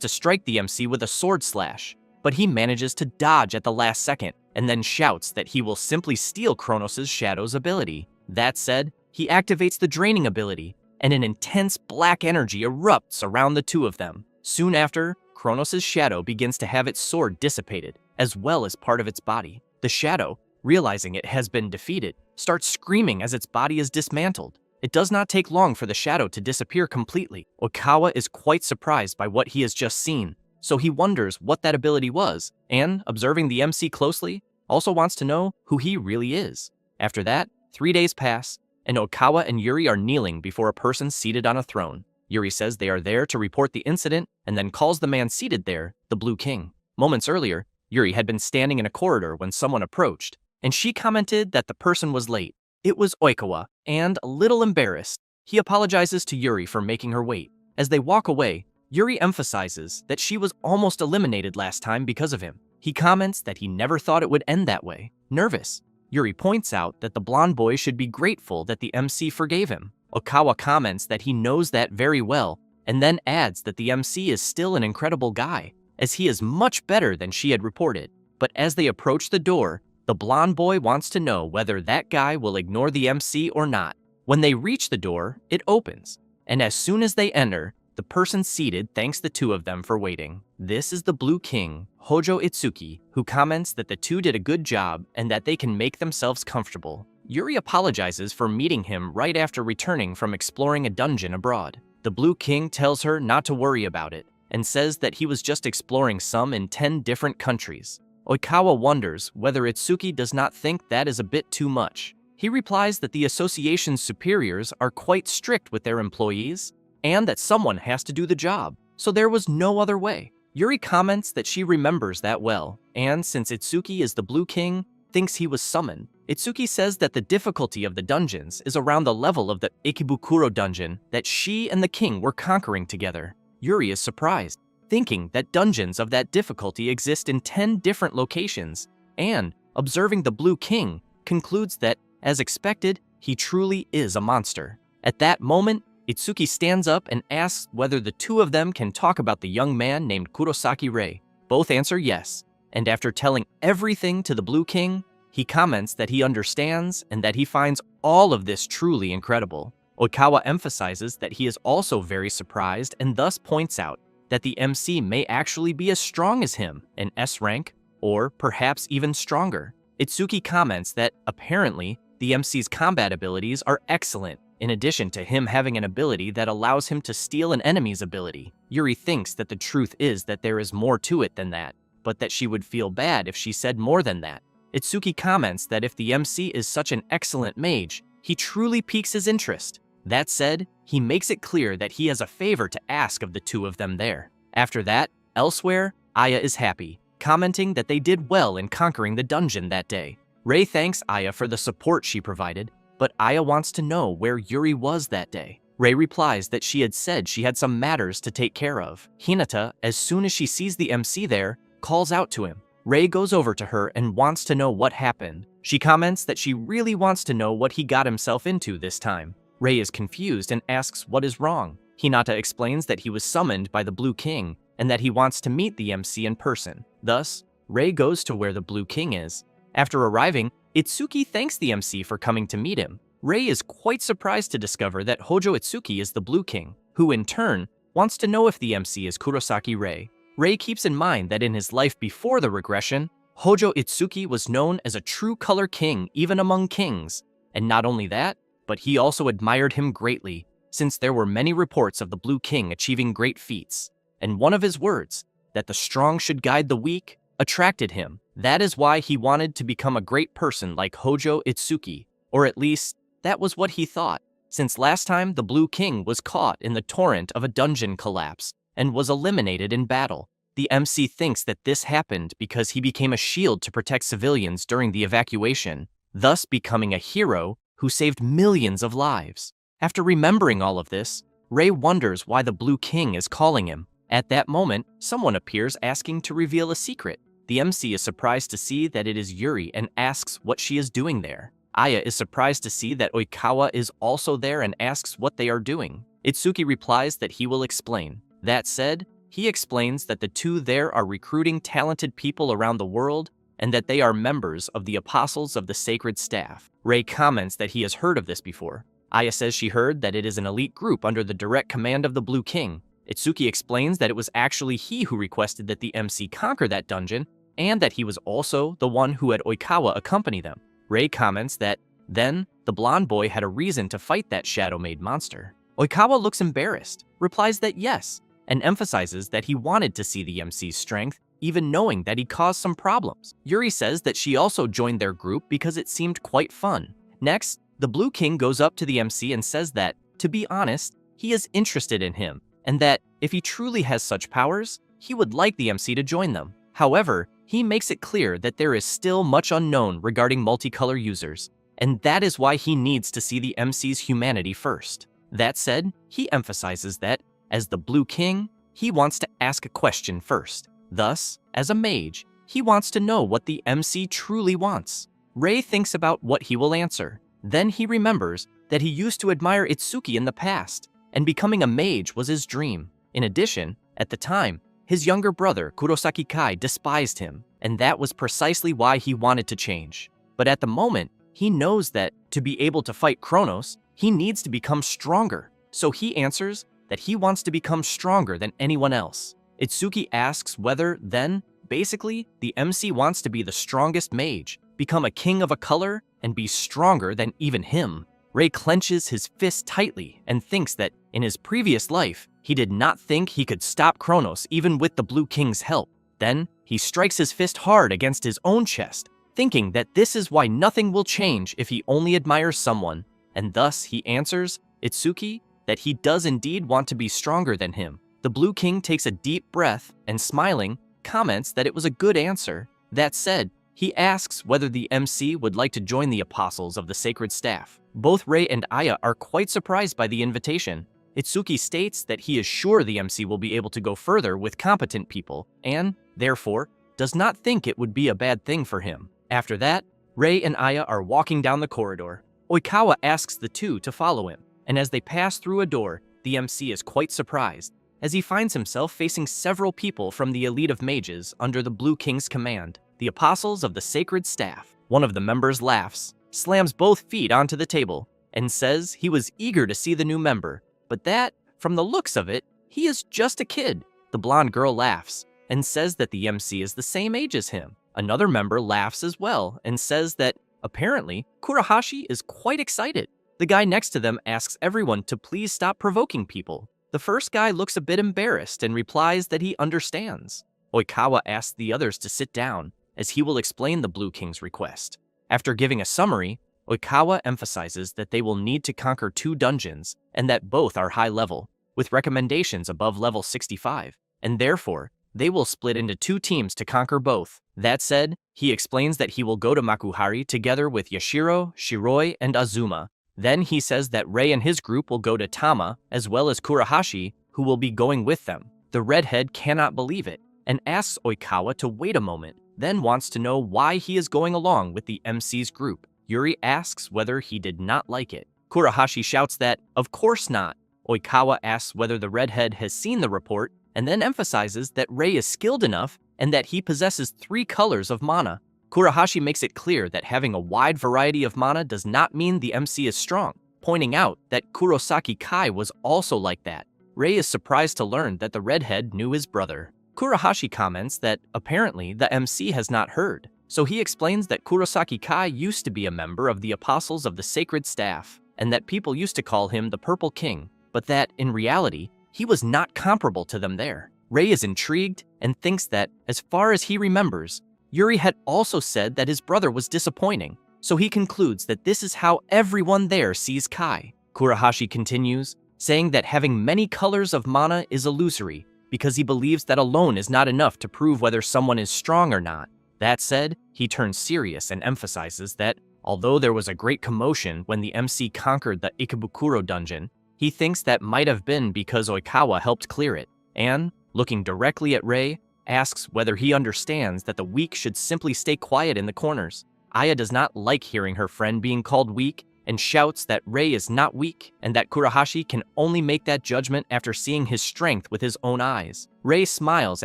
to strike the MC with a sword slash, but he manages to dodge at the last second and then shouts that he will simply steal Kronos' shadow's ability. That said, he activates the draining ability, and an intense black energy erupts around the two of them. Soon after, Kronos' shadow begins to have its sword dissipated, as well as part of its body. The shadow, realizing it has been defeated, starts screaming as its body is dismantled. It does not take long for the shadow to disappear completely. Oikawa is quite surprised by what he has just seen, so he wonders what that ability was, and, observing the MC closely, also wants to know who he really is. After that, 3 days pass, and Oikawa and Yuri are kneeling before a person seated on a throne. Yuri says they are there to report the incident and then calls the man seated there the Blue King. Moments earlier, Yuri had been standing in a corridor when someone approached, and she commented that the person was late. It was Oikawa, and, a little embarrassed, he apologizes to Yuri for making her wait. As they walk away, Yuri emphasizes that she was almost eliminated last time because of him. He comments that he never thought it would end that way. Nervous, Yuri points out that the blonde boy should be grateful that the MC forgave him. Oikawa comments that he knows that very well, and then adds that the MC is still an incredible guy, as he is much better than she had reported. But as they approach the door, the blonde boy wants to know whether that guy will ignore the MC or not. When they reach the door, it opens, and as soon as they enter, the person seated thanks the two of them for waiting. This is the Blue King, Hojo Itsuki, who comments that the two did a good job and that they can make themselves comfortable. Yuri apologizes for meeting him right after returning from exploring a dungeon abroad. The Blue King tells her not to worry about it, and says that he was just exploring some in 10 different countries. Oikawa wonders whether Itsuki does not think that is a bit too much. He replies that the association's superiors are quite strict with their employees, and that someone has to do the job, so there was no other way. Yuri comments that she remembers that well, and since Itsuki is the Blue King, thinks he was summoned. Itsuki says that the difficulty of the dungeons is around the level of the Ikebukuro dungeon that she and the king were conquering together. Yuri is surprised, thinking that dungeons of that difficulty exist in 10 different locations, and, observing the Blue King, concludes that, as expected, he truly is a monster. At that moment, Itsuki stands up and asks whether the two of them can talk about the young man named Kurosaki Rei. Both answer yes, and after telling everything to the Blue King, he comments that he understands and that he finds all of this truly incredible. Oikawa emphasizes that he is also very surprised and thus points out that the MC may actually be as strong as him, an S rank, or perhaps even stronger. Itsuki comments that, apparently, the MC's combat abilities are excellent, in addition to him having an ability that allows him to steal an enemy's ability. Yuri thinks that the truth is that there is more to it than that, but that she would feel bad if she said more than that. Itsuki comments that if the MC is such an excellent mage, he truly piques his interest. That said, he makes it clear that he has a favor to ask of the two of them there. After that, elsewhere, Aya is happy, commenting that they did well in conquering the dungeon that day. Rei thanks Aya for the support she provided, but Aya wants to know where Yuri was that day. Rei replies that she had said she had some matters to take care of. Hinata, as soon as she sees the MC there, calls out to him. Rei goes over to her and wants to know what happened. She comments that she really wants to know what he got himself into this time. Rei is confused and asks what is wrong. Hinata explains that he was summoned by the Blue King and that he wants to meet the MC in person. Thus, Rei goes to where the Blue King is. After arriving, Itsuki thanks the MC for coming to meet him. Rei is quite surprised to discover that Hojo Itsuki is the Blue King, who in turn wants to know if the MC is Kurosaki Rei. Rei keeps in mind that in his life before the regression, Hojo Itsuki was known as a true color king even among kings. And not only that, but he also admired him greatly, since there were many reports of the Blue King achieving great feats. And one of his words, that the strong should guide the weak, attracted him. That is why he wanted to become a great person like Hojo Itsuki, or at least, that was what he thought. since last time the Blue King was caught in the torrent of a dungeon collapse and was eliminated in battle. The MC thinks that this happened because he became a shield to protect civilians during the evacuation, thus becoming a hero who saved millions of lives. After remembering all of this, Ray wonders why the Blue King is calling him. At that moment, someone appears asking to reveal a secret. The MC is surprised to see that it is Yuri and asks what she is doing there. Aya is surprised to see that Oikawa is also there and asks what they are doing. Itsuki replies that he will explain. That said, he explains that the two there are recruiting talented people around the world and that they are members of the Apostles of the Sacred Staff. Ray comments that he has heard of this before. Aya says she heard that it is an elite group under the direct command of the Blue King. Itsuki explains that it was actually he who requested that the MC conquer that dungeon and that he was also the one who had Oikawa accompany them. Ray comments that then the blonde boy had a reason to fight that shadow-made monster. Oikawa looks embarrassed, replies that yes, and emphasizes that he wanted to see the MC's strength, even knowing that he caused some problems. Yuri says that she also joined their group because it seemed quite fun. Next, the Blue King goes up to the MC and says that, to be honest, he is interested in him, and that if he truly has such powers, he would like the MC to join them. However, he makes it clear that there is still much unknown regarding multicolor users, and that is why he needs to see the MC's humanity first. That said, he emphasizes that, as the Blue King, he wants to ask a question first. Thus, as a mage, he wants to know what the MC truly wants. Ray thinks about what he will answer. Then he remembers that he used to admire Itsuki in the past, and becoming a mage was his dream. In addition, at the time, his younger brother, Kurosaki Kai, despised him, and that was precisely why he wanted to change. But at the moment, he knows that, to be able to fight Kronos, he needs to become stronger. So he answers that he wants to become stronger than anyone else. Itsuki asks whether, then, basically, the MC wants to be the strongest mage, become a king of a color, and be stronger than even him. Ray clenches his fist tightly and thinks that, in his previous life, he did not think he could stop Kronos even with the Blue King's help. Then, he strikes his fist hard against his own chest, thinking that this is why nothing will change if he only admires someone, and thus he answers Itsuki that he does indeed want to be stronger than him. The Blue King takes a deep breath and, smiling, comments that it was a good answer. That said, he asks whether the MC would like to join the Apostles of the Sacred Staff. Both Ray and Aya are quite surprised by the invitation. Itsuki states that he is sure the MC will be able to go further with competent people and, therefore, does not think it would be a bad thing for him. After that, Ray and Aya are walking down the corridor. Oikawa asks the two to follow him, and as they pass through a door, the MC is quite surprised, as he finds himself facing several people from the elite of mages under the Blue King's command, the Apostles of the Sacred Staff. One of the members laughs, slams both feet onto the table, and says he was eager to see the new member, but that, from the looks of it, he is just a kid. The blonde girl laughs, and says that the MC is the same age as him. Another member laughs as well, and says that, apparently, Kurahashi is quite excited. The guy next to them asks everyone to please stop provoking people. The first guy looks a bit embarrassed and replies that he understands. Oikawa asks the others to sit down, as he will explain the Blue King's request. After giving a summary, Oikawa emphasizes that they will need to conquer 2 dungeons, and that both are high level, with recommendations above level 65, and therefore, they will split into 2 teams to conquer both. That said, he explains that he will go to Makuhari together with Yashiro, Shiroi, and Azuma. Then he says that Ray and his group will go to Tama, as well as Kurahashi, who will be going with them. The redhead cannot believe it, and asks Oikawa to wait a moment, then wants to know why he is going along with the MC's group. Yuri asks whether he did not like it. Kurahashi shouts that, of course not. Oikawa asks whether the redhead has seen the report, and then emphasizes that Ray is skilled enough and that he possesses 3 colors of mana. Kurahashi makes it clear that having a wide variety of mana does not mean the MC is strong, pointing out that Kurosaki Kai was also like that. Ray is surprised to learn that the redhead knew his brother. Kurahashi comments that apparently the MC has not heard, so he explains that Kurosaki Kai used to be a member of the Apostles of the Sacred Staff, and that people used to call him the Purple King, but that, in reality, he was not comparable to them there. Ray is intrigued and thinks that, as far as he remembers, Yuri had also said that his brother was disappointing, so he concludes that this is how everyone there sees Kai. Kurahashi continues, saying that having many colors of mana is illusory because he believes that alone is not enough to prove whether someone is strong or not. That said, he turns serious and emphasizes that, although there was a great commotion when the MC conquered the Ikebukuro dungeon, he thinks that might have been because Oikawa helped clear it, and, looking directly at Rei, asks whether he understands that the weak should simply stay quiet in the corners. Aya does not like hearing her friend being called weak, and shouts that Rei is not weak and that Kurahashi can only make that judgment after seeing his strength with his own eyes. Rei smiles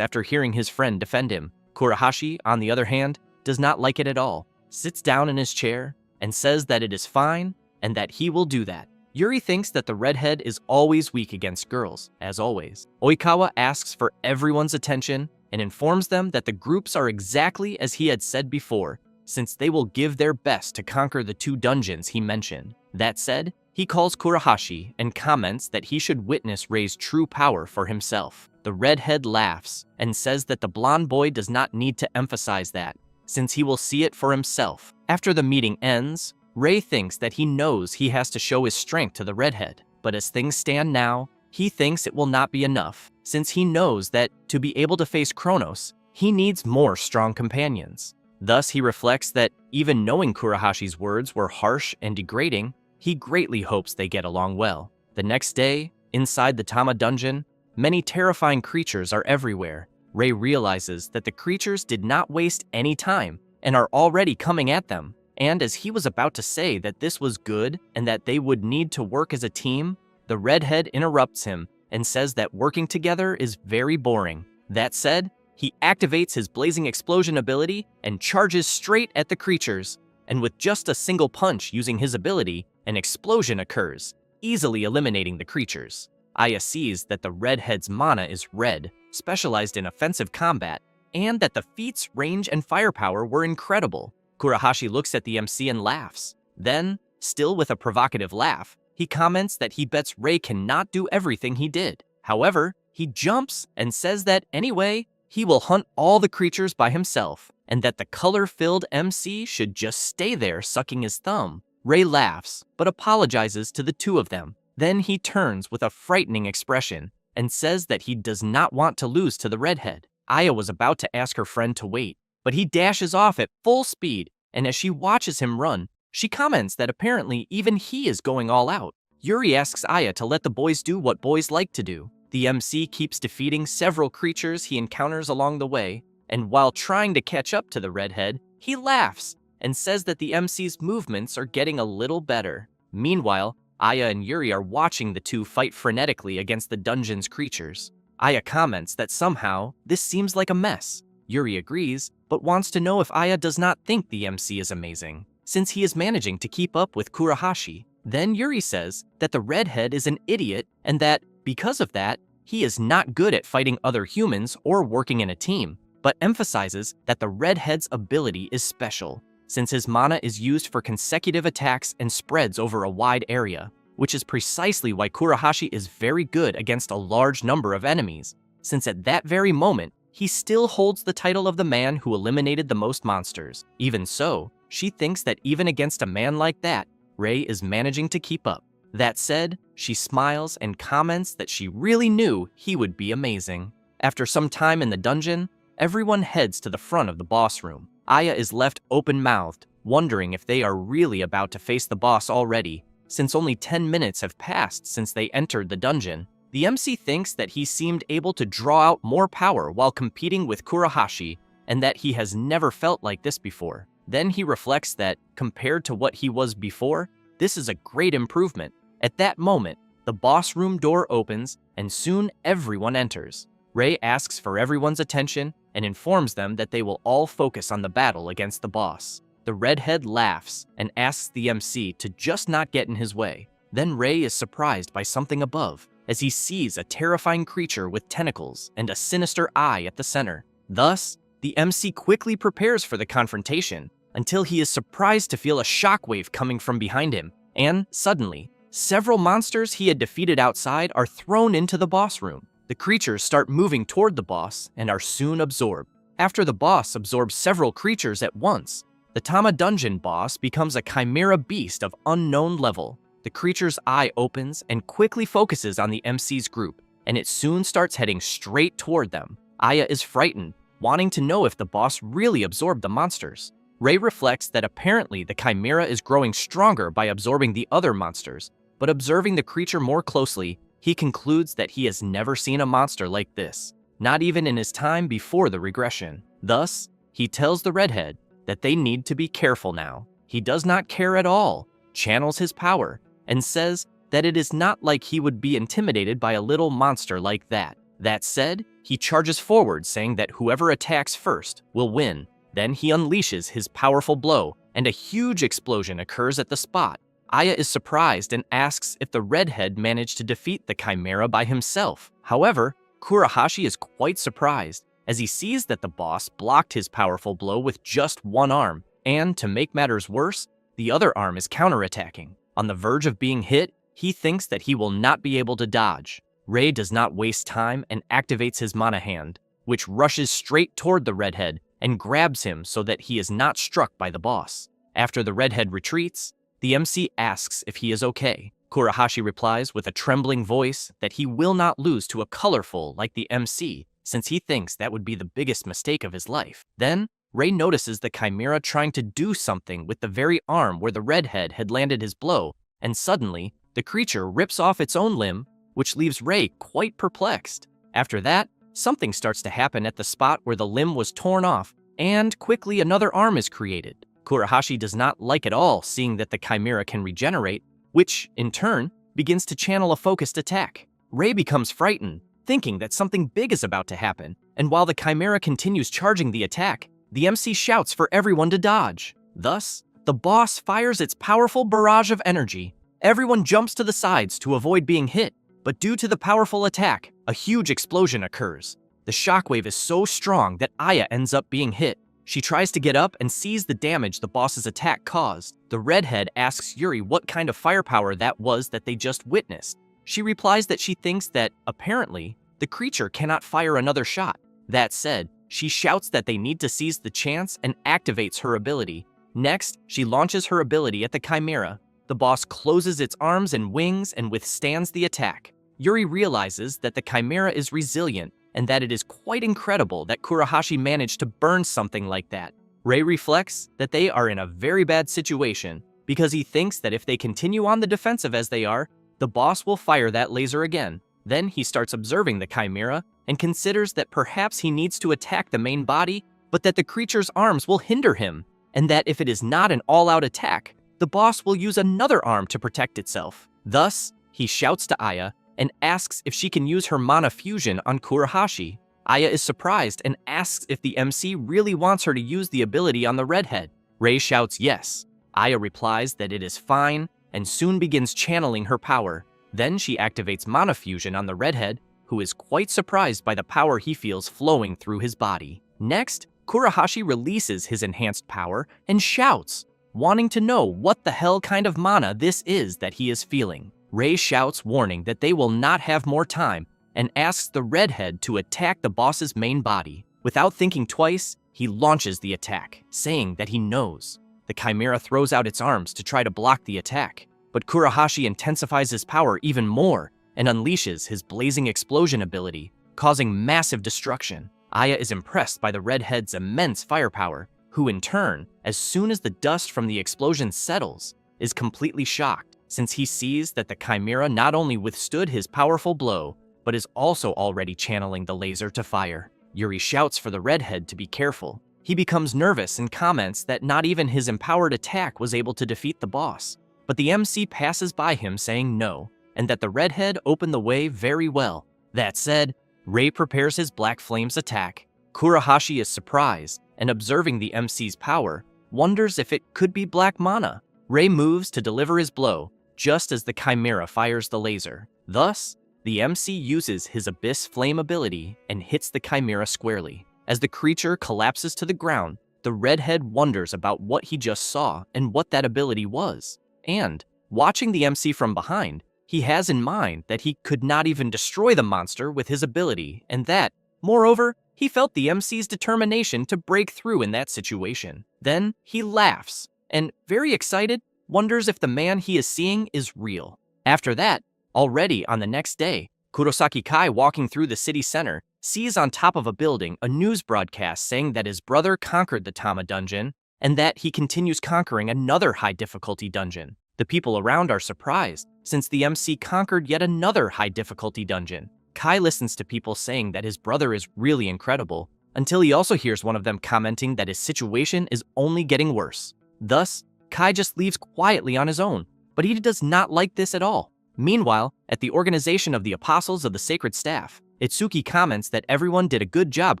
after hearing his friend defend him. Kurahashi, on the other hand, does not like it at all, sits down in his chair, and says that it is fine and that he will do that. Yuri thinks that the redhead is always weak against girls, as always. Oikawa asks for everyone's attention and informs them that the groups are exactly as he had said before, since they will give their best to conquer the 2 dungeons he mentioned. That said, he calls Kurahashi and comments that he should witness Rei's true power for himself. The redhead laughs and says that the blonde boy does not need to emphasize that, since he will see it for himself. After the meeting ends, Rei thinks that he knows he has to show his strength to the redhead, but as things stand now, he thinks it will not be enough, since he knows that to be able to face Kronos, he needs more strong companions. Thus, he reflects that even knowing Kurahashi's words were harsh and degrading, he greatly hopes they get along well. The next day, inside the Tama dungeon, many terrifying creatures are everywhere. Rei realizes that the creatures did not waste any time and are already coming at them. And as he was about to say that this was good and that they would need to work as a team, the redhead interrupts him and says that working together is very boring. That said, he activates his blazing explosion ability and charges straight at the creatures, and with just a single punch using his ability, an explosion occurs, easily eliminating the creatures. Aya sees that the redhead's mana is red, specialized in offensive combat, and that the feat's range and firepower were incredible. Kurahashi looks at the MC and laughs. Then, still with a provocative laugh, he comments that he bets Rei cannot do everything he did. However, he jumps and says that anyway, he will hunt all the creatures by himself, and that the color-filled MC should just stay there sucking his thumb. Rei laughs, but apologizes to the 2 of them. Then he turns with a frightening expression and says that he does not want to lose to the redhead. Aya was about to ask her friend to wait, but he dashes off at full speed, and as she watches him run, she comments that apparently even he is going all out. Yuri asks Aya to let the boys do what boys like to do. The MC keeps defeating several creatures he encounters along the way, and while trying to catch up to the redhead, he laughs and says that the MC's movements are getting a little better. Meanwhile, Aya and Yuri are watching the 2 fight frenetically against the dungeon's creatures. Aya comments that somehow this seems like a mess. Yuri agrees, but wants to know if Aya does not think the MC is amazing, since he is managing to keep up with Kurahashi. Then Yuri says that the redhead is an idiot and that, because of that, he is not good at fighting other humans or working in a team, but emphasizes that the redhead's ability is special, since his mana is used for consecutive attacks and spreads over a wide area, which is precisely why Kurahashi is very good against a large number of enemies, since at that very moment, he still holds the title of the man who eliminated the most monsters. Even so, she thinks that even against a man like that, Rei is managing to keep up. That said, she smiles and comments that she really knew he would be amazing. After some time in the dungeon, everyone heads to the front of the boss room. Aya is left open-mouthed, wondering if they are really about to face the boss already, since only 10 minutes have passed since they entered the dungeon. The MC thinks that he seemed able to draw out more power while competing with Kurahashi, and that he has never felt like this before. Then he reflects that, compared to what he was before, this is a great improvement. At that moment, the boss room door opens, and soon everyone enters. Rei asks for everyone's attention and informs them that they will all focus on the battle against the boss. The redhead laughs and asks the MC to just not get in his way. Then Rei is surprised by something above, as he sees a terrifying creature with tentacles and a sinister eye at the center. Thus, the MC quickly prepares for the confrontation, until he is surprised to feel a shockwave coming from behind him, and suddenly, several monsters he had defeated outside are thrown into the boss room. The creatures start moving toward the boss and are soon absorbed. After the boss absorbs several creatures at once, the Tama dungeon boss becomes a chimera beast of unknown level. the creature's eye opens and quickly focuses on the MC's group, and it soon starts heading straight toward them. Aya is frightened, wanting to know if the boss really absorbed the monsters. Ray reflects that apparently the chimera is growing stronger by absorbing the other monsters, but observing the creature more closely, he concludes that he has never seen a monster like this, not even in his time before the regression. Thus, he tells the redhead that they need to be careful now. He does not care at all, channels his power, and says that it is not like he would be intimidated by a little monster like that. That said, he charges forward, saying that whoever attacks first will win. Then he unleashes his powerful blow, and a huge explosion occurs at the spot. Aya is surprised and asks if the redhead managed to defeat the chimera by himself. However, Kurahashi is quite surprised, as he sees that the boss blocked his powerful blow with just one arm, and to make matters worse, the other arm is counterattacking. On the verge of being hit, he thinks that he will not be able to dodge. Ray does not waste time and activates his mana hand, which rushes straight toward the redhead and grabs him so that he is not struck by the boss. After the redhead retreats, the MC asks if he is okay. Kurahashi replies with a trembling voice that he will not lose to a colorful like the MC, since he thinks that would be the biggest mistake of his life. Then, Ray notices the chimera trying to do something with the very arm where the redhead had landed his blow, and suddenly, the creature rips off its own limb, which leaves Ray quite perplexed. After that, something starts to happen at the spot where the limb was torn off, and quickly another arm is created. Kurahashi does not like at all seeing that the chimera can regenerate, which, in turn, begins to channel a focused attack. Ray becomes frightened, thinking that something big is about to happen, and while the chimera continues charging the attack, the MC shouts for everyone to dodge. Thus, the boss fires its powerful barrage of energy. Everyone jumps to the sides to avoid being hit, but due to the powerful attack, a huge explosion occurs. The shockwave is so strong that Aya ends up being hit. She tries to get up and sees the damage the boss's attack caused. The redhead asks Yuri what kind of firepower that was that they just witnessed. She replies that she thinks that, apparently, the creature cannot fire another shot. That said, she shouts that they need to seize the chance and activates her ability. Next, she launches her ability at the chimera. The boss closes its arms and wings and withstands the attack. Yuri realizes that the chimera is resilient and that it is quite incredible that Kurahashi managed to burn something like that. Ray reflects that they are in a very bad situation because he thinks that if they continue on the defensive as they are, the boss will fire that laser again. Then he starts observing the chimera and considers that perhaps he needs to attack the main body, but that the creature's arms will hinder him, and that if it is not an all-out attack, the boss will use another arm to protect itself. Thus, he shouts to Aya and asks if she can use her mana fusion on Kurahashi. Aya is surprised and asks if the MC really wants her to use the ability on the redhead. Ray shouts yes. Aya replies that it is fine and soon begins channeling her power. Then she activates mana fusion on the redhead, who is quite surprised by the power he feels flowing through his body. Next, Kurahashi releases his enhanced power and shouts, wanting to know what the hell kind of mana this is that he is feeling. Ray shouts, warning that they will not have more time, and asks the redhead to attack the boss's main body. Without thinking twice, he launches the attack, saying that he knows. The chimera throws out its arms to try to block the attack, but Kurahashi intensifies his power even more and unleashes his blazing explosion ability, causing massive destruction. Aya is impressed by the redhead's immense firepower, who in turn, as soon as the dust from the explosion settles, is completely shocked, since he sees that the chimera not only withstood his powerful blow, but is also already channeling the laser to fire. Yuri shouts for the redhead to be careful. He becomes nervous and comments that not even his empowered attack was able to defeat the boss, but the MC passes by him saying no, and that the redhead opened the way very well. That said, Ray prepares his Black Flames attack. Kurahashi is surprised, and observing the MC's power, wonders if it could be black mana. Ray moves to deliver his blow, just as the chimera fires the laser. Thus, the MC uses his Abyss Flame ability and hits the chimera squarely. As the creature collapses to the ground, the redhead wonders about what he just saw and what that ability was. And, watching the MC from behind, he has in mind that he could not even destroy the monster with his ability, and that, moreover, he felt the MC's determination to break through in that situation. Then, he laughs, and, very excited, wonders if the man he is seeing is real. After that, already on the next day, Kurosaki Kai, walking through the city center, sees on top of a building a news broadcast saying that his brother conquered the Tama dungeon and that he continues conquering another high-difficulty dungeon. The people around are surprised, since the MC conquered yet another high-difficulty dungeon. Kai listens to people saying that his brother is really incredible, until he also hears one of them commenting that his situation is only getting worse. Thus, Kai just leaves quietly on his own, but he does not like this at all. Meanwhile, at the organization of the Apostles of the Sacred Staff, Itsuki comments that everyone did a good job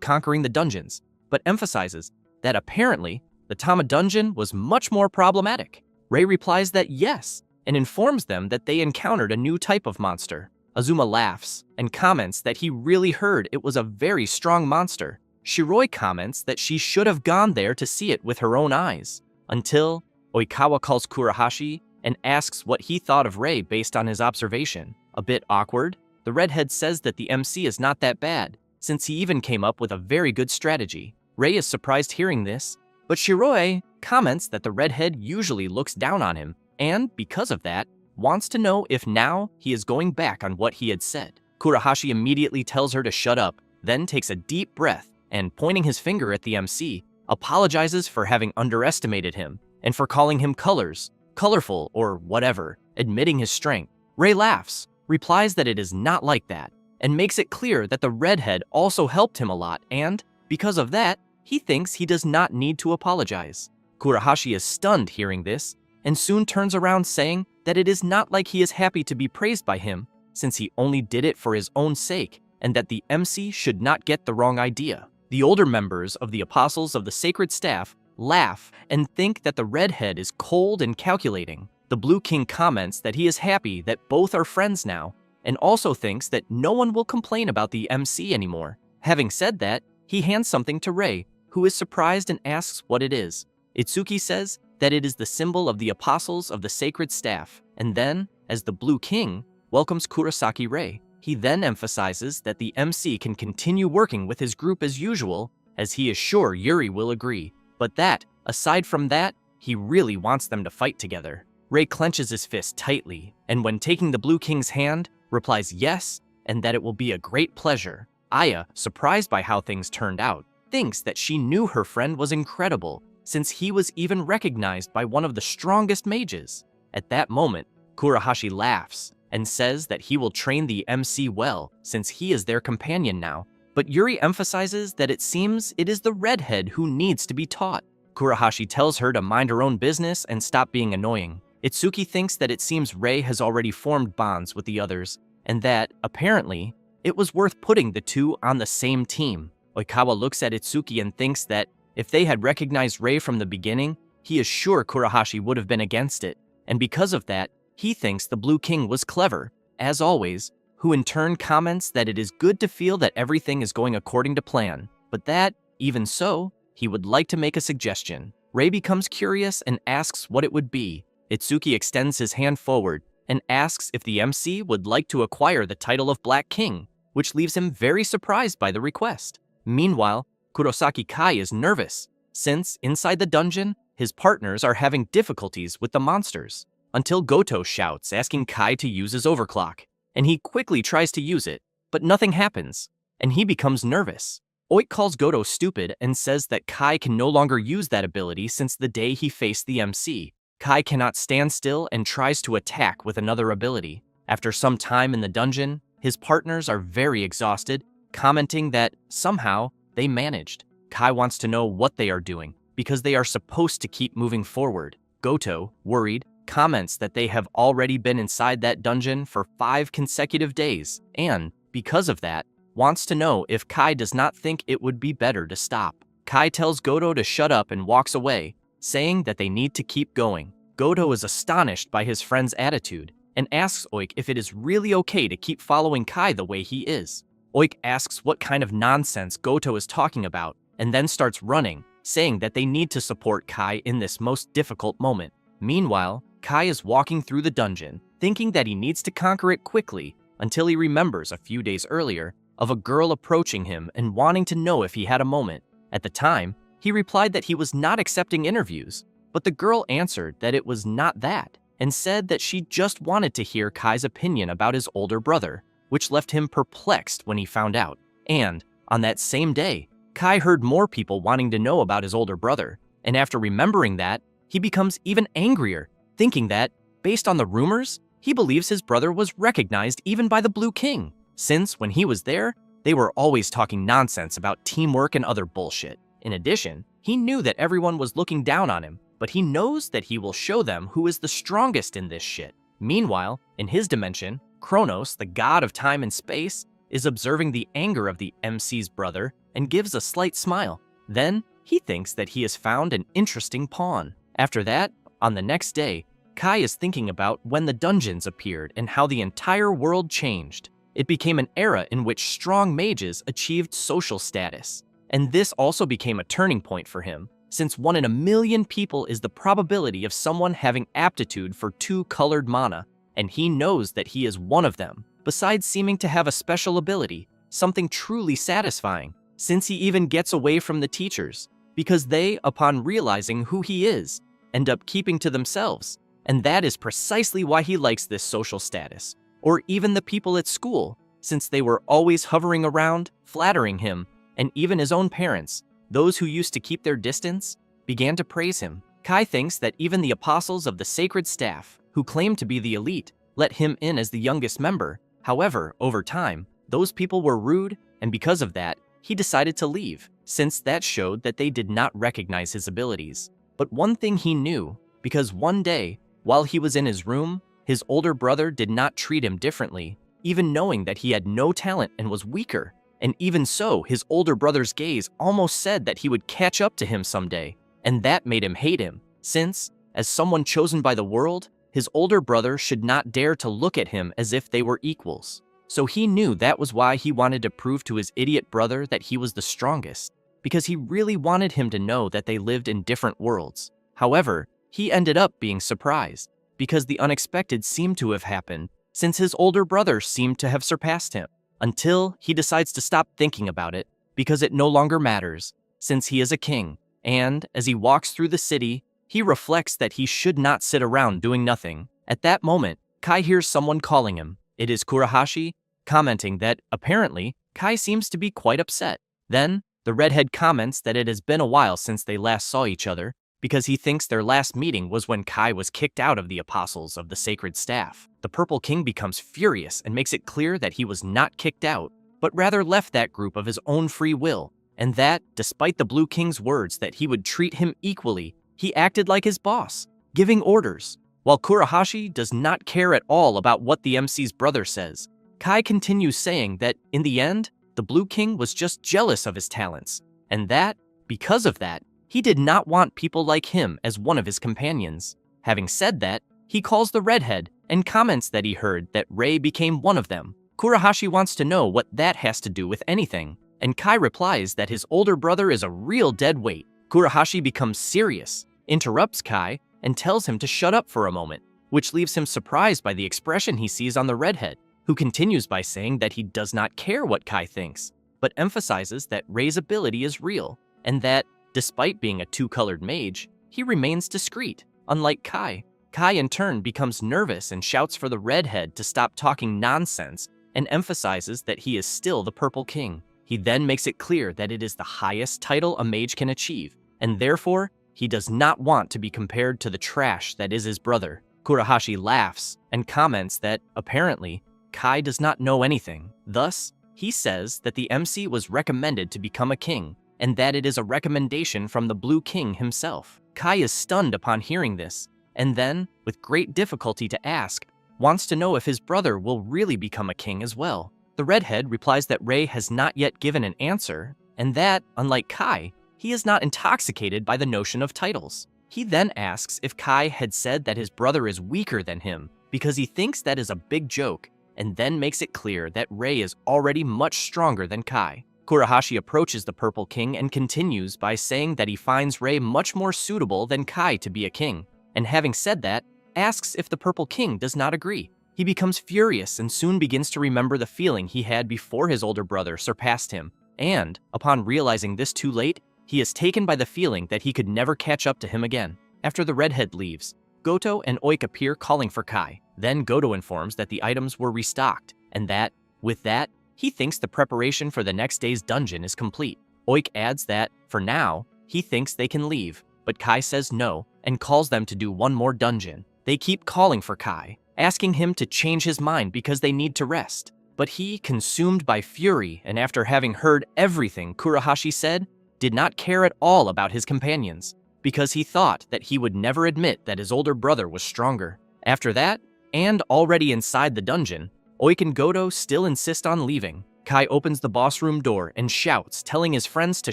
conquering the dungeons, but emphasizes that apparently the Tama dungeon was much more problematic. Rei replies that yes, and informs them that they encountered a new type of monster. Azuma laughs and comments that he really heard it was a very strong monster. Shiroi comments that she should have gone there to see it with her own eyes, until Oikawa calls Kurahashi and asks what he thought of Rei based on his observation. A bit awkward, the redhead says that the MC is not that bad, since he even came up with a very good strategy. Rei is surprised hearing this, but Shiroi comments that the redhead usually looks down on him, and because of that, wants to know if now he is going back on what he had said. Kurahashi immediately tells her to shut up, then takes a deep breath, and pointing his finger at the MC, apologizes for having underestimated him, and for calling him colorful, or whatever, admitting his strength. Rei laughs, replies that it is not like that, and makes it clear that the redhead also helped him a lot, and, because of that, he thinks he does not need to apologize. Kurahashi is stunned hearing this, and soon turns around saying that it is not like he is happy to be praised by him, since he only did it for his own sake, and that the MC should not get the wrong idea. The older members of the Apostles of the Sacred Staff laugh and think that the redhead is cold and calculating. The Blue King comments that he is happy that both are friends now, and also thinks that no one will complain about the MC anymore. Having said that, he hands something to Rei, who is surprised and asks what it is. Itsuki says that it is the symbol of the Apostles of the Sacred Staff, and then, as the Blue King welcomes Kurosaki Rei, he then emphasizes that the MC can continue working with his group as usual, as he is sure Yuri will agree, but that, aside from that, he really wants them to fight together. Rei clenches his fist tightly, and when taking the Blue King's hand, replies yes, and that it will be a great pleasure. Aya, surprised by how things turned out, thinks that she knew her friend was incredible, since he was even recognized by one of the strongest mages. At that moment, Kurahashi laughs and says that he will train the MC well, since he is their companion now. But Yuri emphasizes that it seems it is the redhead who needs to be taught. Kurahashi tells her to mind her own business and stop being annoying. Itsuki thinks that it seems Rei has already formed bonds with the others, and that, apparently, it was worth putting the two on the same team. Oikawa looks at Itsuki and thinks that if they had recognized Rei from the beginning, he is sure Kurahashi would have been against it, and because of that, he thinks the Blue King was clever, as always, who in turn comments that it is good to feel that everything is going according to plan, but that, even so, he would like to make a suggestion. Rei becomes curious and asks what it would be. Itsuki extends his hand forward and asks if the MC would like to acquire the title of Black King, which leaves him very surprised by the request. Meanwhile, Kurosaki Kai is nervous, since inside the dungeon, his partners are having difficulties with the monsters, until Goto shouts asking Kai to use his overclock, and he quickly tries to use it, but nothing happens, and he becomes nervous. Oik calls Goto stupid and says that Kai can no longer use that ability since the day he faced the MC. Kai cannot stand still and tries to attack with another ability. After some time in the dungeon, his partners are very exhausted, commenting that, somehow, they managed. Kai wants to know what they are doing, because they are supposed to keep moving forward. Goto, worried, comments that they have already been inside that dungeon for 5 consecutive days, and, because of that, wants to know if Kai does not think it would be better to stop. Kai tells Goto to shut up and walks away, saying that they need to keep going. Goto is astonished by his friend's attitude, and asks Oik if it is really okay to keep following Kai the way he is. Oik asks what kind of nonsense Goto is talking about, and then starts running, saying that they need to support Kai in this most difficult moment. Meanwhile, Kai is walking through the dungeon, thinking that he needs to conquer it quickly, until he remembers a few days earlier of a girl approaching him and wanting to know if he had a moment. At the time, he replied that he was not accepting interviews, But the girl answered that it was not that, and said that she just wanted to hear Kai's opinion about his older brother, which left him perplexed when he found out. And, on that same day, Kai heard more people wanting to know about his older brother, and after remembering that, he becomes even angrier, thinking that, based on the rumors, he believes his brother was recognized even by the Blue King, since when he was there, they were always talking nonsense about teamwork and other bullshit. In addition, he knew that everyone was looking down on him, but he knows that he will show them who is the strongest in this shit. Meanwhile, in his dimension, Kronos, the god of time and space, is observing the anger of the MC's brother and gives a slight smile. Then, he thinks that he has found an interesting pawn. After that, on the next day, Kai is thinking about when the dungeons appeared and how the entire world changed. It became an era in which strong mages achieved social status. And this also became a turning point for him, since 1 in a million people is the probability of someone having aptitude for 2-colored mana, and he knows that he is one of them, besides seeming to have a special ability, something truly satisfying, since he even gets away from the teachers, because they, upon realizing who he is, end up keeping to themselves, and that is precisely why he likes this social status, or even the people at school, since they were always hovering around, flattering him, and even his own parents, those who used to keep their distance, began to praise him. Kai thinks that even the apostles of the sacred staff, who claim to be the elite, let him in as the youngest member. However, over time, those people were rude, and because of that, he decided to leave, since that showed that they did not recognize his abilities. But one thing he knew, because one day, while he was in his room, his older brother did not treat him differently, even knowing that he had no talent and was weaker. And even so, his older brother's gaze almost said that he would catch up to him someday, and that made him hate him, since, as someone chosen by the world, his older brother should not dare to look at him as if they were equals. So he knew that was why he wanted to prove to his idiot brother that he was the strongest, because he really wanted him to know that they lived in different worlds. However, he ended up being surprised, because the unexpected seemed to have happened, since his older brother seemed to have surpassed him. Until he decides to stop thinking about it, because it no longer matters, since he is a king, and as he walks through the city, he reflects that he should not sit around doing nothing. At that moment, Kai hears someone calling him. It is Kurahashi, commenting that, apparently, Kai seems to be quite upset. Then, the redhead comments that it has been a while since they last saw each other, because he thinks their last meeting was when Kai was kicked out of the apostles of the sacred staff. The Purple King becomes furious and makes it clear that he was not kicked out, but rather left that group of his own free will, and that, despite the Blue King's words that he would treat him equally, he acted like his boss, giving orders. While Kurahashi does not care at all about what the MC's brother says, Kai continues saying that, in the end, the Blue King was just jealous of his talents, and that, because of that, he did not want people like him as one of his companions. Having said that, he calls the redhead and comments that he heard that Rei became one of them. Kurahashi wants to know what that has to do with anything, and Kai replies that his older brother is a real dead weight. Kurahashi becomes serious, interrupts Kai, and tells him to shut up for a moment, which leaves him surprised by the expression he sees on the redhead, who continues by saying that he does not care what Kai thinks, but emphasizes that Rei's ability is real, and that, despite being a 2-colored mage, he remains discreet, unlike Kai. Kai in turn becomes nervous and shouts for the redhead to stop talking nonsense and emphasizes that he is still the Purple King. He then makes it clear that it is the highest title a mage can achieve, and therefore, he does not want to be compared to the trash that is his brother. Kurahashi laughs and comments that, apparently, Kai does not know anything. Thus, he says that the MC was recommended to become a king, and that it is a recommendation from the Blue King himself. Kai is stunned upon hearing this, and then, with great difficulty to ask, wants to know if his brother will really become a king as well. The redhead replies that Rei has not yet given an answer, and that, unlike Kai, he is not intoxicated by the notion of titles. He then asks if Kai had said that his brother is weaker than him, because he thinks that is a big joke, and then makes it clear that Rei is already much stronger than Kai. Kurahashi approaches the Purple King and continues by saying that he finds Rei much more suitable than Kai to be a king, and having said that, asks if the Purple King does not agree. He becomes furious and soon begins to remember the feeling he had before his older brother surpassed him, and, upon realizing this too late, he is taken by the feeling that he could never catch up to him again. After the redhead leaves, Goto and Oik appear calling for Kai. Then Goto informs that the items were restocked, and that, with that, he thinks the preparation for the next day's dungeon is complete. Oik adds that, for now, he thinks they can leave, but Kai says no and calls them to do one more dungeon. They keep calling for Kai, asking him to change his mind because they need to rest. But he, consumed by fury and after having heard everything Kurahashi said, did not care at all about his companions, because he thought that he would never admit that his older brother was stronger. After that, and already inside the dungeon, Oik and Goto still insist on leaving. Kai opens the boss room door and shouts, telling his friends to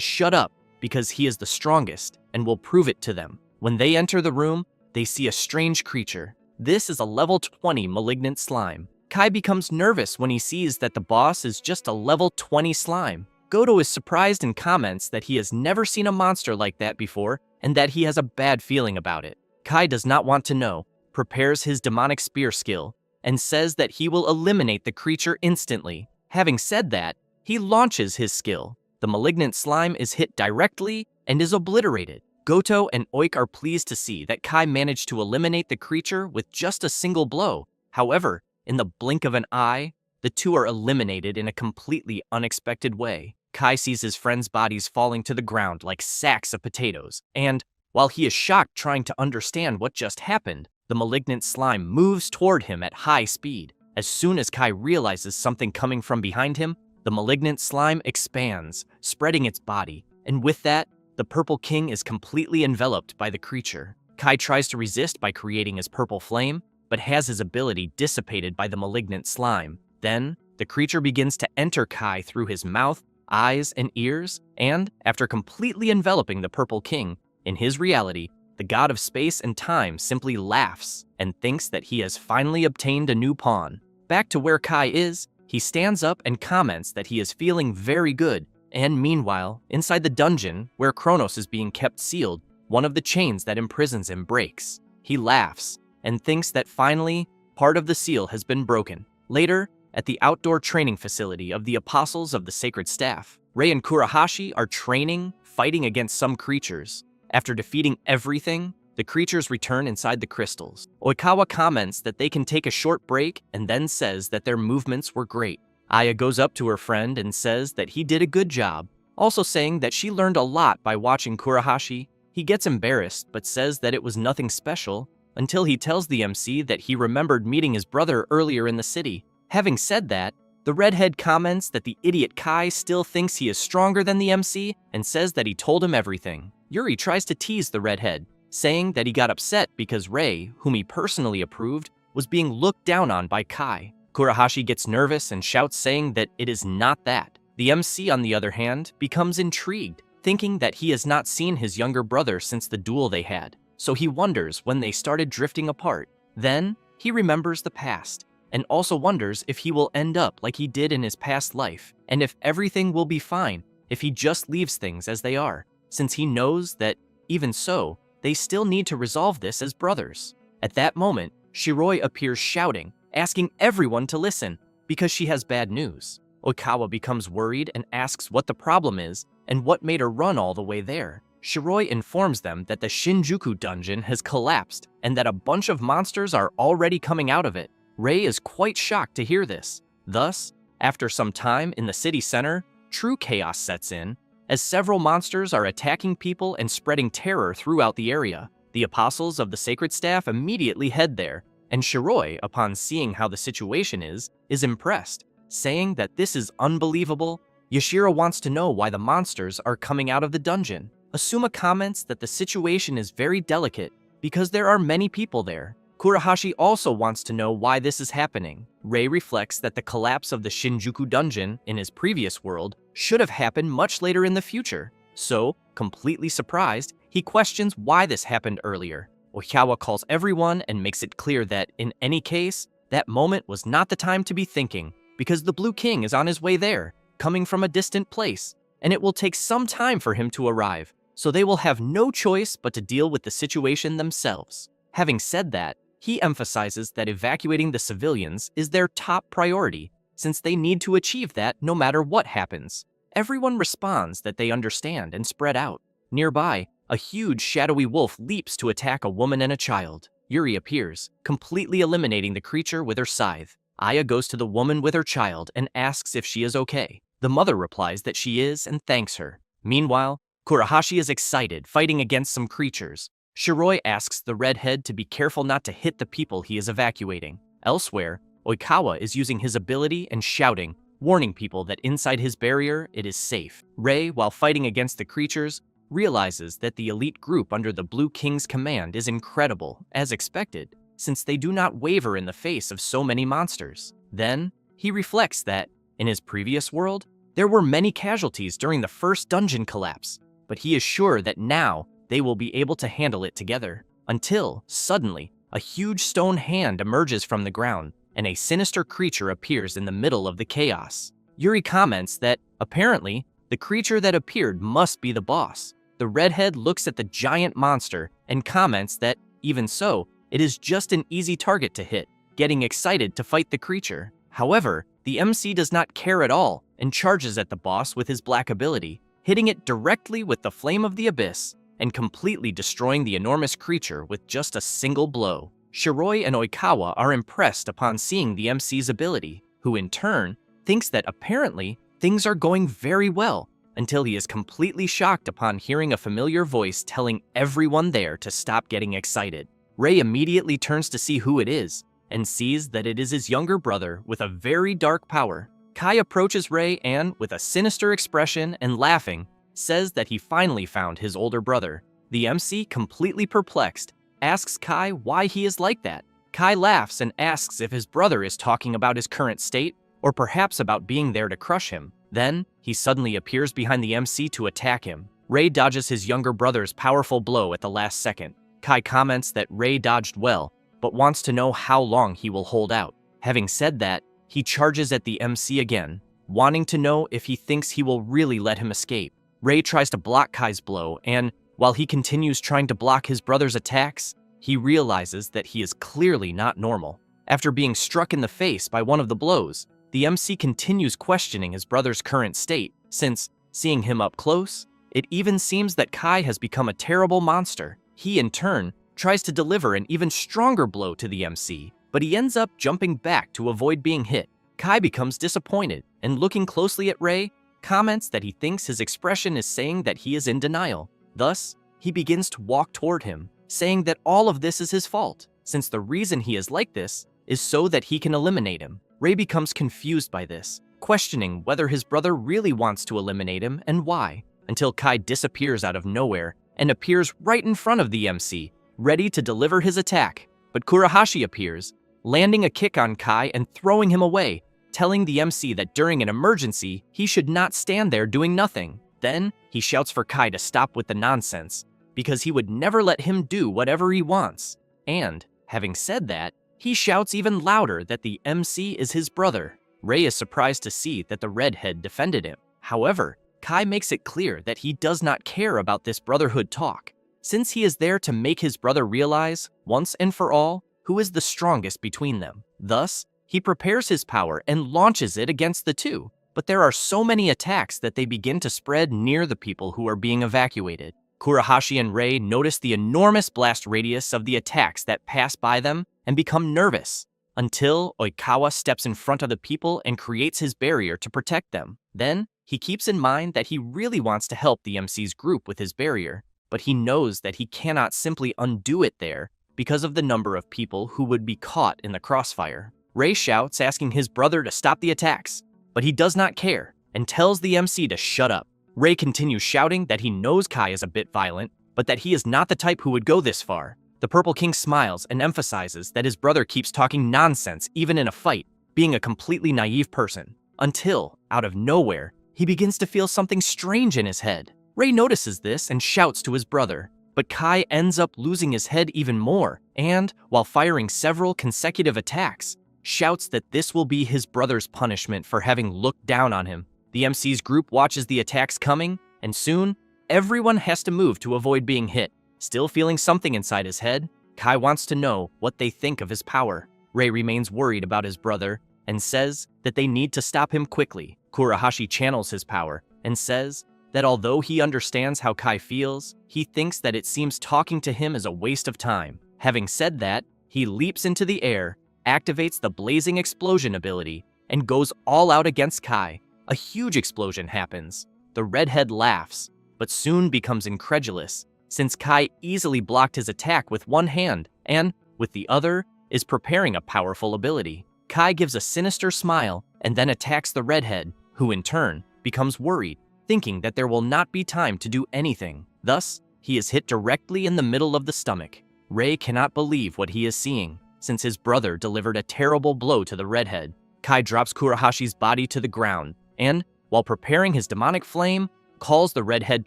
shut up because he is the strongest and will prove it to them. When they enter the room, they see a strange creature. This is a level 20 malignant slime. Kai becomes nervous when he sees that the boss is just a level 20 slime. Goto is surprised and comments that he has never seen a monster like that before and that he has a bad feeling about it. Kai does not want to know, prepares his demonic spear skill, and says that he will eliminate the creature instantly. Having said that, he launches his skill. The malignant slime is hit directly and is obliterated. Goto and Oik are pleased to see that Kai managed to eliminate the creature with just a single blow. However, in the blink of an eye, the two are eliminated in a completely unexpected way. Kai sees his friends' bodies falling to the ground like sacks of potatoes, and, while he is shocked trying to understand what just happened, the malignant slime moves toward him at high speed. As soon as Kai realizes something coming from behind him, the malignant slime expands, spreading its body, and with that, the Purple King is completely enveloped by the creature. Kai tries to resist by creating his purple flame, but has his ability dissipated by the malignant slime. Then, the creature begins to enter Kai through his mouth, eyes, and ears, and, after completely enveloping the Purple King, in his reality, the god of space and time simply laughs and thinks that he has finally obtained a new pawn. Back to where Kai is, he stands up and comments that he is feeling very good, and meanwhile, inside the dungeon, where Kronos is being kept sealed, one of the chains that imprisons him breaks. He laughs and thinks that finally, part of the seal has been broken. Later, at the outdoor training facility of the Apostles of the Sacred Staff, Rei and Kurahashi are training, fighting against some creatures. After defeating everything, the creatures return inside the crystals. Oikawa comments that they can take a short break and then says that their movements were great. Aya goes up to her friend and says that he did a good job, also saying that she learned a lot by watching Kurahashi. He gets embarrassed but says that it was nothing special until he tells the MC that he remembered meeting his brother earlier in the city. Having said that, the redhead comments that the idiot Kai still thinks he is stronger than the MC and says that he told him everything. Yuri tries to tease the redhead, saying that he got upset because Rei, whom he personally approved, was being looked down on by Kai. Kurahashi gets nervous and shouts saying that it is not that. The MC, on the other hand, becomes intrigued, thinking that he has not seen his younger brother since the duel they had, so he wonders when they started drifting apart. Then, he remembers the past, and also wonders if he will end up like he did in his past life, and if everything will be fine if he just leaves things as they are, since he knows that, even so, they still need to resolve this as brothers. At that moment, Shiroi appears shouting, asking everyone to listen, because she has bad news. Oikawa becomes worried and asks what the problem is and what made her run all the way there. Shiroi informs them that the Shinjuku dungeon has collapsed and that a bunch of monsters are already coming out of it. Rei is quite shocked to hear this. Thus, after some time in the city center, true chaos sets in, as several monsters are attacking people and spreading terror throughout the area. The Apostles of the Sacred Staff immediately head there, and Shiroi, upon seeing how the situation is impressed, saying that this is unbelievable. Yashiro wants to know why the monsters are coming out of the dungeon. Asuma comments that the situation is very delicate because there are many people there. Kurahashi also wants to know why this is happening. Rei reflects that the collapse of the Shinjuku dungeon in his previous world should have happened much later in the future. So, completely surprised, he questions why this happened earlier. Oikawa calls everyone and makes it clear that, in any case, that moment was not the time to be thinking, because the Blue King is on his way there, coming from a distant place, and it will take some time for him to arrive, so they will have no choice but to deal with the situation themselves. Having said that, he emphasizes that evacuating the civilians is their top priority, since they need to achieve that no matter what happens. Everyone responds that they understand and spread out. Nearby, a huge shadowy wolf leaps to attack a woman and a child. Yuri appears, completely eliminating the creature with her scythe. Aya goes to the woman with her child and asks if she is okay. The mother replies that she is and thanks her. Meanwhile, Kurahashi is excited, fighting against some creatures. Shiroi asks the redhead to be careful not to hit the people he is evacuating. Elsewhere, Oikawa is using his ability and shouting, warning people that inside his barrier it is safe. Rei, while fighting against the creatures, realizes that the elite group under the Blue King's command is incredible, as expected, since they do not waver in the face of so many monsters. Then, he reflects that, in his previous world, there were many casualties during the first dungeon collapse, but he is sure that now they will be able to handle it together. Until, suddenly, a huge stone hand emerges from the ground, and a sinister creature appears in the middle of the chaos. Yuri comments that, apparently, the creature that appeared must be the boss. The redhead looks at the giant monster and comments that, even so, it is just an easy target to hit, getting excited to fight the creature. However, the MC does not care at all and charges at the boss with his black ability, hitting it directly with the Flame of the Abyss and completely destroying the enormous creature with just a single blow. Shiroi and Oikawa are impressed upon seeing the MC's ability, who in turn thinks that apparently things are going very well, until he is completely shocked upon hearing a familiar voice telling everyone there to stop getting excited. Rei immediately turns to see who it is, and sees that it is his younger brother with a very dark power. Kai approaches Rei and, with a sinister expression and laughing, says that he finally found his older brother. The MC, completely perplexed, asks Kai why he is like that. Kai laughs and asks if his brother is talking about his current state, or perhaps about being there to crush him. Then, he suddenly appears behind the MC to attack him. Rei dodges his younger brother's powerful blow at the last second. Kai comments that Rei dodged well, but wants to know how long he will hold out. Having said that, he charges at the MC again, wanting to know if he thinks he will really let him escape. Rei tries to block Kai's blow, and while he continues trying to block his brother's attacks, he realizes that he is clearly not normal. After being struck in the face by one of the blows, the MC continues questioning his brother's current state, since, seeing him up close, it even seems that Kai has become a terrible monster. He, in turn, tries to deliver an even stronger blow to the MC, but he ends up jumping back to avoid being hit. Kai becomes disappointed, and looking closely at Rei, comments that he thinks his expression is saying that he is in denial. Thus, he begins to walk toward him, saying that all of this is his fault, since the reason he is like this is so that he can eliminate him. Rei becomes confused by this, questioning whether his brother really wants to eliminate him and why, until Kai disappears out of nowhere and appears right in front of the MC, ready to deliver his attack. But Kurahashi appears, landing a kick on Kai and throwing him away, telling the MC that during an emergency, he should not stand there doing nothing. Then, he shouts for Kai to stop with the nonsense, because he would never let him do whatever he wants. And, having said that, he shouts even louder that the MC is his brother. Rei is surprised to see that the redhead defended him. However, Kai makes it clear that he does not care about this brotherhood talk, since he is there to make his brother realize, once and for all, who is the strongest between them. Thus, he prepares his power and launches it against the two, but there are so many attacks that they begin to spread near the people who are being evacuated. Kurahashi and Rei notice the enormous blast radius of the attacks that pass by them and become nervous, until Oikawa steps in front of the people and creates his barrier to protect them. Then, he keeps in mind that he really wants to help the MC's group with his barrier, but he knows that he cannot simply undo it there because of the number of people who would be caught in the crossfire. Rei shouts, asking his brother to stop the attacks, but he does not care and tells the MC to shut up. Rei continues shouting that he knows Kai is a bit violent, but that he is not the type who would go this far. The Purple King smiles and emphasizes that his brother keeps talking nonsense even in a fight, being a completely naive person, until, out of nowhere, he begins to feel something strange in his head. Rei notices this and shouts to his brother, but Kai ends up losing his head even more, and, while firing several consecutive attacks, shouts that this will be his brother's punishment for having looked down on him. The MC's group watches the attacks coming, and soon, everyone has to move to avoid being hit. Still feeling something inside his head, Kai wants to know what they think of his power. Rei remains worried about his brother and says that they need to stop him quickly. Kurahashi channels his power and says that although he understands how Kai feels, he thinks that it seems talking to him is a waste of time. Having said that, he leaps into the air, activates the blazing explosion ability, and goes all out against Kai. A huge explosion happens. The redhead laughs, but soon becomes incredulous, since Kai easily blocked his attack with one hand and, with the other, is preparing a powerful ability. Kai gives a sinister smile and then attacks the redhead, who in turn becomes worried, thinking that there will not be time to do anything. Thus, he is hit directly in the middle of the stomach. Rei cannot believe what he is seeing, since his brother delivered a terrible blow to the redhead. Kai drops Kurahashi's body to the ground and, while preparing his demonic flame, calls the redhead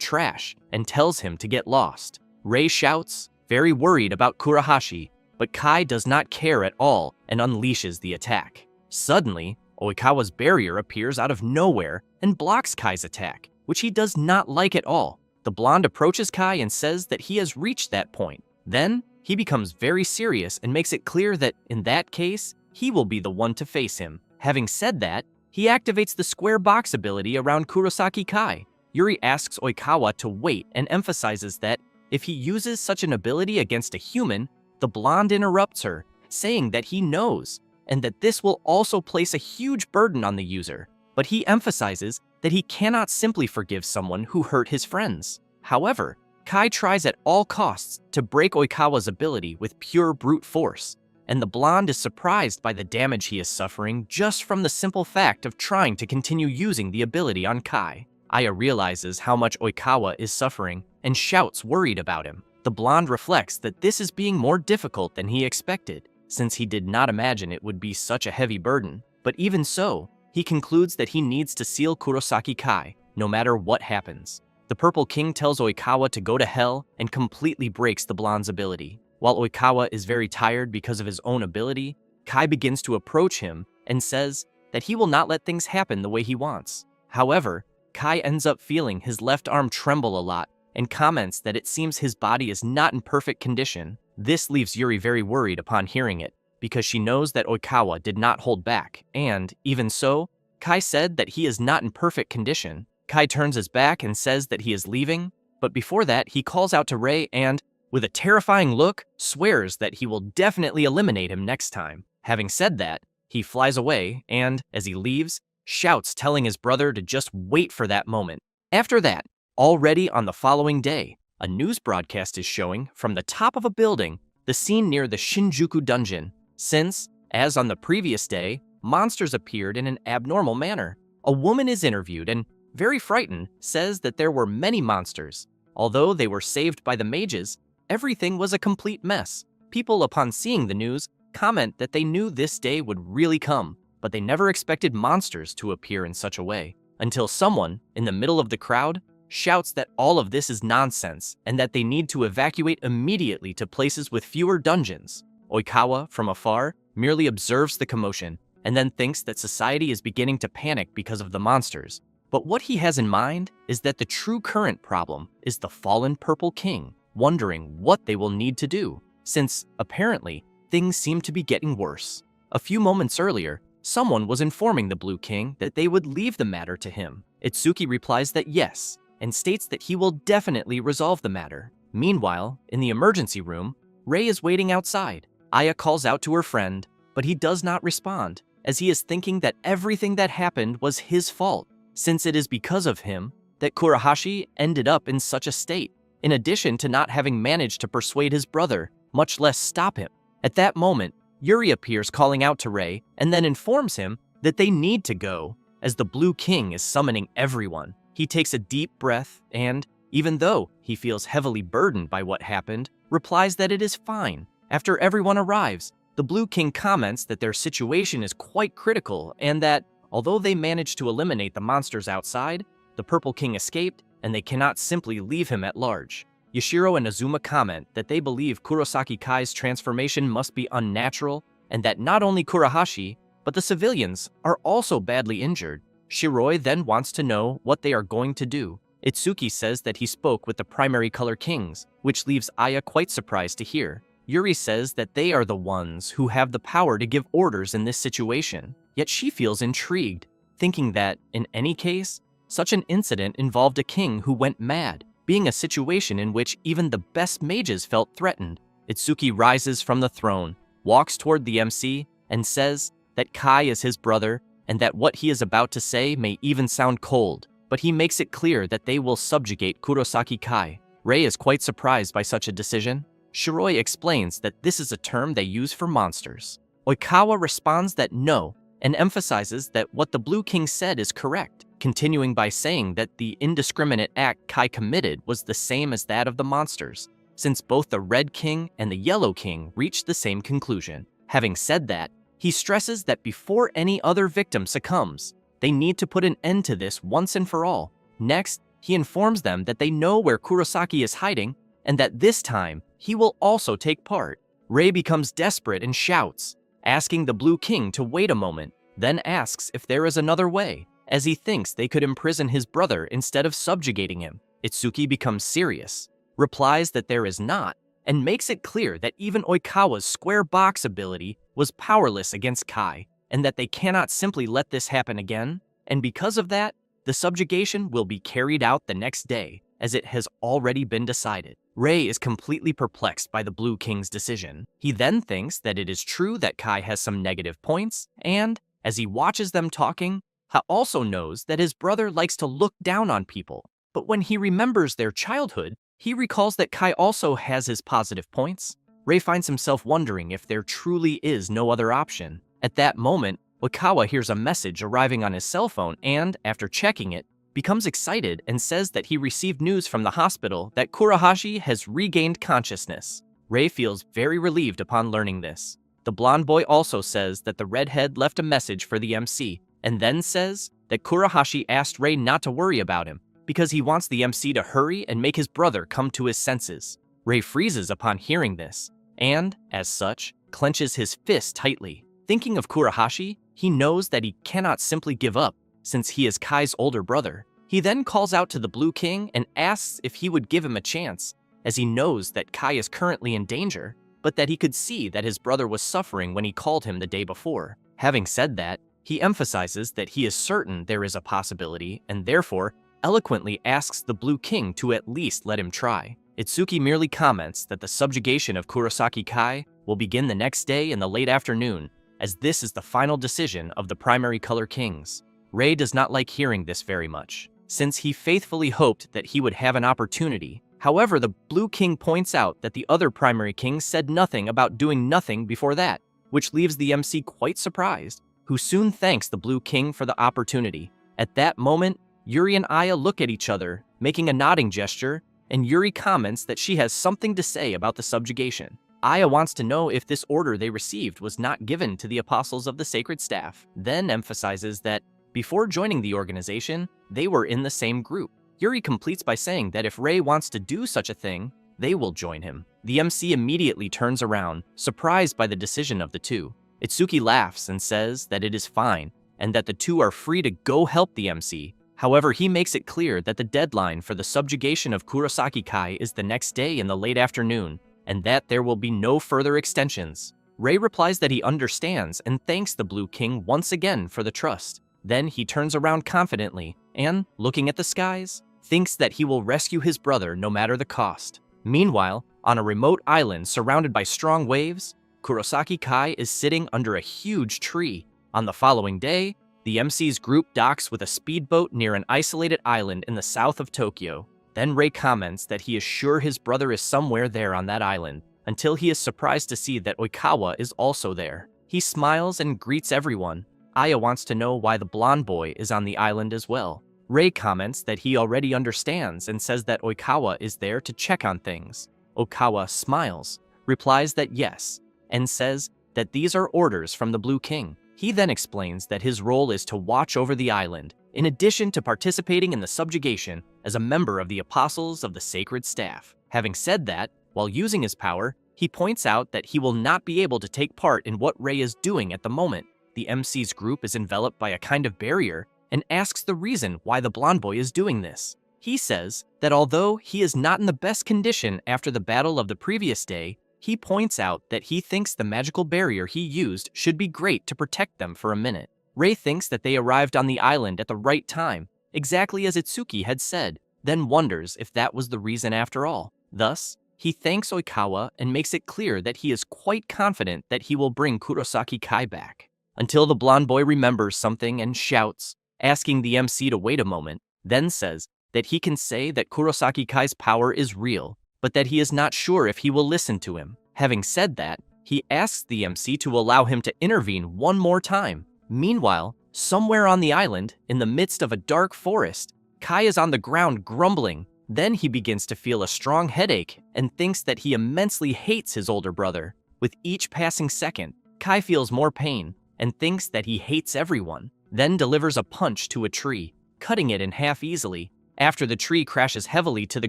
trash and tells him to get lost. Rei shouts, very worried about Kurahashi, but Kai does not care at all and unleashes the attack. Suddenly, Oikawa's barrier appears out of nowhere and blocks Kai's attack, which he does not like at all. The blonde approaches Kai and says that he has reached that point. Then, he becomes very serious and makes it clear that, in that case, he will be the one to face him. Having said that, he activates the square box ability around Kurosaki Kai. Yuri asks Oikawa to wait and emphasizes that, if he uses such an ability against a human, the blonde interrupts her, saying that he knows, and that this will also place a huge burden on the user. But he emphasizes that he cannot simply forgive someone who hurt his friends. However, Kai tries at all costs to break Oikawa's ability with pure brute force, and the blonde is surprised by the damage he is suffering just from the simple fact of trying to continue using the ability on Kai. Aya realizes how much Oikawa is suffering and shouts worried about him. The blonde reflects that this is being more difficult than he expected, since he did not imagine it would be such a heavy burden. But even so, he concludes that he needs to seal Kurosaki Kai, no matter what happens. The Purple King tells Oikawa to go to hell and completely breaks the blonde's ability. While Oikawa is very tired because of his own ability, Kai begins to approach him and says that he will not let things happen the way he wants. However, Kai ends up feeling his left arm tremble a lot and comments that it seems his body is not in perfect condition. This leaves Yuri very worried upon hearing it, because she knows that Oikawa did not hold back, and, even so, Kai said that he is not in perfect condition. Kai turns his back and says that he is leaving, but before that he calls out to Rei and, with a terrifying look, swears that he will definitely eliminate him next time. Having said that, he flies away and, as he leaves, shouts telling his brother to just wait for that moment. After that, already on the following day, a news broadcast is showing from the top of a building the scene near the Shinjuku dungeon, since, as on the previous day, monsters appeared in an abnormal manner. A woman is interviewed and, very frightened, says that there were many monsters. Although they were saved by the mages, everything was a complete mess. People, upon seeing the news, comment that they knew this day would really come, but they never expected monsters to appear in such a way, until someone, in the middle of the crowd, shouts that all of this is nonsense and that they need to evacuate immediately to places with fewer dungeons. Oikawa, from afar, merely observes the commotion and then thinks that society is beginning to panic because of the monsters. But what he has in mind is that the true current problem is the fallen Purple King, wondering what they will need to do, since, apparently, things seem to be getting worse. A few moments earlier, someone was informing the Blue King that they would leave the matter to him. Itsuki replies that yes, and states that he will definitely resolve the matter. Meanwhile, in the emergency room, Rei is waiting outside. Aya calls out to her friend, but he does not respond, as he is thinking that everything that happened was his fault, since it is because of him that Kurahashi ended up in such a state, in addition to not having managed to persuade his brother, much less stop him. At that moment, Yuri appears calling out to Rei and then informs him that they need to go, as the Blue King is summoning everyone. He takes a deep breath and, even though he feels heavily burdened by what happened, replies that it is fine. After everyone arrives, the Blue King comments that their situation is quite critical and that, although they managed to eliminate the monsters outside, the Purple King escaped and they cannot simply leave him at large. Yashiro and Azuma comment that they believe Kurosaki Kai's transformation must be unnatural and that not only Kurahashi, but the civilians are also badly injured. Shiroi then wants to know what they are going to do. Itsuki says that he spoke with the primary color kings, which leaves Aya quite surprised to hear. Yuri says that they are the ones who have the power to give orders in this situation, yet she feels intrigued, thinking that, in any case, Such an incident involved a king who went mad, being a situation in which even the best mages felt threatened. Itsuki rises from the throne, walks toward the MC, and says that Kai is his brother and that what he is about to say may even sound cold, but he makes it clear that they will subjugate Kurosaki Kai. Rei is quite surprised by such a decision. Shiroi explains that this is a term they use for monsters. Oikawa responds that no, and emphasizes that what the Blue King said is correct, continuing by saying that the indiscriminate act Kai committed was the same as that of the monsters, since both the Red King and the Yellow King reached the same conclusion. Having said that, he stresses that before any other victim succumbs, they need to put an end to this once and for all. Next, he informs them that they know where Kurosaki is hiding and that this time he will also take part. Rei becomes desperate and shouts, asking the Blue King to wait a moment, then asks if there is another way, as he thinks they could imprison his brother instead of subjugating him. Itsuki becomes serious, replies that there is not, and makes it clear that even Oikawa's square box ability was powerless against Kai, and that they cannot simply let this happen again, and because of that, the subjugation will be carried out the next day, as it has already been decided. Rei is completely perplexed by the Blue King's decision. He then thinks that it is true that Kai has some negative points, and, as he watches them talking, Ha also knows that his brother likes to look down on people. But when he remembers their childhood, he recalls that Kai also has his positive points. Rei finds himself wondering if there truly is no other option. At that moment, Wakawa hears a message arriving on his cell phone and, after checking it, becomes excited and says that he received news from the hospital that Kurahashi has regained consciousness. Rei feels very relieved upon learning this. The blonde boy also says that the redhead left a message for the MC, and then says that Kurahashi asked Rei not to worry about him because he wants the MC to hurry and make his brother come to his senses. Rei freezes upon hearing this, and, as such, clenches his fist tightly. Thinking of Kurahashi, he knows that he cannot simply give up, since he is Kai's older brother. He then calls out to the Blue King and asks if he would give him a chance, as he knows that Kai is currently in danger, but that he could see that his brother was suffering when he called him the day before. Having said that, he emphasizes that he is certain there is a possibility, and therefore eloquently asks the Blue King to at least let him try. Itsuki merely comments that the subjugation of Kurosaki Kai will begin the next day in the late afternoon, as this is the final decision of the primary color kings. Rei does not like hearing this very much, since he faithfully hoped that he would have an opportunity. However, the Blue King points out that the other primary kings said nothing about doing nothing before that, which leaves the MC quite surprised, who soon thanks the Blue King for the opportunity. At that moment, Yuri and Aya look at each other, making a nodding gesture, and Yuri comments that she has something to say about the subjugation. Aya wants to know if this order they received was not given to the apostles of the sacred staff, then emphasizes that before joining the organization, they were in the same group. Yuri completes by saying that if Rei wants to do such a thing, they will join him. The MC immediately turns around, surprised by the decision of the two. Itsuki laughs and says that it is fine, and that the two are free to go help the MC. However, he makes it clear that the deadline for the subjugation of Kurosaki Kai is the next day in the late afternoon, and that there will be no further extensions. Rei replies that he understands and thanks the Blue King once again for the trust. Then he turns around confidently and, looking at the skies, thinks that he will rescue his brother no matter the cost. Meanwhile, on a remote island surrounded by strong waves, Kurosaki Kai is sitting under a huge tree. On the following day, the MC's group docks with a speedboat near an isolated island in the south of Tokyo. Then Rei comments that he is sure his brother is somewhere there on that island, until he is surprised to see that Oikawa is also there. He smiles and greets everyone. Aya wants to know why the blonde boy is on the island as well. Rei comments that he already understands and says that Oikawa is there to check on things. Okawa smiles, replies that yes, and says that these are orders from the Blue King. He then explains that his role is to watch over the island, in addition to participating in the subjugation as a member of the Apostles of the Sacred Staff. Having said that, while using his power, he points out that he will not be able to take part in what Rei is doing at the moment. The MC's group is enveloped by a kind of barrier and asks the reason why the blonde boy is doing this. He says that although he is not in the best condition after the battle of the previous day, he points out that he thinks the magical barrier he used should be great to protect them for a minute. Rei thinks that they arrived on the island at the right time, exactly as Itsuki had said, then wonders if that was the reason after all. Thus, he thanks Oikawa and makes it clear that he is quite confident that he will bring Kurosaki Kai back. Until the blonde boy remembers something and shouts, asking the MC to wait a moment, then says that he can say that Kurosaki Kai's power is real, but that he is not sure if he will listen to him. Having said that, he asks the MC to allow him to intervene one more time. Meanwhile, somewhere on the island, in the midst of a dark forest, Kai is on the ground grumbling. Then he begins to feel a strong headache and thinks that he immensely hates his older brother. With each passing second, Kai feels more pain and thinks that he hates everyone, then delivers a punch to a tree, cutting it in half easily. After the tree crashes heavily to the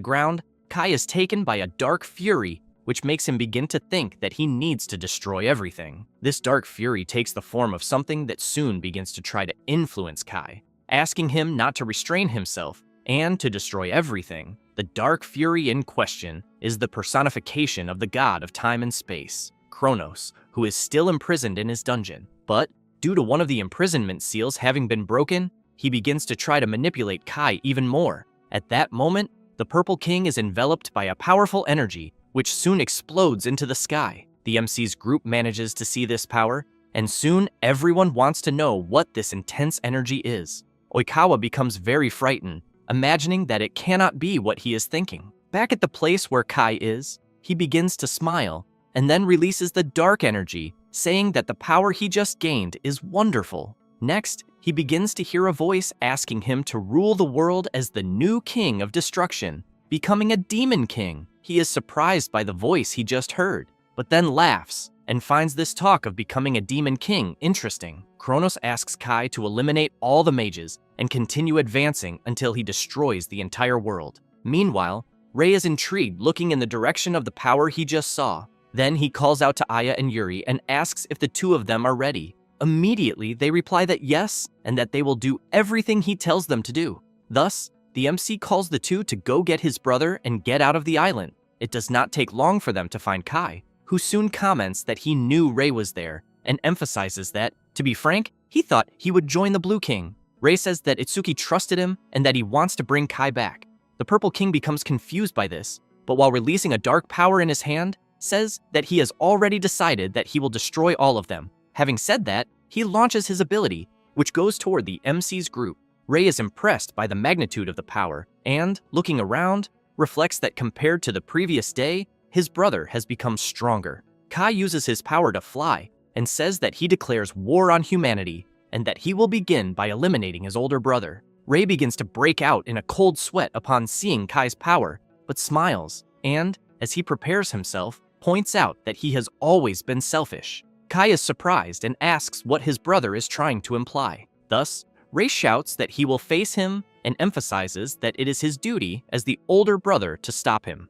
ground, Kai is taken by a dark fury, which makes him begin to think that he needs to destroy everything. This dark fury takes the form of something that soon begins to try to influence Kai, asking him not to restrain himself and to destroy everything. The dark fury in question is the personification of the god of time and space, Kronos, who is still imprisoned in his dungeon. But due to one of the imprisonment seals having been broken, he begins to try to manipulate Kai even more. At that moment, the Purple King is enveloped by a powerful energy, which soon explodes into the sky. The MC's group manages to see this power, and soon everyone wants to know what this intense energy is. Oikawa becomes very frightened, imagining that it cannot be what he is thinking. Back at the place where Kai is, he begins to smile, and then releases the dark energy, saying that the power he just gained is wonderful. Next, he begins to hear a voice asking him to rule the world as the new king of destruction, becoming a demon king. He is surprised by the voice he just heard, but then laughs and finds this talk of becoming a demon king interesting. Kronos asks Kai to eliminate all the mages and continue advancing until he destroys the entire world. Meanwhile, Rei is intrigued, looking in the direction of the power he just saw. Then he calls out to Aya and Yuri and asks if the two of them are ready. Immediately, they reply that yes, and that they will do everything he tells them to do. Thus, the MC calls the two to go get his brother and get out of the island. It does not take long for them to find Kai, who soon comments that he knew Rei was there, and emphasizes that, to be frank, he thought he would join the Blue King. Rei says that Itsuki trusted him and that he wants to bring Kai back. The Purple King becomes confused by this, but while releasing a dark power in his hand, says that he has already decided that he will destroy all of them. Having said that, he launches his ability, which goes toward the MC's group. Rei is impressed by the magnitude of the power, and, looking around, reflects that compared to the previous day, his brother has become stronger. Kai uses his power to fly, and says that he declares war on humanity, and that he will begin by eliminating his older brother. Rei begins to break out in a cold sweat upon seeing Kai's power, but smiles, and, as he prepares himself, points out that he has always been selfish. Kai is surprised and asks what his brother is trying to imply. Thus, Rei shouts that he will face him and emphasizes that it is his duty as the older brother to stop him.